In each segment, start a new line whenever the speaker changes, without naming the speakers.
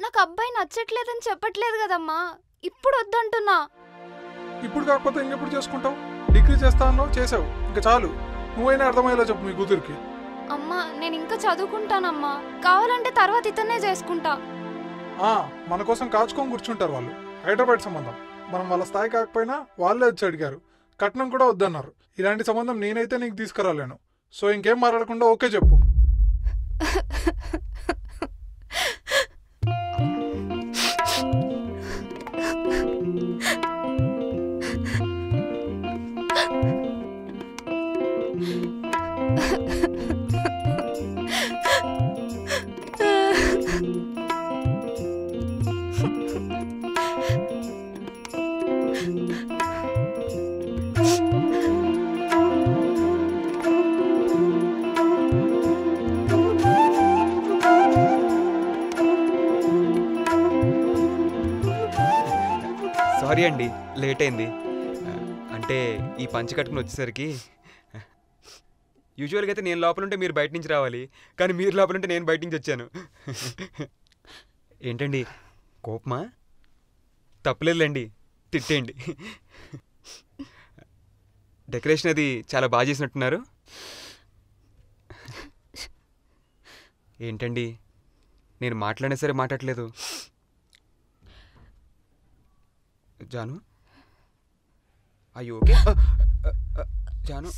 నాకు అబ్బాయి నచ్చట్లేదని చెప్పట్లేదు కదమ్మా, ఇప్పుడు వద్దంటున్నా.
ఇప్పుడు కాకపోతే ఇంకెప్పుడు చేసుకుంటావు? డిగ్రీ చేస్తా అన్నావు, చేసావు, ఇంకా చాలు. నువ్వైనా అర్థమయ్యేలా చెప్పు మీ కూతురికి.
అమ్మా నేను ఇంకా చదువుకుంటానమ్మా, కావాలంటే తర్వాత ఇతన్నే చేసుకుంటా.
మన కోసం కాచుకొని కూర్చుంటారు వాళ్ళు. హైదరాబాద్ సంబంధం, మనం వాళ్ళ స్థాయి కాకపోయినా వాళ్ళే వచ్చి అడిగారు, కట్నం కూడా వద్దన్నారు. ఇలాంటి సంబంధం నేనైతే నీకు తీసుకురాలేను. సో ఇంకేం మాట్లాడకుండా ఓకే చెప్పు.
సారీ అండి, లేట్ అయింది. అంటే ఈ పంచి కట్టుకుని వచ్చేసరికి యూజువల్గా అయితే నేను లోపల ఉంటే మీరు బయట నుంచి రావాలి, కానీ మీరు లోపల ఉంటే నేను బయట నుంచి వచ్చాను. ఏంటండి కోపమా? తప్పలేదులేండి, తిట్టేయండి. డెకరేషన్ అది చాలా బాగా చేసినట్టున్నారు. ఏంటండి నేను మాట్లాడినా సరే మాట్లాడలేదు. జాను అయ్యో ఓకే జాను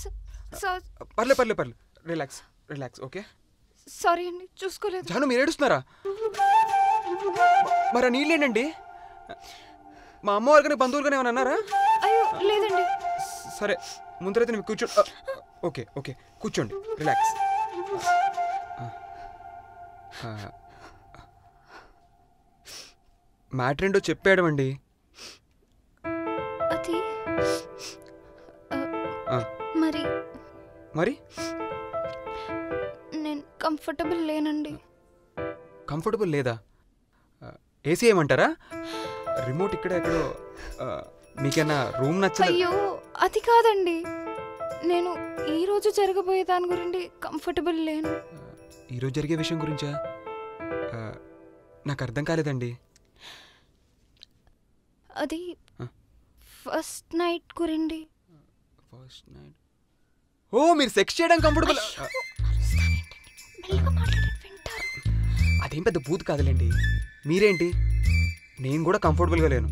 పర్లేదు రిలాక్స్ రిలాక్స్ ఓకే.
సారీ అండి, చూసుకోలేదు.
జాను మీరు ఏడుస్తున్నారా? మరి నీళ్ళేంటండి? మా అమ్మ వాళ్ళకి బంధువులుగానే ఏమైనా అన్నారా?
అయ్యో లేదండి.
సరే ముందరైతే మీరు కూర్చో. ఓకే ఓకే కూర్చోండి, రిలాక్స్. మ్యాటర్ ఏంటో చెప్పాడమండి.
అది మరి
మరి
నేను కంఫర్టబుల్ లేనండి.
కంఫర్టబుల్ లేదా? ఏసీ ఏమంటారా? రిమోట్ ఇక్కడ ఎక్కడో. మీకైనా రూమ్ నచ్చలేదు?
అయ్యో అది కాదండి, నేను ఈరోజు జరగబోయే దాని గురించి కంఫర్టబుల్ లేను.
ఈరోజు జరిగే విషయం గురించా? నాకు అర్థం కాలేదండి.
అది ఫస్ట్ నైట్ గురించి.
First night? ఓ మీరు సెక్స్ చేయడం కంఫర్టబుల్? అదేం పెద్ద బూత్ కాదులేండి. మీరేంటి, నేను కూడా కంఫర్టబుల్గా లేను.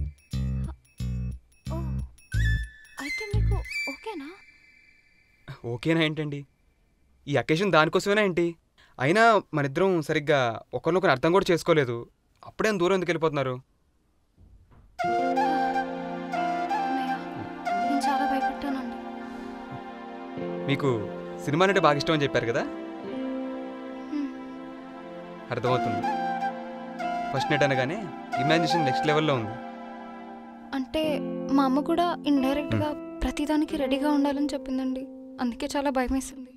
అయితే మీకు ఓకేనా?
ఓకేనా ఏంటండి, ఈ అకేషన్ దానికోసమేనా ఏంటి? అయినా మన ఇద్దరం సరిగ్గా ఒకరినొకరు అర్థం కూడా చేసుకోలేదు. అప్పుడేం దూరం ఎందుకు వెళ్ళిపోతున్నారు?
నేను చాలా భయపడ్డానండి.
మీకు సినిమా అంటే బాగా ఇష్టం అని చెప్పారు కదా, అర్థమవుతుంది. ఫస్ట్ నైట్ అనగానే ఇమాజినేషన్ నెక్స్ట్ లెవెల్లో ఉంది.
అంటే మా అమ్మ కూడా ఇండైరెక్ట్గా ప్రతిదానికి రెడీగా ఉండాలని చెప్పిందండి, అందుకే చాలా భయం వేసింది.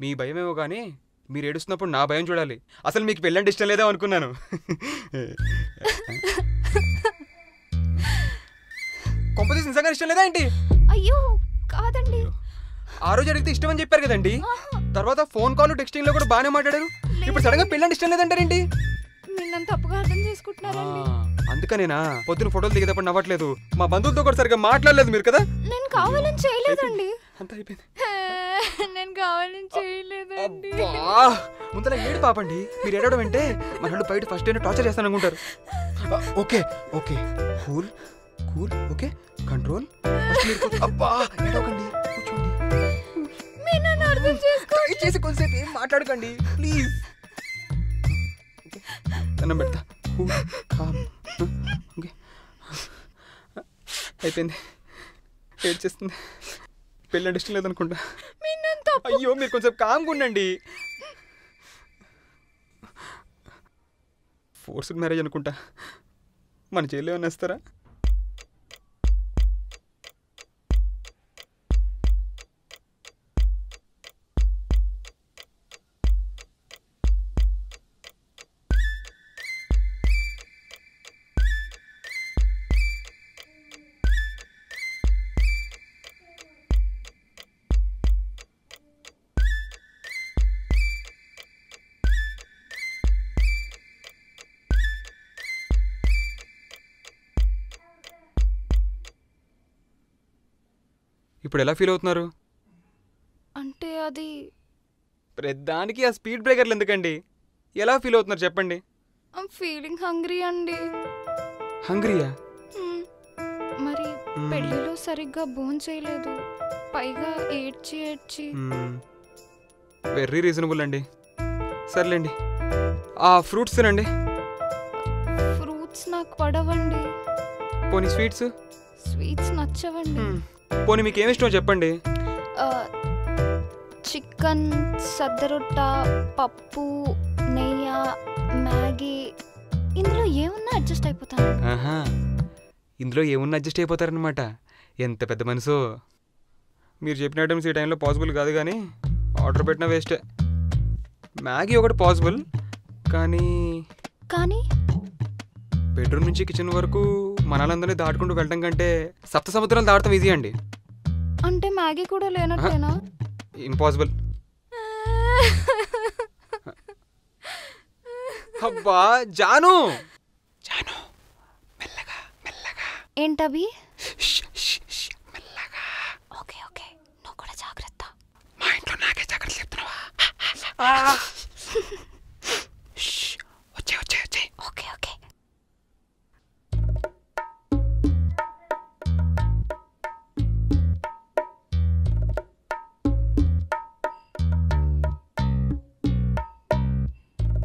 మీ భయమేమో కానీ మీరు ఏడుస్తున్నప్పుడు నా భయం చూడాలి. అసలు మీకు పెళ్ళంటే ఇష్టం లేదా అనుకున్నాను. కొంపదీసి నిజంగా ఇష్టం లేదా ఏంటి?
అయ్యో కాదండి.
ఆ రోజు అడిగితే ఇష్టం అని చెప్పారు కదండి, తర్వాత ఫోన్ కాల్ టెక్స్టింగ్ లో కూడా బాగానే మాట్లాడారు. ఇప్పుడు సడన్ గా పెళ్ళంటే ఇష్టం లేదంటారేంటి?
నన్ను తప్పుగా అర్థం చేసుకుంటున్నారండి.
అందుకనేనా పొద్దున ఫోటోలు దిగేటప్పుడు నవ్వట్లేదు, మా బంధువులతో కూడా సరిగ్గా మాట్లాడలేదు మీరు కదా?
నేను కావాలని చేయలేదండి.
అంత అయిపోయింది.
నేను కావాలని చేయలేదండి.
ముందర ఏడు పాపండి, మీరు ఏడవడం అంటే మన వాళ్ళు బయట ఫస్ట్ అయినా టార్చర్ చేస్తాను అనుకుంటారు. Okay okay cool cool okay control. అబ్బా ఏడవకండి, కూర్చోండి.
మీరు నన్ను అర్థం చేసుకోండి.
చేసి కొంచెంసేపు ఏం మాట్లాడకండి ప్లీజ్. దండం పెడతా. ఓకే అయిపోయింది. ఏడ్చేస్తుంది, పెళ్ళంటే ఇష్టం లేదనుకుంటా. అయ్యో మీరు కొంచెం కామ్గా ఉండండి. ఫోర్స్డ్ మ్యారేజ్ అనుకుంటా, మన జైల్లో ఏమన్నా ఇస్తారా? ఇప్పుడు ఎలా ఫీల్ అవుతున్నారు?
అంటే అది
ప్రతిదానికి ఆ స్పీడ్ బ్రేకర్లు ఎందుకండి? ఎలా ఫీల్ అవుతున్నారు చెప్పండి?
ఐమ్ ఫీలింగ్ హంగ్రీ అండి.
హంగ్రీయా?
మరి పెళ్ళిలో సరిగ్గా భోంచేయలేదు, పైగా ఏడ్చి
వెరీ రీజనబుల్ అండి. సర్లేండి, ఆ ఫ్రూట్స్ తినండి.
ఫ్రూట్స్ నాకు పడవండి.
పోనీ స్వీట్స్?
స్వీట్స్ నచ్చవండి.
పోనీ మీకు ఏమి ఇష్టమో చెప్పండి.
చికెన్, సద్దరొట్ట, పప్పు, నెయ్యి, మ్యాగీ, ఇందులో ఏమున్నా అడ్జస్ట్ అయిపోతాను.
ఆహా, ఇందులో ఏమున్నా అడ్జస్ట్ అయిపోతారనమాట. ఎంత పెద్ద మనసు. మీరు చెప్పిన ఐటమ్స్ ఈ టైంలో పాసిబుల్ కాదు, కానీ ఆర్డర్ పెట్టినా వేస్టే. మ్యాగీ ఒకటి పాసిబుల్, కానీ బెడ్రూమ్ నుంచి కిచెన్ వరకు మనాలందరినీ దాటుకుంటూ వెళ్ళడం కంటే సప్త సముద్రాలు దాటడం ఈజీ అండి.
అంటే మ్యాగీ కూడా లేనట్టేనా?
ఇంపాసిబుల్. అబ్బా జాను, జాను మెల్లగా మెల్లగా.
ఏంటవి?
మెల్లగా.
ఓకే ఓకే, నువ్వు కూడా జాగ్రత్త.
మా ఇంట్లో నాకే జాగ్రత్త చెప్తున్నావా? వచ్చే వచ్చే వచ్చే.
Okay okay.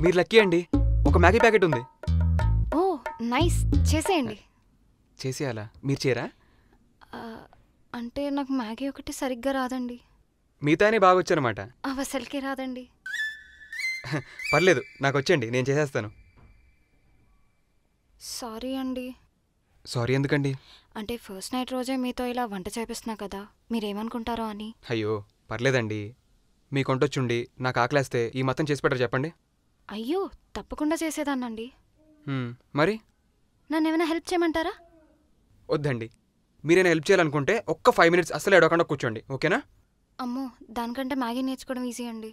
మీరు లక్కీ అండి, ఒక మ్యాగీ ప్యాకెట్ ఉంది.
ఓ నైస్, చేసేయండి.
చేసేయాలా? మీరు చేయరా?
అంటే నాకు మ్యాగీ ఒకటి సరిగ్గా రాదండి.
మిగతానే బాగా వచ్చానమాట.
అవసలకి రాదండి.
పర్లేదు, నాకు వచ్చండి, నేను చేసేస్తాను.
సారీ అండి.
సారీ ఎందుకండి?
అంటే ఫస్ట్ నైట్ రోజే మీతో ఇలా వంట చేపిస్తున్నా కదా, మీరేమనుకుంటారో అని.
అయ్యో పర్లేదండి, మీ కొంటొచ్చుండి నాకు ఆకలేస్తే ఈ మొత్తం చేసి పెట్టరు చెప్పండి.
అయ్యో తప్పకుండా చేసేదాన్నండి.
మరి
నన్ను ఏమైనా హెల్ప్ చేయమంటారా?
వద్దండి, మీరైనా హెల్ప్ చేయాలనుకుంటే ఒక్క 5 minutes అస్సలు ఎడవకుండా కూర్చోండి, ఓకేనా?
అమ్మో, దానికంటే మ్యాగీ నేర్చుకోవడం ఈజీ అండి.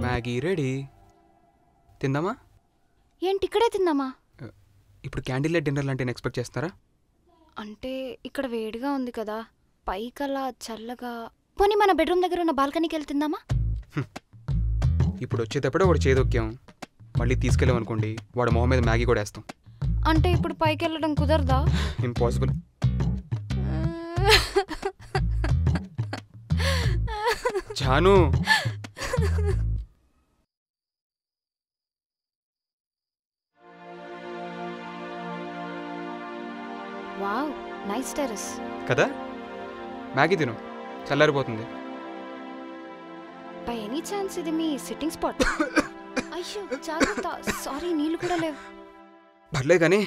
మ్యాగీ రెడీ, తిందామా?
ఏంటి ఇక్కడే తిందామా?
ఇప్పుడు క్యాండిల్ లైట్ డిన్నర్ లాంటివి ఎక్స్పెక్ట్ చేస్తారా?
అంటే ఇక్కడ వేడిగా ఉంది కదా, పైకల్లా చల్లగా. పోనీ మన బెడ్రూమ్ దగ్గర ఉన్న బాల్కనీకి వెళ్ళి తిందామా?
ఇప్పుడు వచ్చేటప్పుడే వాడు చేదొక్కాం, మళ్ళీ తీసుకెళ్ళామనుకోండి వాడు మొహం మీద మ్యాగీ కూడా వేస్తాం.
అంటే ఇప్పుడు పైకి వెళ్ళడం కుదరదా?
Impossible. Janu,
wow, nice terrace
కదా? మ్యాగీ తిను, చల్లారిపోతుంది.
బై ఎనీ ఛాన్స్ ఇది మీ సిట్టింగ్ స్పాట్? అయ్యో జాగ్రత్త, సారీ నీళ్ళు కూడా లేవు.
పర్లే కానీ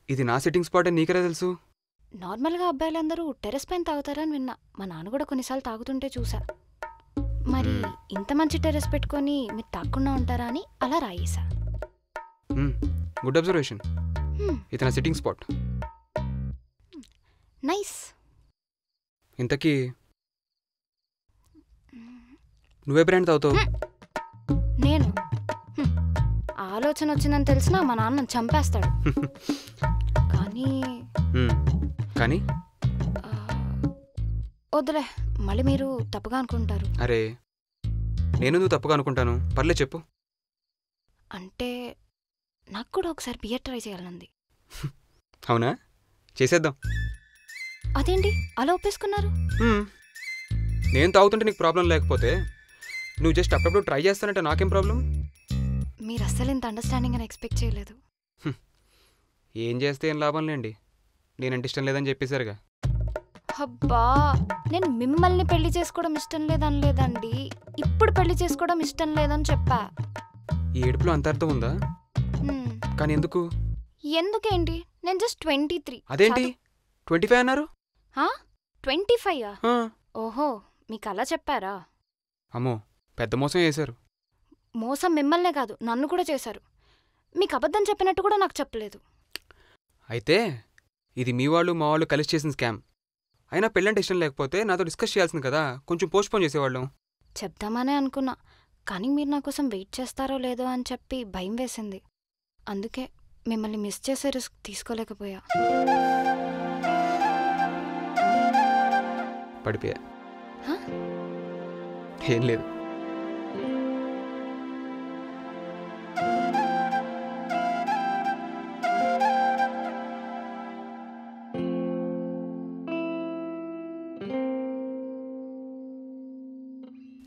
ఇది నా సిట్టింగ్ స్పాట్ అని నీకెలా తెలుసు?
నార్మల్గా అబ్బాయిలందరూ టెర్రస్ పైన తాగుతారని విన్నా, మా నాన్న కూడా కొన్నిసార్లు తాగుతుంటే చూసా. మరి ఇంత మంచి టెర్రస్ పెట్టుకొని మీరు తాగకుండా ఉంటారా అని అలా రాయేసా.
Good observation. ఇది నా సిట్టింగ్ స్పాట్.
నైస్.
ఇంతకీ నువ్వే బ్రాండ్ తాగుతావు?
నేను ఆలోచన వచ్చిందని తెలిసినా మా నాన్న చంపేస్తాడు.
కానీ
వద్దులే, మళ్ళీ మీరు తప్పుగా అనుకుంటారు.
అరే నేను నువ్వు తప్పుగా అనుకుంటాను, పర్లే చెప్పు.
అంటే నాకు కూడా ఒకసారి బియర్ ట్రై చేయాలనుంది.
అవునా? చేసేద్దాం.
అదేంటి అలా ఒప్పేసుకున్నారు?
నేను తాగుతుంటే నీకు ప్రాబ్లం లేకపోతే నువ్వు జస్ట్ అప్పుడప్పుడు ట్రై చేస్తానంటే నాకేం ప్రాబ్లం?
మీరు అస్సలు ఇంత అండర్స్టాండింగ్ అని ఎక్స్పెక్ట్ చేయలేదు.
ఏం చేస్తే ఏం లాభం లేండి, నేనంటే ఇష్టం లేదని చెప్పేశారుగా.
అబ్బా, నేను మిమ్మల్ని పెళ్లి చేసుకోవడం ఇష్టం లేదని లేదండి, ఇప్పుడు పెళ్లి చేసుకోవడం ఇష్టం లేదని చెప్పా.
ఈ ఏడుపులో అంత అర్థం ఉందా? కానీ ఎందుకు?
ఎందుకేంటి, నేను జస్ట్ 23.
అదేంటి 25 అన్నారు?
25?
ఆ.
ఓహో, మీకు అలా చెప్పారా?
అమ్మో, పెద్ద మోసం చేశారు.
మోసం మిమ్మల్నే కాదు, నన్ను కూడా చేశారు. మీకు అబద్ధం చెప్పినట్టు కూడా నాకు చెప్పలేదు.
అయితే ఇది మీ వాళ్ళు మా వాళ్ళు కలిసి చేసిన స్కామ్. అయినా పెళ్ళంటే ఇష్టం లేకపోతే నాతో డిస్కస్ చేయాల్సింది కదా, కొంచెం పోస్ట్పోన్ చేసేవాళ్ళం.
చెప్దామనే అనుకున్నా, కానీ మీరు నా కోసం వెయిట్ చేస్తారో లేదో అని చెప్పి భయం వేసింది. అందుకే మిమ్మల్ని మిస్ చేసే రిస్క్ తీసుకోలేకపోయా.
పడిపోయా.
హ?
ఏం లేదు.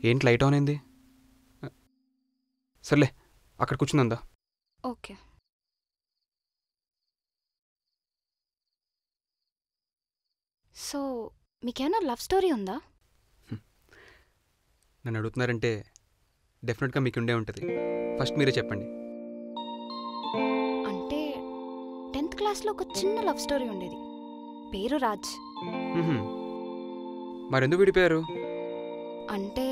ఏంటి లైట్ ఆన్ అయింది? సర్లే, అక్కడ కూర్చుందా.
ఓకే. సో మీకేమైనా లవ్ స్టోరీ ఉందా?
నన్ను అడుగుతున్నారంటే డెఫినెట్గా మీకు ఉండే ఉంటుంది. ఫస్ట్ మీరే చెప్పండి.
అంటే 10th క్లాస్లో ఒక చిన్న లవ్ స్టోరీ ఉండేది. పేరు రాజ్.
మరెందుకు విడిపోయారు?
అంటే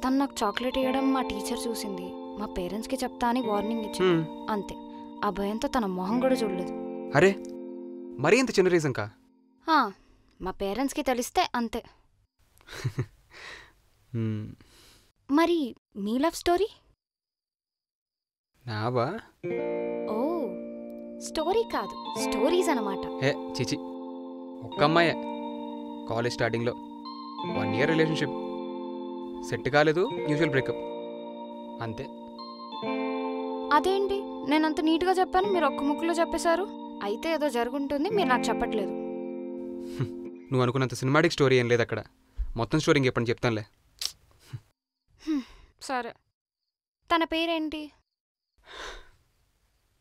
తను నాకు చాక్లెట్ ఇవ్వడం మా టీచర్ చూసింది, మా పేరెంట్స్కి చెప్తా అని వార్నింగ్ ఇచ్చింది. అంతే, ఆ భయంతో తన మొహం కూడా చూడలేదు.
అరే, మరీ ఇంత చిన్న రీజన్ కా?
మా పేరెంట్స్కి తెలిస్తే అంతే. మరి మీ లవ్ స్టోరీ?
నావా?
ఓ, స్టోరీ కాదు, స్టోరీస్ అన్నమాట.
ఏ చిచి, ఒక్క అమ్మాయే. కాలేజ్ స్టార్టింగ్లో 1 year రిలేషన్షిప్, సెట్ కాలేదు, మ్యూచువల్ బ్రేకప్, అంతే.
అదేంటి, నేనంత నీట్గా చెప్పాను, మీరు ఒక్క ముక్కులో చెప్పేశారు. అయితే ఏదో జరుగుంటుంది, మీరు నాకు చెప్పట్లేదు.
నువ్వు అనుకున్నంత సినిమాటిక్ స్టోరీ ఏం లేదు అక్కడ. మొత్తం స్టోరీ ఇంకెప్పటి చెప్తానులే.
సరే, తన పేరేంటి?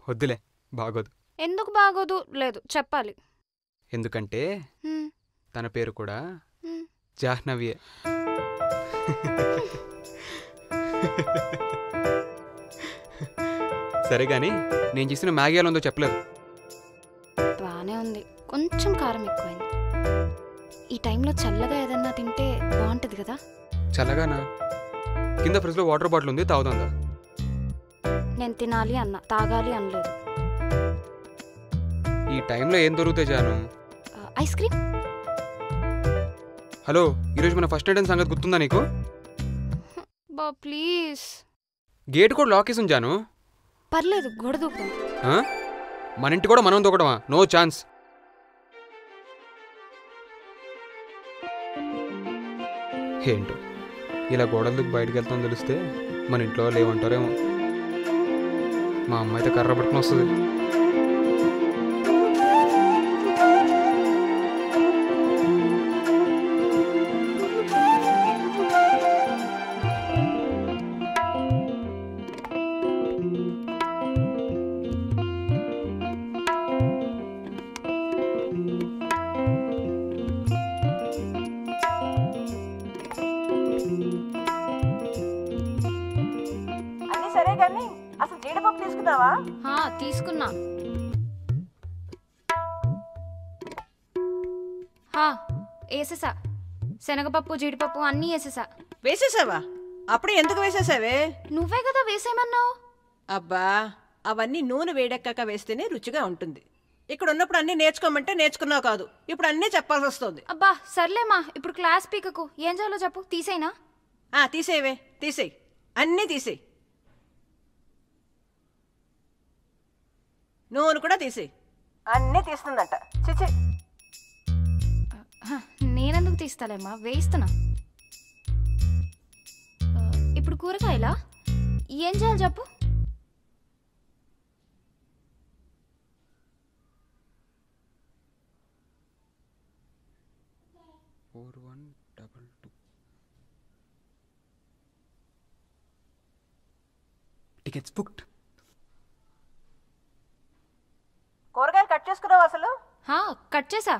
వద్దులే, బాగోదు.
ఎందుకు బాగోదు? లేదు, చెప్పాలి.
ఎందుకంటే
హ్మ్,
తన పేరు కూడా
హ్మ్.
జాహ్నవియే. సరే కానీ నేను చేసిన మ్యాగీ ఎలా ఉందో చెప్పలేదు.
బానే ఉంది, కొంచెం కారం ఎక్కువైంది. ఈ టైంలో చల్లగా ఏదన్నా తింటే బాగుంటుంది కదా.
చల్లగానా? కింద ఫ్రిడ్జ్లో వాటర్ బాటిల్ ఉంది, తాగుతుందా?
నేను తినాలి అన్నా, తాగాలి అనలేదు.
ఈ టైంలో ఏం దొరుకుతాయి జాను?
Ice cream.
హలో, ఈరోజు మన ఫస్ట్ నైట్ అయిన సంగతి గుర్తుందా నీకు?
బా ప్లీజ్.
గేట్ కూడా లాక్ వేసి ఉంచాను.
పర్లేదు, గోడ దూకుదాం.
మన ఇంటి కూడా మనం దూకడమా? No chance. ఏంటో ఇలా గోడలు దూకి బయటకు వెళ్తామని తెలిస్తే మన ఇంట్లో లేవంటారేమో. మా అమ్మ అయితే కర్ర పట్టుకుని వస్తుంది.
సరే కానీ అసలు జీడిపప్పు తీసుకున్నావా?
తీసుకున్నా. వేసేసా, శనగపప్పు జీడిపప్పు అన్నీ వేసేసా.
వేసేసావా? అప్పుడే ఎందుకు వేసేసావే?
నువ్వే కదా వేసేయమన్నావు.
అబ్బా, అవన్నీ నూనె వేడెక్కాక వేస్తేనే రుచిగా ఉంటుంది. ఇక్కడ ఉన్నప్పుడు అన్నీ నేర్చుకోమంటే నేర్చుకున్నావు కాదు, ఇప్పుడు అన్నీ చెప్పాల్సి వస్తుంది.
అబ్బా సర్లేమా, ఇప్పుడు క్లాస్ పీకకు. ఏం చేయాలో చెప్పు, తీసేనా?
తీసేవే, తీసేయి, అన్నీ తీసేయి. నూనె కూడా తీసేయి. అన్నీ తీస్తుందంట. చిచి,
నేనెందుకు తీస్తాలేమ్మా, వేయిస్తున్నా. ఇప్పుడు కూరగాయలా? ఏం చేయాలి చెప్పు.
Tickets booked.
కూరగాయలు కట్ చేసుకున్నావు అసలు?
కట్ చేసా.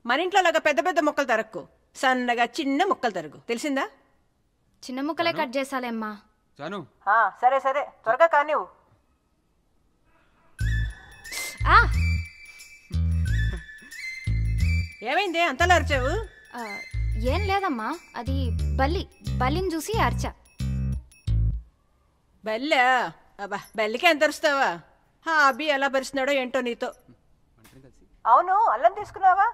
మన ఇంట్లో లాగా పెద్ద పెద్ద ముక్కలు తరక్కు, సన్నగా చిన్న ముక్కలు తరుగు, తెలిసిందా?
చిన్న ముక్కలే కట్ చేసాలేమ్మా.
జాను,
సరే సరే, త్వరగా కానివ్వు.
ఆ,
ఏమైంది అంతలా అరిచావు?
ఆ, ఏం లేదమ్మా, అది బల్లిని చూసి అరిచా.
బెల్లా? అబ్బా, బెల్లికి ఎంత అరుస్తావా? ఆ అబ్బి ఎలా భరిస్తున్నాడో ఏంటో నీతో. అవును, అల్లం తీసుకున్నావా?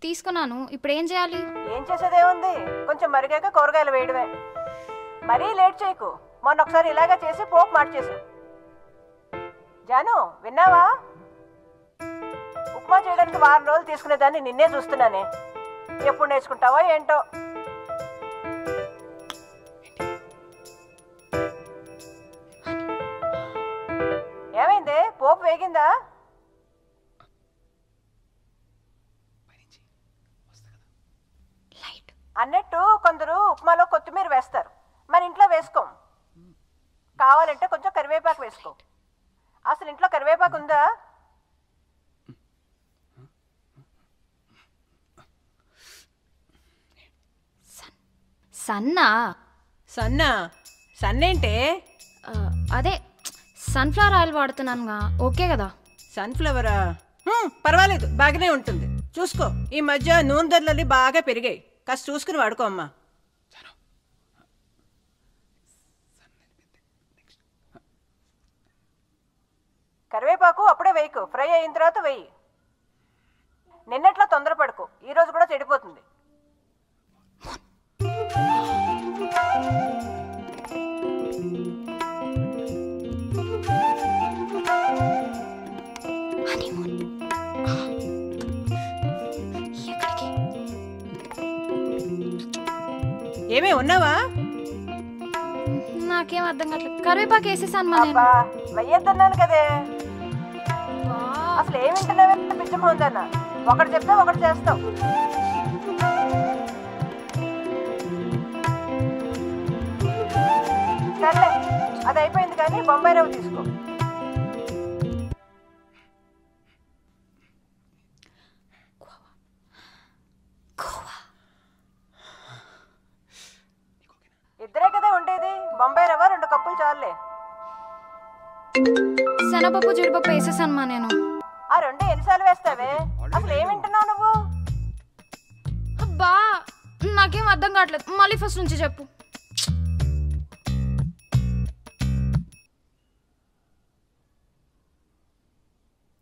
తీసుకున్నాను, ఇప్పుడు ఏం చేయాలి?
ఏం చేసేదేముంది, కొంచెం మరిగాక కూరగాయలు వేయడమే. మరీ లేట్ చేయకు, మొన్న ఒకసారి ఇలాగా చేసి పోపు మార్చేసావు. జాను, విన్నావా? ఉప్మా చేయడానికి 4 రోజులు తీసుకునేదాన్ని నిన్నే చూస్తున్నానే. ఎప్పుడు నేర్చుకుంటావో ఏంటో. ఏమైంది, పోపు వేగిందా? అన్నట్టు కొందరు ఉప్మాలో కొత్తిమీర వేస్తారు, మన ఇంట్లో వేసుకోం. కావాలంటే కొంచెం కరివేపాకు వేసుకో. అసలు ఇంట్లో కరివేపాకు ఉందా?
సన్నా?
సన్నేంటే?
అదే సన్ఫ్లవర్ ఆయిల్ వాడుతున్నానుగా, ఓకే కదా?
సన్ఫ్లవరా? పర్వాలేదు, బాగానే ఉంటుంది. చూసుకో, ఈ మధ్య నూనె ధరలు బాగా పెరిగాయి, కాస్త చూసుకుని వాడుకో అమ్మా. కరివేపాకు అప్పుడే వేయకు, ఫ్రై అయిన తర్వాత వేయి. నిన్నట్లా తొందరపడకు, ఈరోజు కూడా చెడిపోతుంది. ఏమే ఉన్నావా?
నాకేం అర్థం కావట్లేదు. కరివేపాకు వేసేసాను మా నేను.
వెయ్యొద్దన్నాను కదే. అసలు ఏమి వింటున్నావే పిచ్చమోందన్న. ఒకటి చెప్తే ఒకటి చేస్తావు. సర్లే, అది అయిపోయింది కానీ బొంబాయి రవ్వ తీసుకో. ఇద్దరే కదా ఉండేది, బొంబాయి రవ్వ 2 కప్పులు చాలులే.
శనగపప్పు జీడిపప్పు వేసేసాను మా నేను.
ఆ 2 ఎన్నిసార్లు వేస్తావే? అసలు ఏమి వింటున్నావు నువ్వు?
అబ్బా, నాకేం అర్థం కావట్లేదు, మళ్ళీ ఫస్ట్ నుంచి చెప్పు.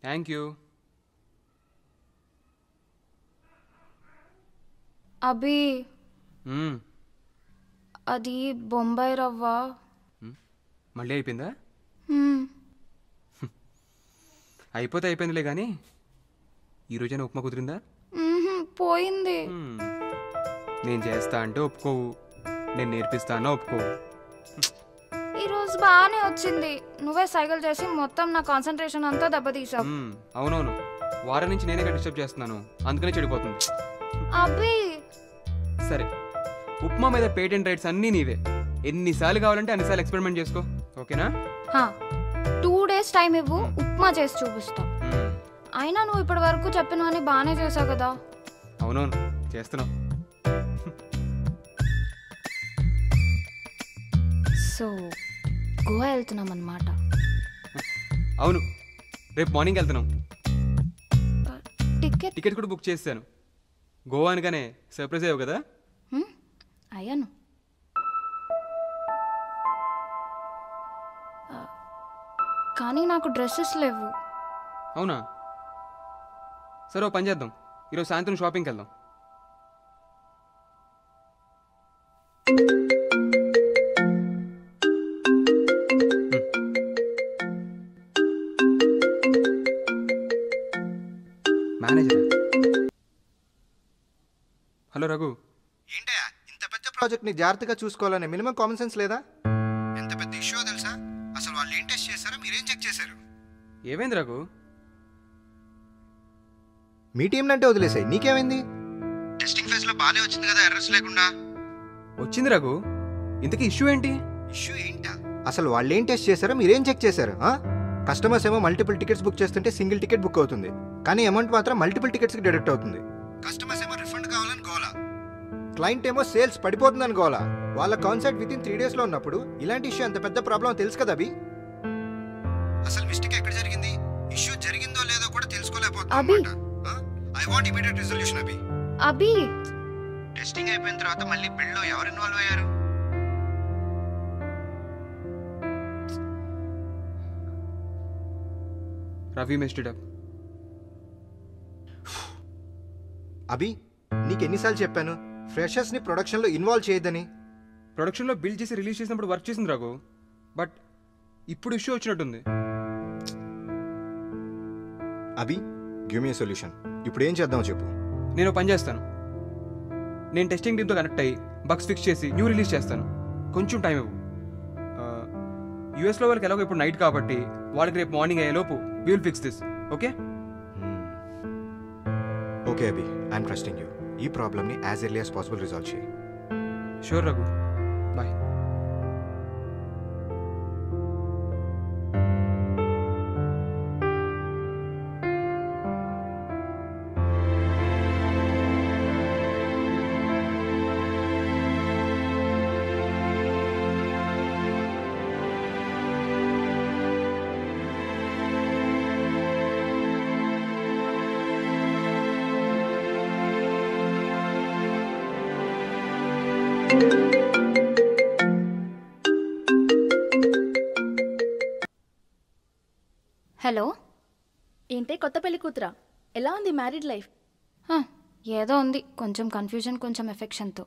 Thank you.
అభి, అది బొంబాయి రవ్వ.
మళ్ళీ అయిపోయిందా?
మ్మ్.
అయిపోతే అయిపోయిందిలే కానీ ఈరోజైనా ఉప్మా కుదిరిందా?
పోయింది.
నేను చేస్తా అంటే ఒప్పుకోవు, నేను నేర్పిస్తా అన్నా ఒప్పుకోవు.
ఈరోజు బాగానే వచ్చింది, నువ్వే సైకిల్ చేసి మొత్తం నా కాన్సన్ట్రేషన్ అంతా దెబ్బతీసావు.
అవునవును, వారం నుంచి నేనే డిస్టర్బ్ చేస్తున్నాను, అందుకనే చెడిపోతుంది.
అభి,
సరే, ఉప్మా మీద పేటెంట్ రైట్స్ అన్నీ నీవే. ఎన్నిసార్లు కావాలంటే అన్నిసార్లు ఎక్స్పెరిమెంట్ చేసుకో, ఓకేనా?
2 days టైం ఇవ్వు, ఉప్మా చేసి చూపిస్తా. అయినా నువ్వు ఇప్పటి వరకు చెప్పినవన్నీ బాగానే చేసావు కదా.
అవునవును, చేస్తున్నావు.
సో గోవా వెళ్తున్నాం అన్నమాట.
అవును, రేపు మార్నింగ్ వెళ్తున్నాం. టికెట్ కూడా బుక్ చేశాను. గోవా అనగానే సర్ప్రైజ్ అయ్యావు కదా?
అయ్యాను. కానీ నాకు డ్రెస్సెస్ లేవు.
అవునా? సరే, ఓ పని చేద్దాం, ఈరోజు సాయంత్రం షాపింగ్కి వెళ్దాం. మేనేజర్. హలో రఘు.
ఏంటయ్యా, ఇంత పెద్ద ప్రాజెక్ట్ ని జాగ్రత్తగా చూసుకోవాలనే మినిమం కామన్ సెన్స్ లేదా? ఎంత పెద్ద ఇష్యూ తెలుసా? అసలు వాళ్ళు ఏం టెస్ట్ చేశారో, మీరేం చెక్ చేశారు?
ఏమైంది రఘు?
మీ టీం అంటే వదిలేసాయి, నీకేమైంది? టెస్టింగ్ ఫేజ్ లో బానే వచ్చింది కదా, ఎర్రర్స్ లేకుండా.
వచ్చింది రఘు, ఇంతకీ ఇష్యూ ఏంటి?
ఇష్యూ ఏంటా? అసలు వాళ్ళు ఏం టెస్ట్ చేశారో, మీరేం చెక్ చేశారు? కస్టమర్స్ ఏమో మల్టిపుల్ టికెట్స్ బుక్ చేస్తుంటే సింగిల్ టికెట్ బుక్ అవుతుంది, కానీ అమౌంట్ మాత్రం మల్టిపుల్ టికెట్స్ కి డిడక్ట్ అవుతుంది. కస్టమర్స్ ఏమో రిఫండ్ కావాలని గోలా, క్లయింట్ ఏమో సేల్స్ పడిపోతుందని గోలా. వాళ్ళ కాన్సెప్ట్ విత్ ఇన్ 3 days లో ఉన్నప్పుడు ఇలాంటి ఇష్యూ అంత పెద్ద ప్రాబ్లం తెలుసు కదా Abhi?
Abhi.
I want immediate resolution Abhi.
Abhi
testing అయిపోయిన తర్వాత మళ్ళీ బిల్డ్ లో ఎవరు ఇన్వాల్వ్ అయ్యారు?
రవి మెస్టెడ్ అప్.
అభి, నీకు ఎన్నిసార్లు చెప్పాను ఫ్రెషర్స్ ని ప్రొడక్షన్ లో ఇన్వాల్వ్ చేయొద్దని?
ప్రొడక్షన్లో బిల్డ్ చేసి రిలీజ్ చేసినప్పుడు వర్క్ చేసింది రాఘు, బట్ ఇప్పుడు ఇష్యూ వచ్చినట్టుంది.
అభి, గివ్ మీ ఎ సొల్యూషన్. ఇప్పుడు ఏం చేద్దామో చెప్పు.
నేను పని చేస్తాను. నేను టెస్టింగ్ టీమ్తో కనెక్ట్ అయ్యి బగ్స్ ఫిక్స్ చేసి న్యూ రిలీజ్ చేస్తాను. కొంచెం టైం ఇవ్వు. యూఎస్లో వాళ్ళకి ఎలాగో ఇప్పుడు నైట్ కాబట్టి వాళ్ళకి రేపు మార్నింగ్ అయ్యేలోపు we will fix this. Okay
okay Abhi, I'm trusting you. ఈ ప్రాబ్లమ్ని as early as possible resolve చేయి.
Sure Raghu, bye.
హలో.
ఏంటే కొత్త పెళ్లి కూతురా? ఎలా ఉంది మ్యారీడ్ లైఫ్?
ఏదో ఉంది, కొంచెం కన్ఫ్యూజన్, కొంచెం ఎఫెక్షన్తో.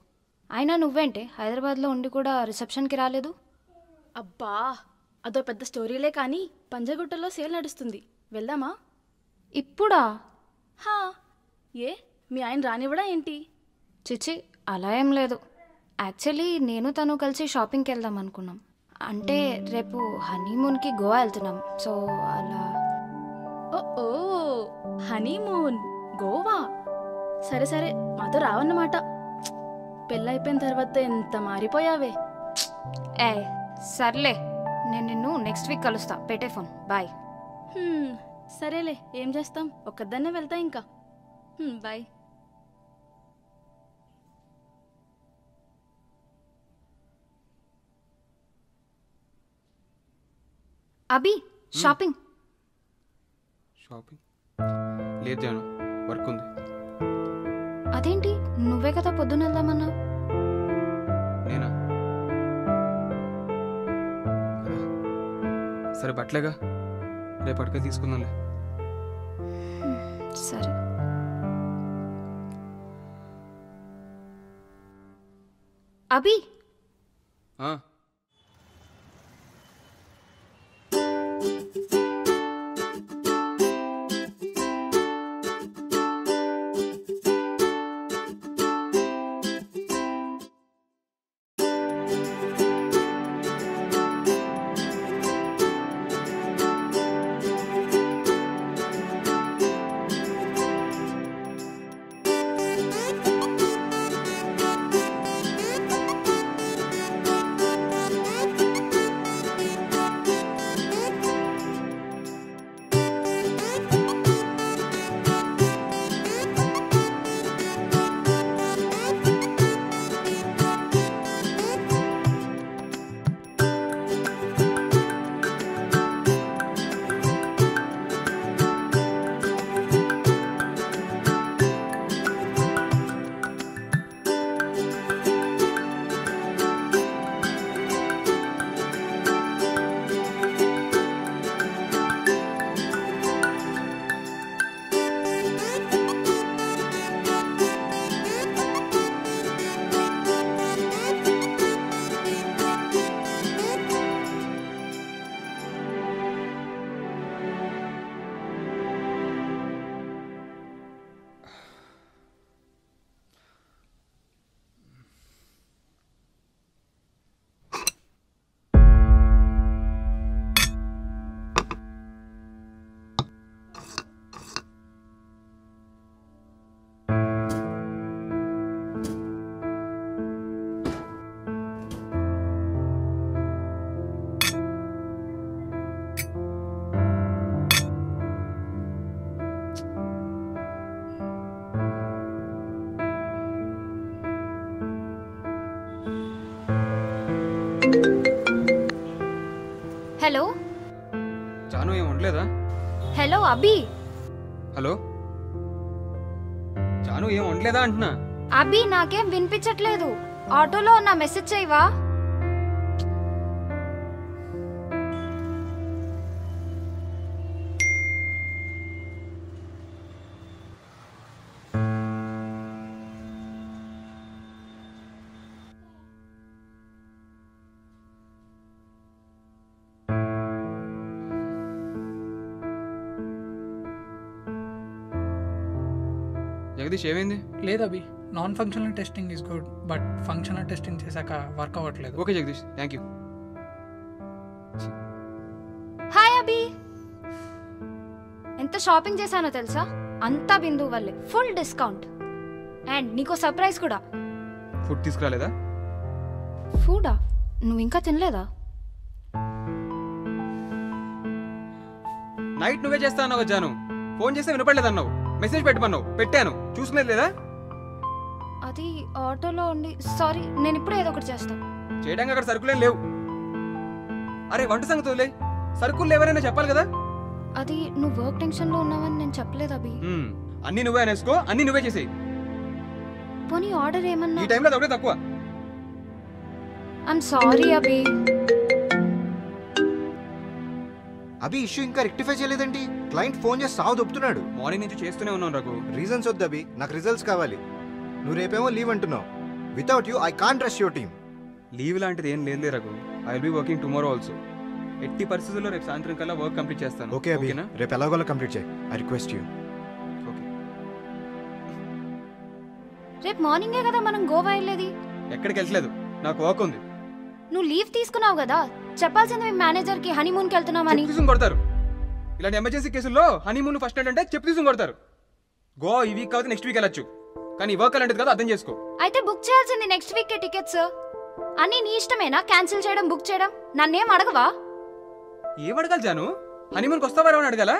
అయినా నువ్వేంటే హైదరాబాద్లో ఉండి కూడా రిసెప్షన్కి రాలేదు?
అబ్బా, అదో పెద్ద స్టోరీలే కానీ పంజగుట్టలో సేల్ నడుస్తుంది, వెళ్దామా?
ఇప్పుడా?
హా, ఏ మీ ఆయన రానివ్వడా ఏంటి?
చిచి, అలా ఏం లేదు. యాక్చువల్లీ నేను తను కలిసి షాపింగ్కి వెళ్దాం అనుకున్నాం. అంటే రేపు హనీమూన్కి గోవా వెళ్తున్నాం. సో అలా.
ఓ హనీమూన్, గోవా. సరే సరే, మాతో రావన్నమాట. పెళ్ళైపోయిన తర్వాత ఎంత మారిపోయావే.
ఏ సర్లే, నేను నిన్ను నెక్స్ట్ వీక్ కలుస్తా. పెట్టే ఫోన్. బాయ్.
సరేలే, ఏం చేస్తాం, ఒక్కదాన్నే వెళ్తా ఇంకా. బాయ్.
అభి, షాపింగ్.
షాపింగ్ లేదు జాను, వర్క్ ఉంది.
అదేంటి, నువ్వే కదా పొద్దున వెళ్దామన్నా?
నేనా? సరే బట్టలేగా, రేపు అటుకే తీసుకుందాంలే.
సరే. అభి. హలో.
జాను, ఏం ఉండలేదా?
హలో అభి.
హలో. జాను ఏం వండలేదా అంటున్నా.
అభి నాకేం వినిపించట్లేదు. ఆటోలో నా మెసేజ్ చేయవా?
జగదీష్ ఏమైంది?
లేదు Abhi, non functional testing is good, but functional testing చేశాక వర్క్ అవ్వట్లేదు.
Okay Jagadish, thank you.
Hi Abhi, ఎంత షాపింగ్ చేశానో తెలుసా? అంతా బిందు వల్లే, ఫుల్ డిస్కౌంట్. అండ్ నీకో సర్ప్రైజ్ కూడా.
ఫుడ్ తీసుకురాలేదా?
ఫుడా? నువ్వు ఇంకా తినలేదా?
నైట్ నువ్వే చేస్తా అన్నావు జాను. ఫోన్ చేస్తే వినపడలేదన్నావు. మెసేజ్ పెట్టమన్నావు, పెట్టాను. చూసుకునేది లేదా?
అది ఆటోలో ఉండి. సారీ, నేను ఇప్పుడే ఏదో ఒకటి చేస్తా.
చేయడానికి అక్కడ సరుకులేం లేవు. అరే వంట సంగతి వదిలే, సరుకులు లేవనైనా చెప్పాలి కదా.
అది నువ్వు వర్క్ టెన్షన్ లో ఉన్నావని నేను చెప్పలేదు అభి.
అన్ని నువ్వే అనేసుకో, అన్ని నువ్వే చేసేయి.
పోనీ ఆర్డర్ ఏమన్నా?
ఈ టైంలో ఒకటే తక్కువ.
I'm sorry Abhi.
Abhi issue ఇంకా రెక్టిఫై చేయలేదండి. క్లయింట్ ఫోన్ చేసి సావు దొప్పుతున్నాడు.
మార్నింగ్ నుంచి చేస్తూనే ఉన్నాను రఘు.
రీజన్స్ వద్దు అభి, నాకు రిజల్ట్స్ కావాలి. నువ్వు రేపేమో లీవ్ అంటున్నావు. Without you I can't trust your team.
Leave లాంటిది ఏం లేదు Raghu. I will be working tomorrow also. ఎట్టి పరిస్థితుల్లో రేపు సాయంత్రం కల్లా వర్క్ కంప్లీట్ చేస్తాను.
ఓకే అభి, రేపు ఎలాగోలా కంప్లీట్ చేయి. I request you.
ఓకే.
రేపు మార్నింగే కదా మనం గోవా వెళ్ళేది.
ఎక్కడికి వెళ్ళలేదు, నాకు వర్క్ ఉంది.
నువ్వు లీవ్ తీసుకున్నావు కదా, చెప్పాల్సింది మీ మేనేజర్ కి హనీమూన్ కి వెళ్తున్నామని.
తీసుకుని కొడతారు. ఇలాంటి ఎమర్జెన్సీ కేసుల్లో హనీమూన్ ఫస్ట్ నైట్ అంటే చెప్పు తీసుకుని కొడతారు. గోవా ఈ వీక్ కాబట్టి నెక్స్ట్ వీక్ వెళ్ళొచ్చు, కానీ వర్క్ అలాంటిది కదా, అర్థం చేసుకో.
అయితే బుక్ చేయాల్సింది నెక్స్ట్ వీక్ కే టికెట్స్. అన్ని నీ ఇష్టమేనా? క్యాన్సిల్ చేయడం, బుక్ చేయడం? నన్నేం అడగవా?
ఏం అడగాలి జాను? హనీమూన్కి వస్తావా అని అడగాల?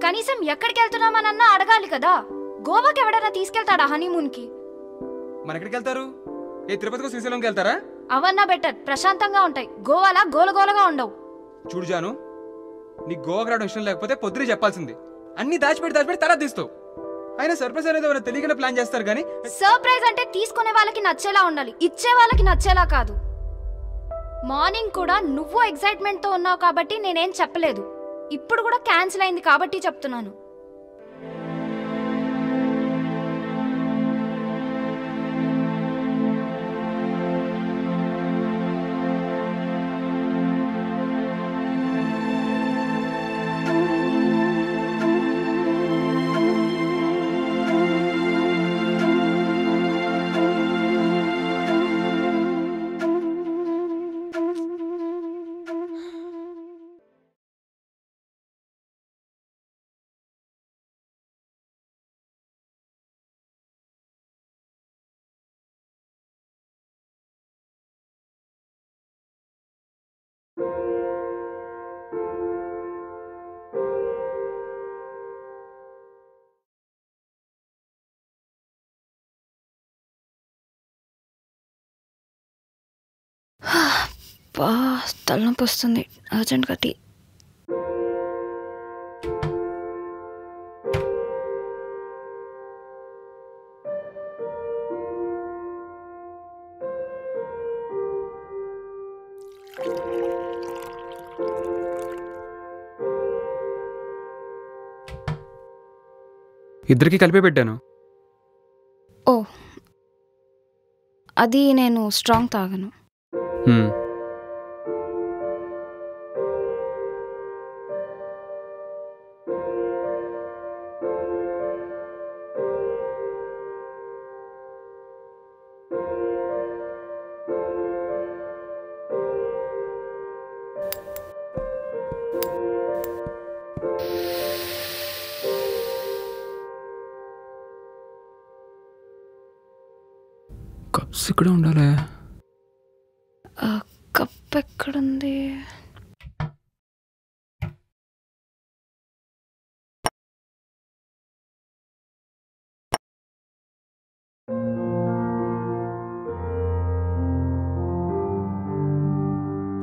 కనీసం ఎక్కడికి వెళ్తున్నామనన్నా అడగాలి కదా. గోవాకి ఎవడన్నా తీసుకెళ్తాడా హనీమూన్ కి?
మన ఎక్కడికి వెళ్తారు? ఏ తిరుపతికో శ్రీశైలంకి వెళ్తారా?
అవన్నా బెటర్, ప్రశాంతంగా ఉంటాయి. గోవాలా గోలగోలగా ఉండవు.
చూడు జాను, నీకు గోవాకి రావడం ఇష్టం లేకపోతే పొద్దునే చెప్పాల్సింది. అన్ని దాచిపెట్టి తర్వాత తీస్తావు. అయినా సర్ప్రైజ్ అనేది ఎవరైనా తెలియకుండా ప్లాన్ చేస్తారు కానీ.
సర్ప్రైజ్ అంటే తీసుకునే వాళ్ళకి నచ్చేలా ఉండాలి, ఇచ్చే వాళ్ళకి నచ్చేలా కాదు. మార్నింగ్ కూడా నువ్వు ఎక్సైట్మెంట్ తో ఉన్నావు కాబట్టి నేనేం చెప్పలేదు. ఇప్పుడు కూడా క్యాన్సిల్ అయింది కాబట్టి చెప్తున్నాను. తలనొప్పి వస్తుంది, అర్జెంట్గా టీ.
ఇద్దరికి కలిపే పెట్టాను.
ఓ, అది నేను స్ట్రాంగ్ తాగను.
కప్స్ ఇక్కడ ఉండాలి.
కప్ ఎక్కడుంది?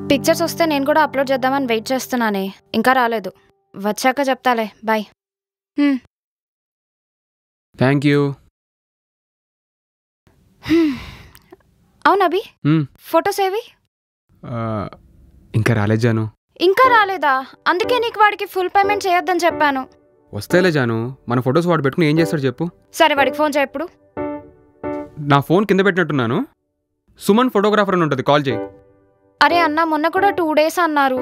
పిక్చర్స్ వస్తే నేను కూడా అప్లోడ్ చేద్దామని వెయిట్ చేస్తున్నానే, ఇంకా రాలేదు. వచ్చాక చెప్తాలే, బాయ్.
Thank you.
అవును అభి, ఫొటోస్ ఏవి?
ఇంకా రాలేదు జాను.
ఇంకా రాలేదా? అందుకే నీకు వాడికి ఫుల్ పేమెంట్ చేయొద్దని చెప్పాను.
వస్తేలే జాను, మన ఫొటోస్ వాడు పెట్టుకుని ఏం చేస్తాడు చెప్పు.
సరే వాడికి ఫోన్ చేయ. ఇప్పుడు
నా ఫోన్ కింద పెట్టినట్టున్నాను. సుమన్ ఫోటోగ్రాఫర్ అని ఉంటుంది, కాల్ చేయి.
అరే అన్న, మొన్న కూడా 2 days అన్నారు.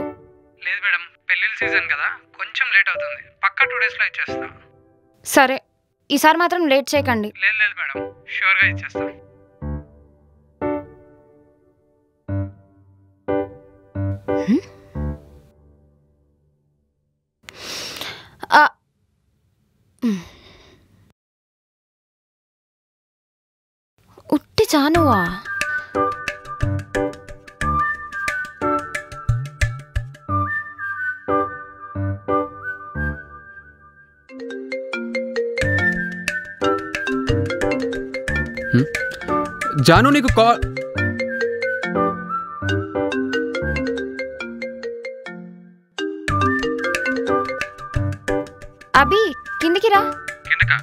లేదు మేడం, పెళ్ళిళ్ళ సీజన్ కదా, కొంచెం లేట్ అవుతుంది. పక్కా 2 daysలో ఇచ్చేస్తా.
సరే, ఈసారి మాత్రం లేట్ చేయకండి.
లేదు లేదు మేడం, షూర్గా ఇచ్చేస్తా.
ఉట్టి జానువా?
జాను నీకు కాల్.
అభి కిందికి రా.
కిందకా?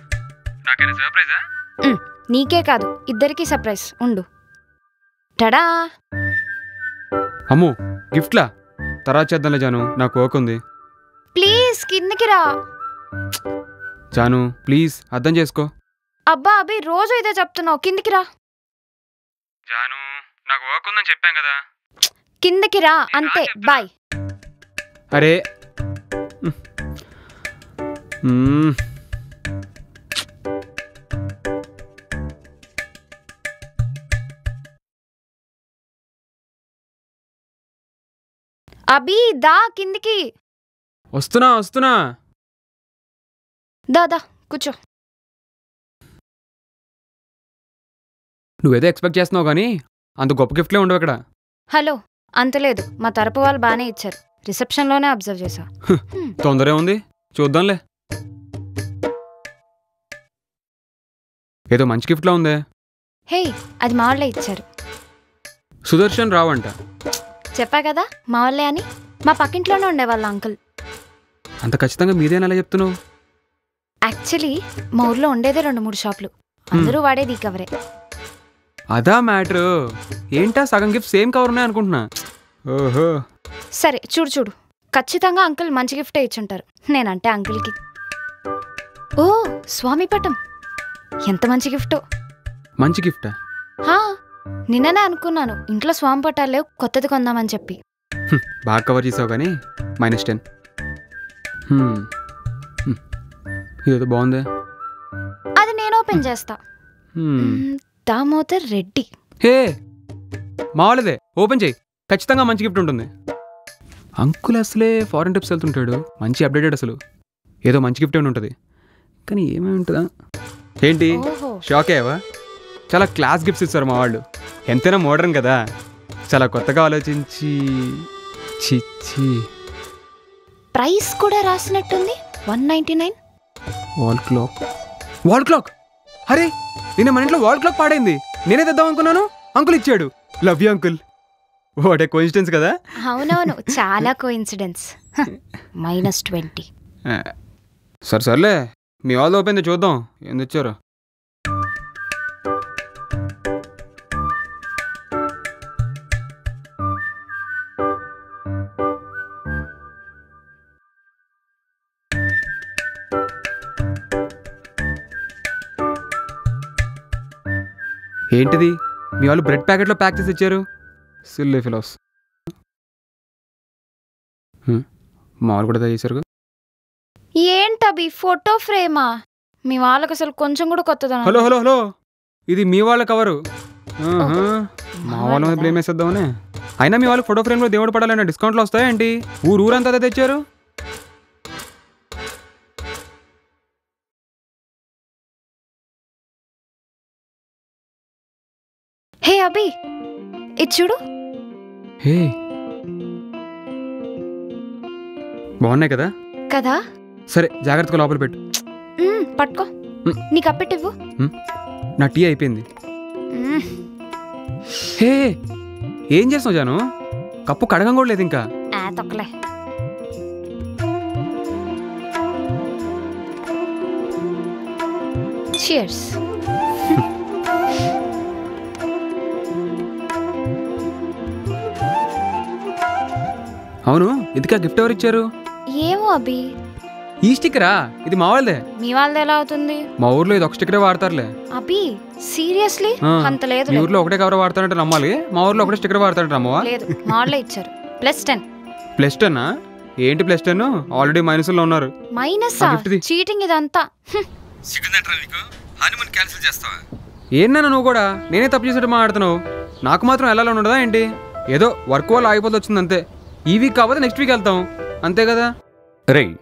నాకేనా సర్ప్రైజా?
నీకే కాదు, ఇద్దరికి సర్ప్రైజ్. ఉండు. టడా!
అమ్మో, గిఫ్ట్లా? తర్వాత చేద్దాంలే జాను, నాకు వర్క్ ఉంది.
ప్లీజ్ కిందికి రా.
జాను ప్లీజ్ అర్థం చేసుకో.
అబ్బా అభి, రోజు ఇదే చెప్తున్నావు. కిందికి రా.
జాను నాకు వర్క్ ఉందని చెప్పాను కదా.
కిందికి రా అంతే, బాయ్.
అరే
అభి దా కిందికి.
వస్తున్నా వస్తున్నా.
దాదా కూర్చో.
నువ్వేదో ఎక్స్పెక్ట్ చేస్తున్నావు కానీ అంత గొప్ప గిఫ్ట్లే ఉండవు ఇక్కడ.
హలో, అంతలేదు. మా తరపు వాళ్ళు బాగానే ఇచ్చారు. రిసెప్షన్లోనే అబ్జర్వ్ చేశా.
తొందరే ఉంది, చూద్దాంలే. ఏదో మంచి గిఫ్ట్లా ఉందే.
హే, అది మా వాళ్ళే ఇచ్చారు.
సుదర్శన్ రావు అంట.
చెప్పా కదా మా వాళ్ళే అని. మా పక్కింట్లోనే ఉండేవాళ్ళ అంకుల్.
అంత ఖచ్చితంగా మీదేనలా చెప్తున్నావు?
యాక్చువల్లీ మా ఊర్లో ఉండేదే 2-3 షాపులు. అందరూ వాడేది ఈ కవరే.
అదా మ్యాటర్. ఏంటా సగం గిఫ్ట్ సేమ్ కవర్ ఉన్నాయి అనుకుంటున్నా. ఓహో
సరే చూడు చూడు, ఖచ్చితంగా అంకుల్ మంచి గిఫ్టే ఇచ్చుంటారు. నేనంటే అంకుల్కి. ఓ స్వామి పటం, ఎంత మంచి గిఫ్టో.
మంచి గిఫ్టా?
హా, నిన్ననే అనుకున్నాను ఇంట్లో స్వామి పటాలు లేవు, కొత్తది కొందామని చెప్పి.
బాగా కవర్ చేసావు కానీ -10. ఇదేదో బాగుందే.
అది నేను ఓపెన్ చేస్తా. దామోదర్ రెడ్డి.
హే, మా వాళ్ళదే, ఓపెన్ చేయి. ఖచ్చితంగా మంచి గిఫ్ట్ ఉంటుంది. అంకుల్ అసలే ఫారెన్ ట్రిప్స్ వెళ్తుంటాడు, మంచి అప్డేటెడ్. అసలు ఏదో మంచి గిఫ్ట్ ఏమి ఉంటుంది, కానీ ఏమేమి ఉంటుందా? ఏంటి షాక్ అయ్యావా? చాలా క్లాస్ గిఫ్ట్స్ ఇస్తారు మా వాళ్ళు. ఎంతైనా మోడర్న్ కదా, చాలా కొత్తగా ఆలోచించి. చిచ్చి,
ప్రైస్ కూడా రాసినట్టుంది, 199.
Wall clock. Wall clock? అరే, నిన్న మన ఇంట్లో వాల్ క్లాక్ పాడైంది. నేనే తెద్దాం అనుకున్నాను, అంకుల్ ఇచ్చాడు. Love you uncle. What a coincidence కదా.
అవునవును, చాలా కోఇన్సిడెన్స్. -20.
సరే సర్లే, మీ వాళ్ళు ఓపెన్ చూద్దాం ఏం తెచ్చారు. ఏంటిది? మీ వాళ్ళు బ్రెడ్ ప్యాకెట్లో ప్యాక్ చేసి ఇచ్చారు. సిల్లీ ఫిలోస్. మా వాళ్ళు కూడా చేశారు.
ఏంటవి, ఫోటో ఫ్రేమా? మీ వాళ్ళకి అసలు కొంచెం కూడా కొత్తదా?
హలో హలో హలో, ఇది మీ వాళ్ళ కవరు. మా వాళ్ళ మీద బ్లేమ్ వేసేద్దామనే. అయినా మీ వాళ్ళకి ఫోటో ఫ్రేమ్లో దేవుడు పడాలన్న డిస్కౌంట్లు వస్తాయేంటి? ఊరంతా అదే తెచ్చారు.
హే అభి, ఇది చూడు.
హే, బాగున్నాయి కదా.
కదా.
సరే జాగ్రత్తగా లోపల పెట్టు.
పట్టుకో. నీ కప్పెట్టివ్వు.
నా టీ అయిపోయింది. హే, ఏం చేస్తావు జాను? కప్పు కడగం కూడా లేదు ఇంకా.
తొక్కలే. Cheers.
అవును, ఇందుకే గిఫ్ట్ ఎవరు ఇచ్చారు?
ఏమో అభి,
ఈ స్టిక్కరా? ఇది మా వాళ్ళదే.
మీ వాళ్ళది ఎలా అవుతుంది?
మా ఊర్లో ఇది ఒక స్టిక్కరే వాడతారులే.
అభి సీరియస్లీ అంత లేదు.
మీ ఊర్లో ఒకటే కవర్ వాడతారంటే నమ్మాలి, మా ఊర్లో ఒకటే స్టిక్కర్ వాడతారంటే నమ్మవా?
లేదు, మా వాళ్ళే ఇచ్చారు. +10.
+10? ఏంటి +10? ఆల్రెడీ మైనస్లో ఉన్నారు.
మైనస్
ఆ gift ది.
చీటింగ్ ఇదంతా.
ఏంటన్నా నువ్వు కూడా నేనే తప్పు చేసేట్టు మాట్లాడుతున్నావు. నాకు మాత్రం ఎలా ఉండదా ఏంటి? ఏదో వర్క్ వల్ల ఆగిపోతే వచ్చింది అంతే. ఈ వీక్ కాకపోతే నెక్స్ట్ వీక్ వెళ్తాం, అంతే కదా.
రేయ్,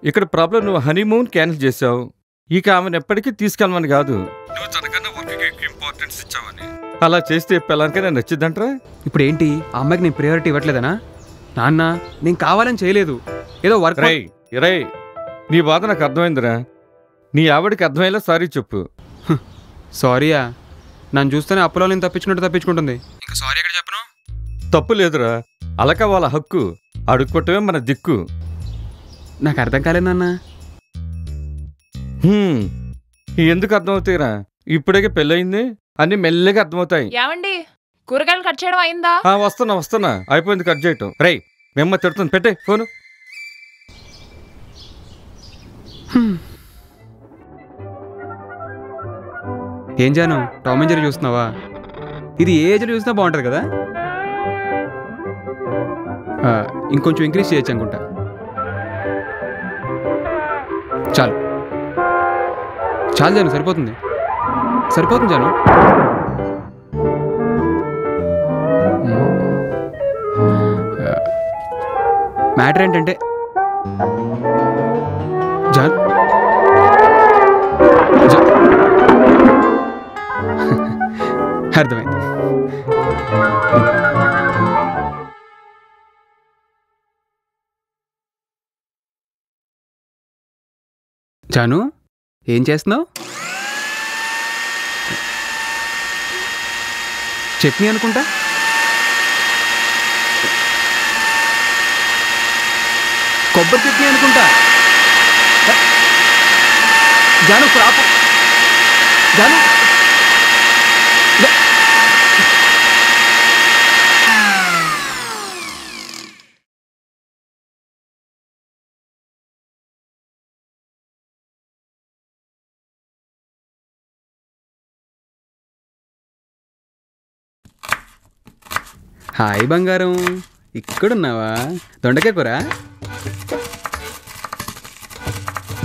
ఇక్కడ ప్రాబ్లం నువ్వు హనీమూన్ క్యాన్సిల్ చేసావు. ఇక ఆమెను ఎప్పటికీ తీసుకెళ్ళమని కాదు, నువ్వు తనకన్నా వర్క్కి ఎక్కువ ఇంపార్టెన్స్ ఇచ్చావని. అలా చేస్తే పిల్లలకైనా నచ్చిద్దంటరా?
ఇప్పుడు ఏంటి, ఆ అమ్మాయికి నేను ప్రయారిటీ ఇవ్వట్లేదనా? నాన్న, నేను కావాలని చేయలేదు, ఏదో వర్క్.
రేయ్ రేయ్, నీ బాధ నాకు అర్థమైందిరా. నీ ఆవిడకి అర్థమయ్యేలా సారీ చెప్పు.
సారీయా? నన్ను చూస్తేనే అప్పులో నేను తప్పించుకుంటుంది. ఇంకా సారీ ఎక్కడ చెప్పను?
తప్పు లేదురా, అలక వాళ్ళ హక్కు, అడుక్కోవటమే మన దిక్కు.
నాకు అర్థం కాలేదన్నా.
ఎందుకు అర్థమవుతాయిరా? ఇప్పుడే పెళ్ళయింది, అన్ని మెల్లగా అర్థమవుతాయి.
ఏమండి, కూరగాయలు కట్ చేయడం అయిందా?
వస్తున్నా, అయిపోయింది కట్ చేయటం. రేయ్, మేమ్మ తిడుతుంది, పెట్టే ఫోను.
ఏం జాను, టామ్ అండ్ జెర్రీ చూస్తున్నావా? ఇది ఏ ఏజ్లో చూసినా బాగుంటుంది కదా. ఇంకొంచెం ఇంక్రీజ్ చేయొచ్చు అనుకుంటా. చాలు జాను, సరిపోతుంది జాను. మ్యాటర్ ఏంటంటే జాన్, అర్థమైంది. జాను, ఏం చేస్తున్నావు? చట్నీ అనుకుంటా. కొబ్బరి చట్నీ అనుకుంటా. జాను, ప్రాపు జాను. హాయ్ బంగారం, ఇక్కడున్నావా? దొండకాయ కూర.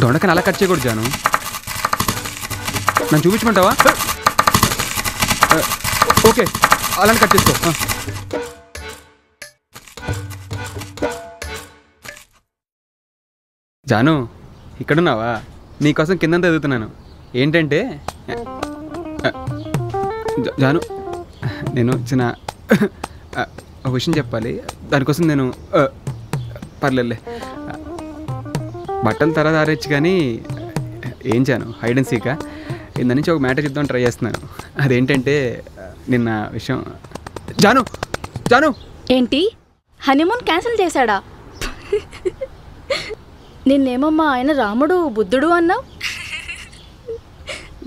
దొండకాయని అలా కట్ చేయకూడదు జాను, నన్ను చూపించమంటావా? ఓకే, అలానే కట్ చేసుకో. జాను, ఇక్కడున్నావా? నీకోసం కిందంతా ఎదుగుతున్నాను. ఏంటంటే జాను, నేను చిన్న ఒక విషయం చెప్పాలి. దానికోసం నేను పర్లేదులే, బట్టలు తర్వాత ఆరేచ్చు. కానీ ఏం జాను, హైడ్ అండ్ సీకా ఇంద నుంచి ఒక మ్యాటర్ చెప్దామని ట్రై చేస్తున్నాను. అదేంటంటే నిన్న విషయం. జాను
ఏంటి, హనీమూన్ క్యాన్సిల్ చేశాడా? నిన్నేమమ్మా ఆయన రాముడు బుద్ధుడు అన్నావు?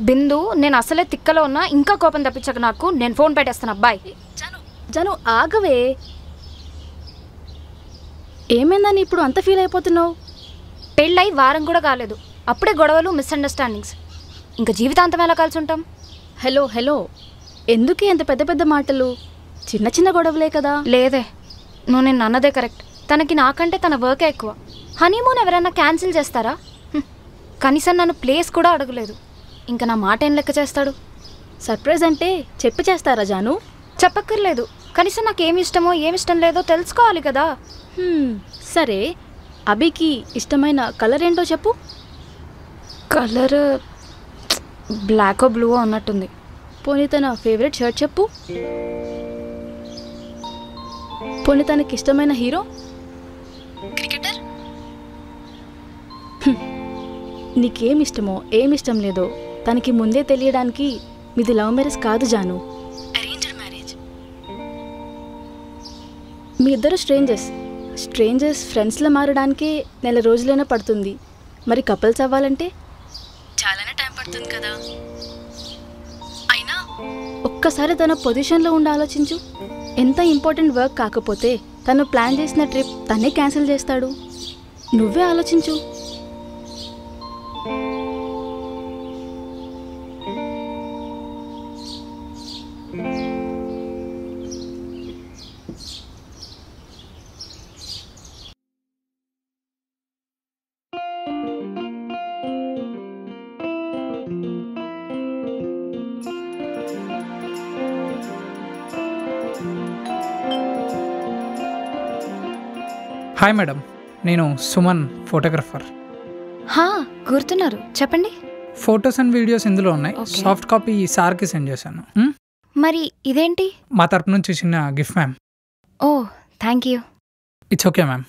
బిందు, నేను అసలే తిక్కలో ఉన్నా, ఇంకా కోపం తప్పించక నాకు. నేను ఫోన్ పెట్టేస్తాను. అబ్బాయి
జాను ఆగవే. ఏమైందని ఇప్పుడు అంత ఫీల్ అయిపోతున్నావు?
పెళ్ళై వారం కూడా కాలేదు, అప్పుడే గొడవలు, మిస్అండర్స్టాండింగ్స్. ఇంకా జీవితాంతం ఎలా కలిసి ఉంటాం?
హలో, ఎందుకే ఎంత పెద్ద పెద్ద మాటలు? చిన్న చిన్న గొడవలే కదా.
లేదే, నువ్వు నేను అన్నదే కరెక్ట్. తనకి నాకంటే తన వర్కే ఎక్కువ. హనీమూన్ ఎవరైనా క్యాన్సిల్ చేస్తారా? కనీసం నన్ను ప్లేస్ కూడా అడగలేదు. ఇంకా నా మాట ఏం లెక్క చేస్తాడు?
సర్ప్రైజ్ అంటే చెప్పి చేస్తారా జాను?
చెప్పక్కర్లేదు, కనీసం నాకేమి ఇష్టమో ఏమిష్టం లేదో తెలుసుకోవాలి కదా.
సరే, అభికి ఇష్టమైన కలర్ ఏంటో చెప్పు.
కలర్ బ్లాక్ బ్లూ అన్నట్టుంది.
పోనీ తన ఫేవరెట్ షర్ట్ చెప్పు. పోనీ తనకి ఇష్టమైన హీరో? క్రికెటర్. నీకేమిష్టమో ఏమిష్టం లేదో తనకి ముందే తెలియడానికి మీది లవ్ మ్యారేజ్ కాదు జాను, అరేంజ్డ్ మ్యారేజ్. మీ ఇద్దరు స్ట్రేంజర్స్ ఫ్రెండ్స్లో మారడానికే నెల రోజులైనా పడుతుంది. మరి కపుల్స్ అవ్వాలంటే చాలానే టైం పడుతుంది కదా. అయినా ఒక్కసారి తన పొజిషన్లో ఉండి ఆలోచించు. ఎంత ఇంపార్టెంట్ వర్క్ కాకపోతే తను ప్లాన్ చేసిన ట్రిప్ తనే క్యాన్సిల్ చేస్తాడు? నువ్వే ఆలోచించు.
హాయ్ మేడం, నేను సుమన్, ఫోటోగ్రఫర్.
గుర్తున్నారు, చెప్పండి.
ఫొటోస్ అండ్ వీడియోస్ ఇందులో ఉన్నాయి. సాఫ్ట్ కాపీ సార్కి సెండ్ చేశాను.
మరి ఇదేంటి?
మా తరపు నుంచి చిన్న gift ma'am.
Oh, thank you.
It's okay ma'am.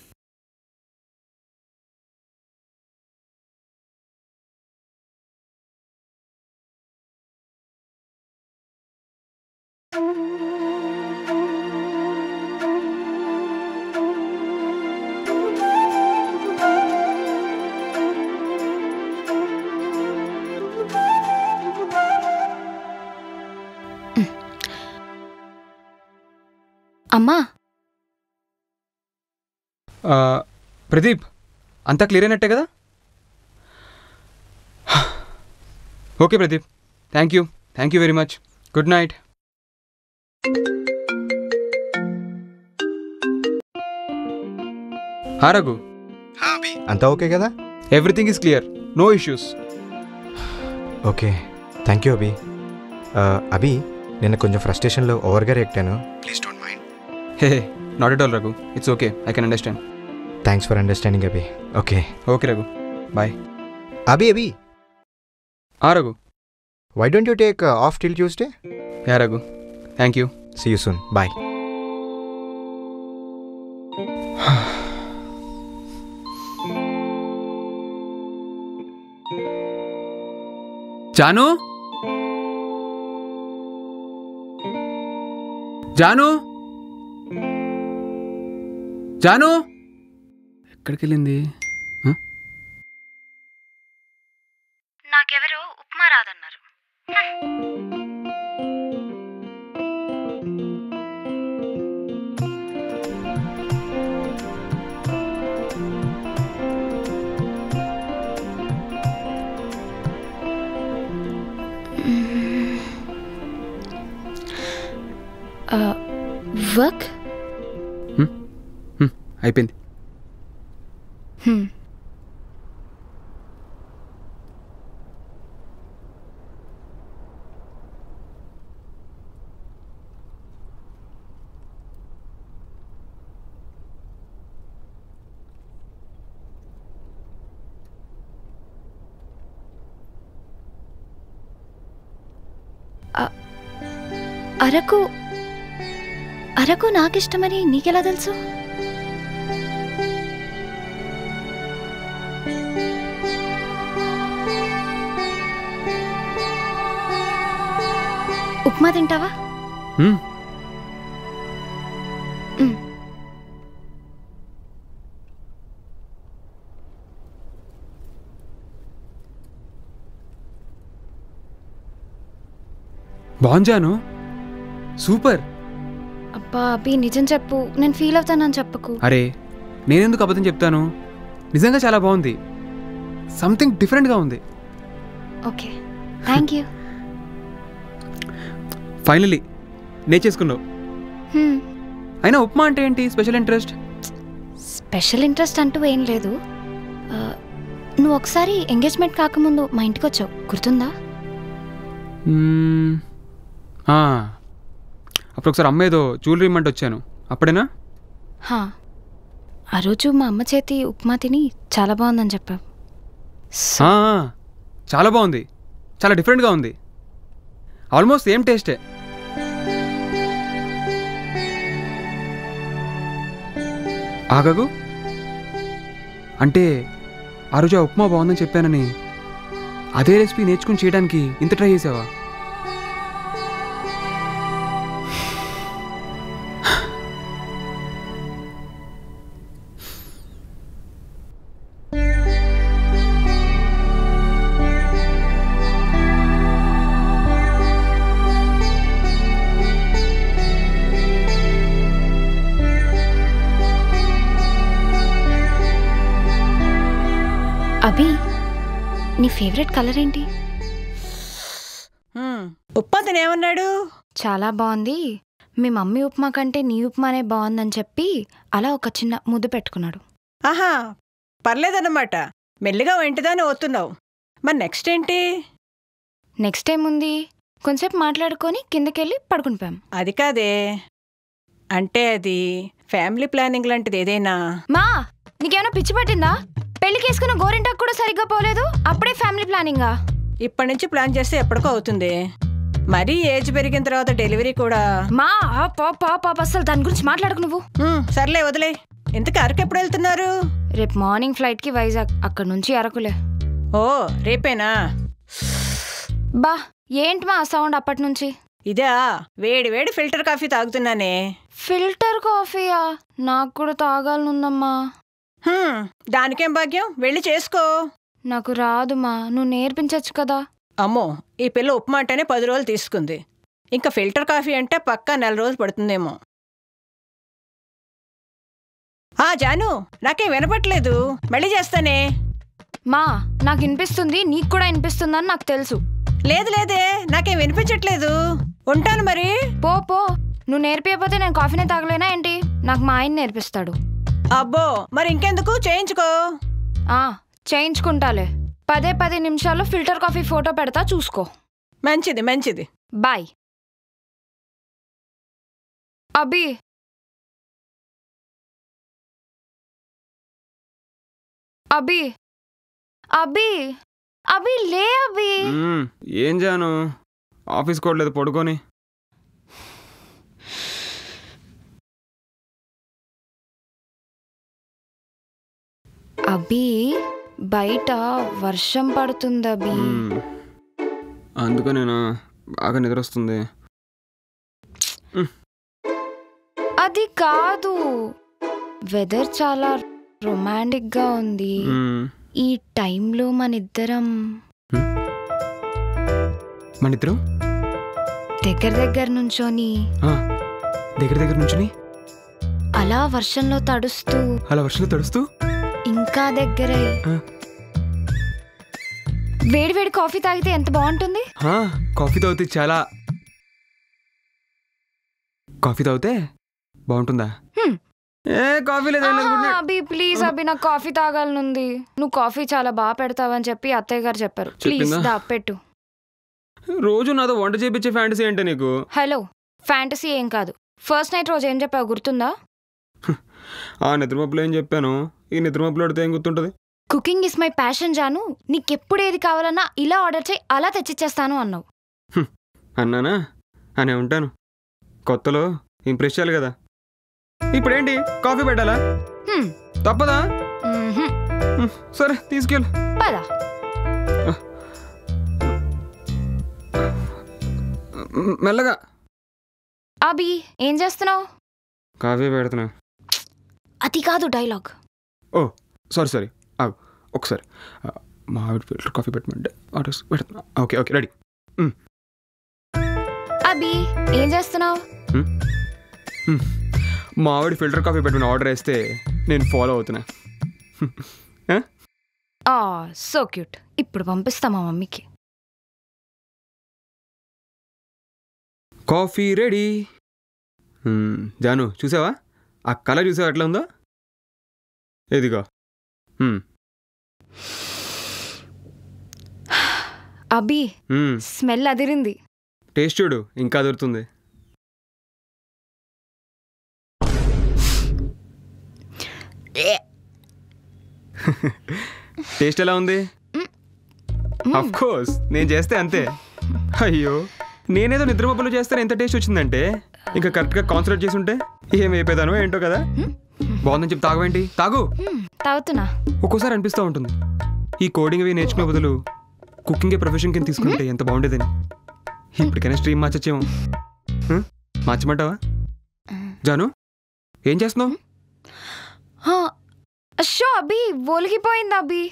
అమ్మా,
ప్రదీప్, అంతా క్లియర్ అయినట్టే కదా? Okay Pradeep, thank you very much. Good night. Raghu,
అంతా ఓకే కదా?
Everything is clear, no issues.
Okay, thank you Abhi. Abhi, నేను కొంచెం ఫ్రస్ట్రేషన్లో ఓవర్గా రియాక్టాను. Please don't mind.
Hey, not at all Raghu, it's okay, I can understand.
Thanks for understanding Abhi. Okay
Raghu, bye.
Abhi,
Raghu,
why don't you take off till Tuesday?
Yeah Raghu, thank you.
See you soon, bye.
Janu, Janu, Janu ఎక్కడికి వెళ్ళింది?
నాకెవరో upma రాదన్నారు. Work
అయిపోయింది.
అరకు నాకిష్టమని నీకెలా తెలుసు? ఉప్మా తింటావా?
బాగుంజాను, super.
అబ్బా అభి, నిజం చెప్పు, నేను ఫీల్ అవుతానని చెప్పకు.
అరే, నేనెందుకు అబద్ధం చెప్తాను? నిజంగా చాలా బాగుంది, సంథింగ్ డిఫరెంట్గా ఉంది.
Okay, thank you.
ఫైనలీ నేర్చేసుకున్నావు. అయినా ఉప్మా అంటే ఏంటి స్పెషల్ ఇంట్రెస్ట్?
స్పెషల్ ఇంట్రెస్ట్ అంటూ ఏం లేదు. నువ్వు ఒకసారి ఎంగేజ్మెంట్ కాకముందు మా ఇంటికి వచ్చావు, గుర్తుందా?
అప్పుడు ఒకసారి అమ్మ ఏదో జ్యువెలరీ ఇమ్మంటే వచ్చాను, అప్పుడేనా?
ఆ రోజు మా అమ్మ చేతి ఉప్మా తిని చాలా బాగుందని చెప్పావు.
చాలా బాగుంది, చాలా డిఫరెంట్గా ఉంది, ఆల్మోస్ట్ సేమ్ టేస్టే. ఆగగు, అంటే ఆ రోజు ఆ ఉప్మా బాగుందని చెప్పానని అదే రెసిపీ నేర్చుకుని చేయడానికి ఇంత ట్రై చేసావా?
అభి, నీ ఫేవరెట్ కలర్ ఏంటి?
ఉప్మా తినేమన్నాడు?
చాలా బాగుంది, మీ మమ్మీ ఉప్మా కంటే నీ ఉప్మానే బాగుందని చెప్పి అలా ఒక చిన్న ముద్దు పెట్టుకున్నాడు.
ఆహా, పర్లేదన్నమాట. మెల్లిగా వెంటదాన్ని ఓతున్నావు. మరి నెక్స్ట్ ఏంటి?
నెక్స్ట్ ఏముంది, కొంచెంసేపు మాట్లాడుకొని కిందకెళ్ళి పడుకునిపోయాం.
అది కాదే, అంటే అది ఫ్యామిలీ ప్లానింగ్ లాంటిది ఏదైనా?
మా, నీకేమైనా పిచ్చి పట్టిందా? పెళ్లికి వేసుకున్న గోరింటాకు కూడా సరిగ్గా పోలేదు, అప్పుడే ఫ్యామిలీ ప్లానింగా?
ఇప్పటి నుంచి ప్లాన్ చేస్తే ఎప్పటికో అవుతుంది. మరీ ఏజ్ పెరిగిన తర్వాత డెలివరీ కూడా.
మా పాప అసలు దాని గురించి మాట్లాడకు నువ్వు.
సర్లే వదిలే. ఇంతకీ అరకు ఎప్పుడు వెళ్తున్నారు?
రేపు మార్నింగ్ ఫ్లైట్కి వైజాగ్, అక్కడ నుంచి అరకులే.
ఓ, రేపేనా?
బా, ఏంటి మా సౌండ్ అప్పటి నుంచి?
ఇదా, వేడి వేడి ఫిల్టర్ కాఫీ తాగుతున్నానే.
ఫిల్టర్ కాఫీయా? నాకు కూడా తాగాలనుందమ్మా.
దానికేం భాగ్యం, వెళ్ళి చేసుకో.
నాకు రాదుమా, నువ్వు నేర్పించచ్చు కదా.
అమ్మో, ఈ పిల్ల ఉప్మా అంటేనే 10 రోజులు తీసుకుంది. ఇంకా ఫిల్టర్ కాఫీ అంటే పక్కా 4 రోజులు పడుతుందేమో. జాను, నాకేం వినపట్లేదు, మళ్ళీ చేస్తానే.
మా, నాకు వినిపిస్తుంది, నీకు కూడా వినిపిస్తుందని నాకు తెలుసు.
లేదు లేదే, నాకేం వినిపించట్లేదు. ఉంటాను మరి.
పో, నువ్వు నేర్పియకపోతే నేను కాఫీనే తాగలేనా ఏంటి? నాకు మా ఆయన నేర్పిస్తాడు.
అబ్బో, మరి ఇంకెందుకు, చేయించుకో.
చేయించుకుంటాలే. 10 నిమిషాల్లో ఫిల్టర్ కాఫీ ఫోటో పెడతా, చూసుకో.
మంచిది మంచిది.
బాయ్. అభి, అభి, అభి, అభి లే. అభి,
ఏం జాను, ఆఫీస్ కోట్లేదు, పడుకొని.
అభి, బయట వర్షం పడుతుంది అభి.
అందుకనేనా బాగా నిద్ర వస్తుంది?
అది కాదు, వెదర్ చాలా రొమాంటిక్ గా ఉంది. ఈ టైంలో మనిద్దరం దగ్గర నుంచోని అలా వర్షంలో తడుస్తూ ఇంకా దగ్గరై వేడి కాఫీ తాగితే ఎంత బాగుంటుంది.
కాఫీ తాగితే బాగుంటుందా?
అభి ప్లీజ్, అభి నాకు కాఫీ తాగాలనుంది. నువ్వు కాఫీ చాలా బాగా పెడతావని చెప్పి అత్తయ్య గారు చెప్పారు. ప్లీజ్ పెట్టు.
రోజు నాతో వంట చేపించే ఫ్యాంటసీ ఏంటి నీకు?
హలో, ఫ్యాంటసీ ఏం కాదు. ఫస్ట్ నైట్ రోజు ఏం చెప్పావు గుర్తుందా?
ఆ నిద్రమప్పులో ఏం చెప్పాను, ఈ నిద్రమప్పులో అడితే ఏం గుర్తుంటది?
కుకింగ్ ఇస్ మై ప్యాషన్ జాను, నీకెప్పుడు ఏది కావాలన్నా ఇలా ఆర్డర్ చేయి, అలా తెచ్చిచ్చేస్తాను అన్నావు.
అన్నానా? అనే ఉంటాను. కొత్తలో ఇంప్రెస్ చేయాలి కదా. ఇప్పుడేంటి, కాఫీ పెట్టాలా? తప్పదా? సరే తీసుకెళ్ళు.
పదా.
మెల్లగా.
అభి, ఏం చేస్తున్నావు?
కాఫీ పెడుతున్నా.
అది కాదు డైలాగ్.
ఓ సారీ ఆగు ఒకసారి. మా ఆవిడ ఫిల్టర్ కాఫీ పెట్టమంటే ఆర్డర్స్ పెడుతున్నా. Okay ready.
అభి, ఏం చేస్తున్నావు?
మా ఆవిడ ఫిల్టర్ కాఫీ పెట్టమని ఆర్డర్ వేస్తే నేను ఫాలో అవుతున్నా.
So cute. ఇప్పుడు పంపిస్తా మా మమ్మీకి.
Coffee ready. జాను, చూసావా ఆ కలర్? చూసావా ఎట్లా ఉందో? ఇదిగో.
అభి, స్మెల్ అదిరింది.
టేస్ట్ చూడు, ఇంకా అదురుతుంది. టేస్ట్ ఎలా ఉంది? ఆఫ్ కోర్స్ నేను చేస్తే అంతే. అయ్యో, నేనేదో నిద్రమబ్బులు చేస్తే ఎంత టేస్ట్ వచ్చిందంటే ఇంకా కరెక్ట్గా కాన్సన్ట్రేట్ చేసి ఉంటే ఏమైపోతానో ఏంటో కదా. బాగుందని చెప్పి తాగవేంటి?
తాగుతున్నా.
ఒక్కోసారి అనిపిస్తూ ఉంటుంది, ఈ కోడింగ్ అవి నేర్చుకునే బదులు కుకింగే ప్రొఫెషన్ కింద తీసుకుంటే ఎంత బాగుండేదని. ఇప్పటికైనా స్ట్రీమ్ మార్చచ్చేమో. మార్చమంటావా? జాను, ఏం చేస్తున్నావు?
అభి, ఒలిగిపోయింది అభి.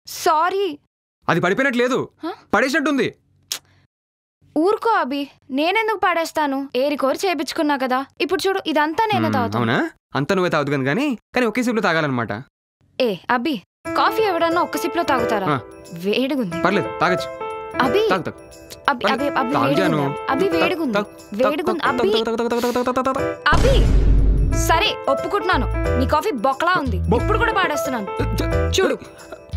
సారీ.
అది పడిపోయినట్లేదు, పడేసినట్టుంది.
ఊరుకో అభి, నేనెందుకు పడేస్తాను? ఏరి కోరి చేయించుకున్నా కదా. ఇప్పుడు చూడు, ఇదంతా నేనే తాగుతాను.
అవునా? అంతా నువ్వే తాగుతుంది కానీ ఒకే సేపులో తాగాలన్నమాట.
అభి, కాఫీ ఎవడన్నా ఒక్క సిప్ లో తాగుతారా? వేడిగుంది.
పర్లేదు తాగొచ్చు.
అభి
తాగు తాగు.
అభి అభి అభి
తాగు జాను.
వేడిగుంది. అభి వేడిగుంది.
తాగు,
వేడిగుంది.
తాగు,
అభి
తాగు, తాగు, తాగు, తాగు, తాగు, తాగు, తాగు.
అభి సరే ఒప్పుకుంటున్నాను, నీ కాఫీ బొక్కలా ఉంది. ఇప్పుడు కూడా పాడేస్తున్నాను చూడు.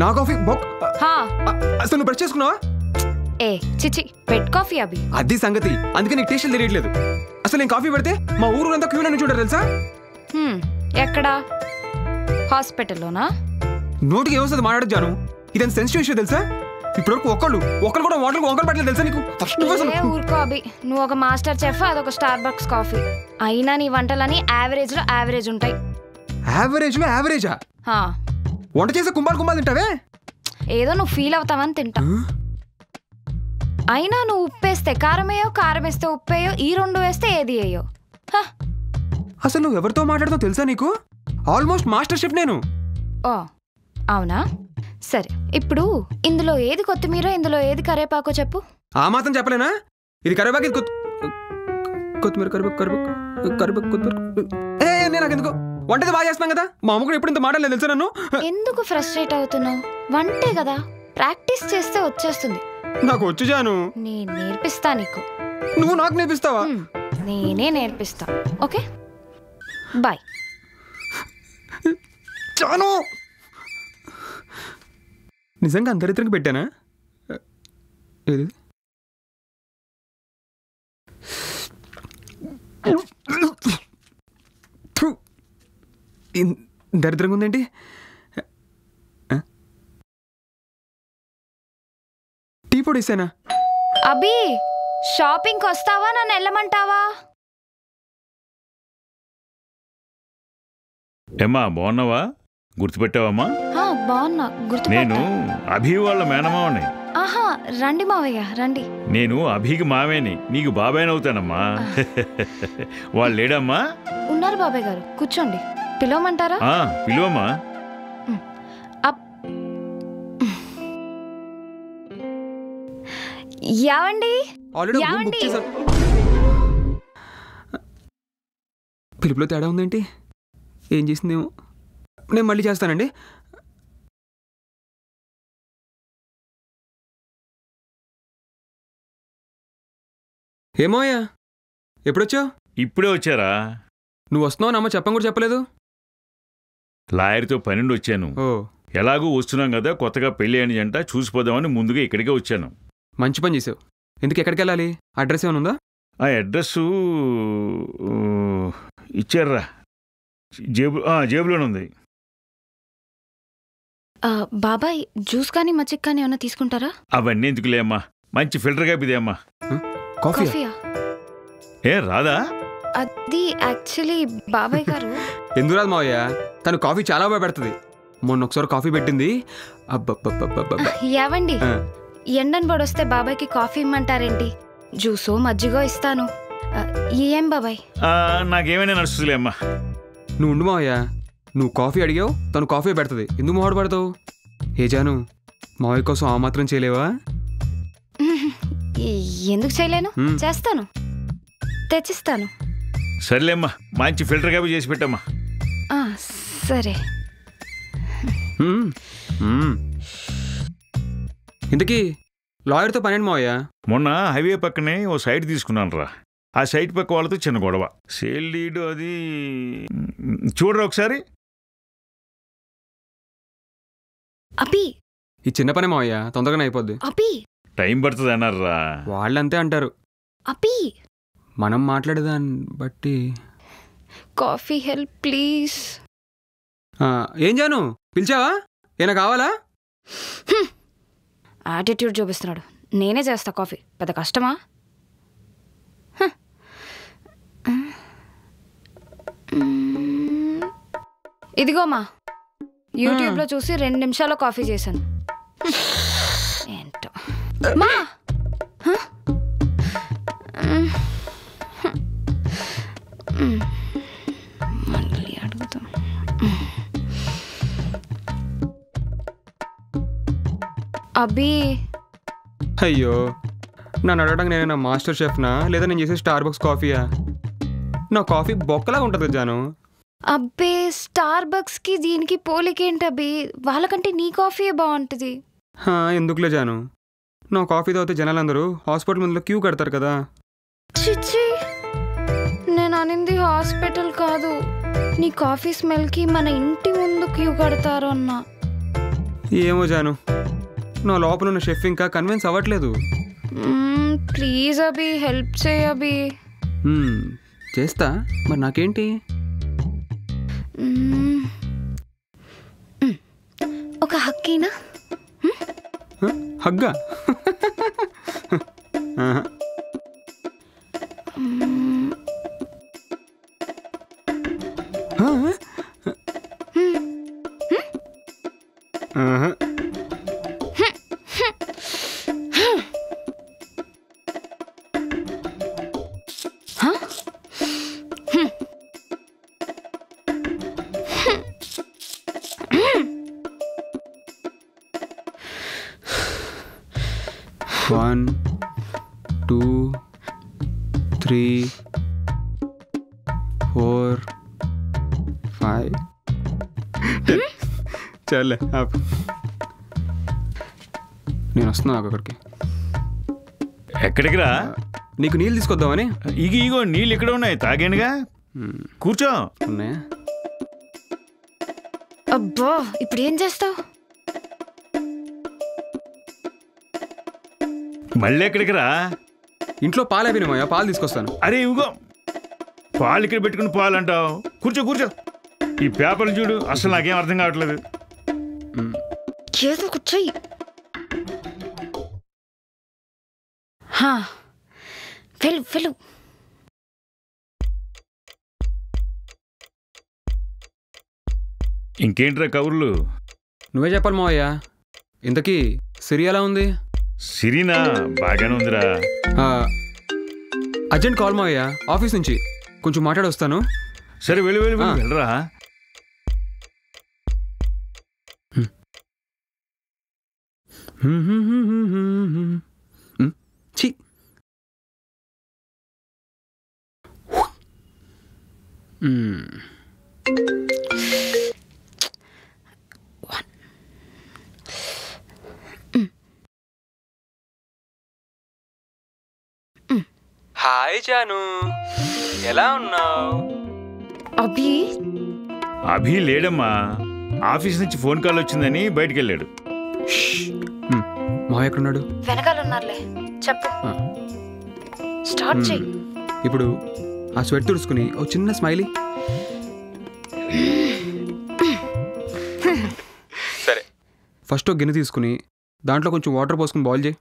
నా కాఫీ బొక్.
హా
అసలు నువ్వు బ్రష్ చేసుకున్నావా?
ఏ చిచి బెడ్ కాఫీ అభి.
అది సంగతి. అందుకే నీకు టేస్ట్లు తెలియట్లేదు. అసలు నేను కాఫీ పెడితే మా ఊరు క్యూ నుంచి చూడరు తెలుసా?
ఎక్కడా? హాస్పిటల్లోనా?
నోటికి ఏమొస్తుంది మాట్లాడదు జాను. ఇదంత సెన్సిటివ్ ఇష్యూ తెలుసా? ఇప్పటివరకు ఒకళ్ళు కూడా వాటర్కి వంకలు పెట్టలేదు తెలుసా నీకు?
ఏ ఊరుకో అభి, నువ్వు ఒక మాస్టర్ చెఫ్, అదొక స్టార్ బక్స్ కాఫీ. అయినా నీ వంటలని యావరేజ్ లో యావరేజ్ ఉంటాయి.
యావరేజ్ లో యావరేజా? వంట చేసే కుంభాలు తింటావే?
ఏదో నువ్వు ఫీల్ అవుతావని తింటా. అయినా నువ్వు ఉప్పేస్తే కారమేయో, కారం వేస్తే ఉప్పేయో, ఈ రెండు వేస్తే ఏది వేయో.
అసలు నువ్వు ఎవరితో మాట్లాడుతావు తెలుసా నీకు? ఆల్మోస్ట్ మాస్టర్ షెఫ్ నేను.
ఓ అవునా? సరే ఇప్పుడు ఇందులో ఏది కొత్తిమీర, ఇందులో ఏది కరేపాకో చెప్పు.
ఆ మాత్రం చెప్పలేనా? ఇది కరివేపాకు, ఇది కొత్తిమీర. కరివేపాకు కొత్తిమీర. నేను నాకెందుకు? వంటది బాగా చేస్తున్నాం కదా. మా అమ్మ కూడా ఎప్పుడు ఇంత మాటలేదు తెలుసా నన్ను.
ఎందుకు ఫ్రస్ట్రేట్ అవుతున్నావు? వంటే కదా, ప్రాక్టీస్ చేస్తే వచ్చేస్తుంది.
నాకు వచ్చు జాను.
నేను నేర్పిస్తా నీకు.
నువ్వు నాకు నేర్పిస్తావా?
నేనే నేర్పిస్తా. Okay bye.
జాను నిజంగా అందరిద్దరికి పెట్టానా? ఏది దరిద్రంగా ఉందేంటి? టీ పొడి ఇస్తానా?
అభి షాపింగ్కి వస్తావా, నన్ను వెళ్ళమంటావా?
ఏమ్మా బాగున్నావా? గుర్తుపెట్టావమ్మా?
బాగున్నా.
నేను అభి వాళ్ళ మేనమావని.
ఆహా రండి మావయ్య రండి.
నేను అభికి మావేని, నీకు బాబాయ్నవుతానమ్మా. వాళ్ళు లేడమ్మా?
ఉన్నారు బాబాయ్ గారు, కూర్చోండి. పిలవమంటారా?
పిలువమ్మా.
యావండి
పిలుపులో తేడా ఉందేంటి? ఏం చేసిందేమో. నేను మళ్ళీ చేస్తానండి. ఏమోయ్యా ఎప్పుడొచ్చావు?
ఇప్పుడే వచ్చారా?
నువ్వు వస్తున్నావు అమ్మ చెప్పం కూడా చెప్పలేదు.
లాయర్తో పన్నెండు వచ్చాను. ఎలాగూ వస్తున్నాం కదా, కొత్తగా పెళ్ళి అని జంట చూసిపోదామని ముందుగా ఇక్కడికే వచ్చాను.
మంచి పని చేసావు. ఎందుకు ఎక్కడికి వెళ్ళాలి? అడ్రస్ ఏమైనా ఉందా?
ఆ అడ్రస్సు ఇచ్చారా? జేబులోనే ఉంది.
బాబాయ్ జ్యూస్ కానీ మచ్చిక్ కానీ ఏమన్నా తీసుకుంటారా?
అవన్నీ ఎందుకులే అమ్మా, మంచి ఫిల్టర్ కాపిదే అమ్మా.
కాఫీయా?
ఏ రాదా?
అది యాక్చువల్లీ బాబాయ్ గారు.
ఎందుకు రాదు మావయ్య, తను కాఫీ చాలా బాగా పెడుతుంది. మొన్న ఒకసారి కాఫీ పెట్టింది.
ఏవండి ఎండన్ పడొస్తే బాబాయ్కి కాఫీ ఇమ్మంటారేంటి? జ్యూసో మజ్జిగో ఇస్తాను. ఏం బాబాయ్?
నాకేమైనా నడుస్తుందిలే అమ్మా.
నువ్వు ఉండు మావయ్య, నువ్వు కాఫీ అడిగావు, తను కాఫీ పెడుతుంది. ఎందుకు మొహడు పడతావు? ఏ జాను, మావయ్య కోసం ఆ మాత్రం చేయలేవా?
ఎందుకు చేయలేను, చేస్తాను, తెచ్చిస్తాను.
సర్లేమ్మా, మంచి ఫిల్టర్ కాఫీ చేసి పెట్టమ్మా.
సరే.
ఇంతకీ లాయర్తో పనేంటి మావయ్య?
మొన్న హైవే పక్కనే ఓ సైట్ తీసుకున్నాను రా. ఆ సైట్ పక్క వాళ్ళతో చిన్న గొడవ. సేల్ లీడ్ అది చూడరా ఒకసారి.
అపి
ఈ చిన్న పనే మావయ్య, తొందరగానే అయిపోద్ది.
అపి
టైం పడుతుంది అన్నారా?
వాళ్ళంతే అంటారు.
అపి
మనం మాట్లాడేదాన్ని బట్టి.
Coffee help please.
ఏం జాను పిలిచావా? ఏనా కావాలా?
యాటిట్యూడ్ చూపిస్తున్నాడు. నేనే చేస్తా కాఫీ, పెద్ద కష్టమా? ఇదిగోమా, యూట్యూబ్లో చూసి 2 నిమిషాల్లో కాఫీ చేశాను. ఏంటో మా మళ్ళీ అడుగుతాం. అబ్బీ
అయ్యో, నన్ను అడగడానికి నేనైనా మాస్టర్ షెఫ్నా, లేదా నేను చేసే స్టార్ బక్స్ కాఫీయా? నా కాఫీ బొక్కలా ఉంటుంది జాను.
అబ్బే స్టార్ బక్స్కి దీనికి పోలికేంటి అబ్బి, వాళ్ళకంటే నీ కాఫీయే బాగుంటుంది.
ఎందుకులే జాను, నా కాఫీ తాగితే జనాలందరూ హాస్పిటల్ ముందులో క్యూ కడతారు కదా.
చిచ్చి, నేను అనింది హాస్పిటల్ కాదు, నీ కాఫీ స్మెల్కి మన ఇంటి ముందు క్యూ కడతారు అన్నా.
ఏమో జాను, నా లోపల ఉన్న షెఫ్ ఇంకా కన్విన్స్ అవ్వట్లేదు.
ప్లీజ్ అభి, హెల్ప్ చేయ అభి.
చేస్తా, మరి నాకేంటి?
ఒక హక్కీనా?
హగ్గా? One, 2, 3, 4, 5. చల్లే ఆపు. నేను వస్తున్నా అక్కడికి.
ఎక్కడికి రా?
నీకు నీళ్ళు తీసుకొద్దామని.
ఇగో నీళ్ళు ఇక్కడ ఉన్నాయి, తాగానుగా. కూర్చో.
ఉన్నాయా?
అబ్బా, ఇప్పుడు ఏం చేస్తావు?
మళ్ళీ ఎక్కడికి రా?
ఇంట్లో పాలు అయిపోయినామయ్యా, పాలు తీసుకొస్తాను.
అరే ఇవిగో పాలు ఇక్కడ పెట్టుకుని పాలు అంటావు. కూర్చో కూర్చో. ఈ పేపర్లు చూడు, అసలు నాకేం అర్థం కావట్లేదు.
ఏదో కూర్చోయి. వెళ్ళు వెళ్ళు.
ఇంకేంట్రా కబుర్లు?
నువ్వే చెప్పాలి మావయ్య. ఇంతకీ సిరి ఎలా ఉంది?
సిరీనా బాగానే ఉందిరా.
అర్జెంట్ కాల్ మావయ్య, ఆఫీస్ నుంచి కొంచెం మాట్లాడొస్తాను.
సరే వెళ్ళి వెళ్ళి వెళ్ళరా.
ఛీ, హాయ్ జాను, ఎలా ఉన్నావు?
అభి
అభి లేడమ్మా, ఆఫీస్ నుంచి ఫోన్ కాల్ వచ్చిందని బయటికి వెళ్ళాడు.
మావయ్య ఎక్కడున్నాడు?
వెనకాల ఉన్నారులే, చెప్పు. స్టార్ట్ చెయ్యి.
ఇప్పుడు ఆ స్వెట్ తుడుచుకుని ఓ చిన్న స్మైలీ. సరే, ఫస్ట్ ఒక గిన్నె తీసుకుని దాంట్లో కొంచెం వాటర్ పోసుకుని బాయిల్ చేయి.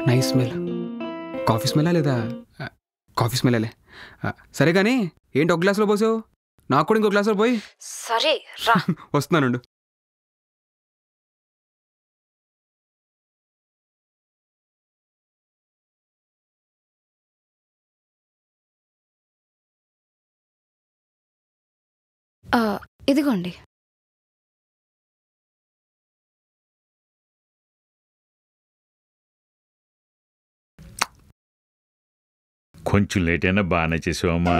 Nice smell. కాఫీ స్మెలా లేదా? కాఫీ స్మెల్లే. సరే కానీ ఏంటి ఒక గ్లాసులో పోసావు? నాకు కూడా ఇంకో గ్లాసులో పోయి.
సరే రా.
వస్తున్నానండు.
ఇదిగోండి.
కొంచెం లేట్ అయినా బాగానే చేసావమ్మా.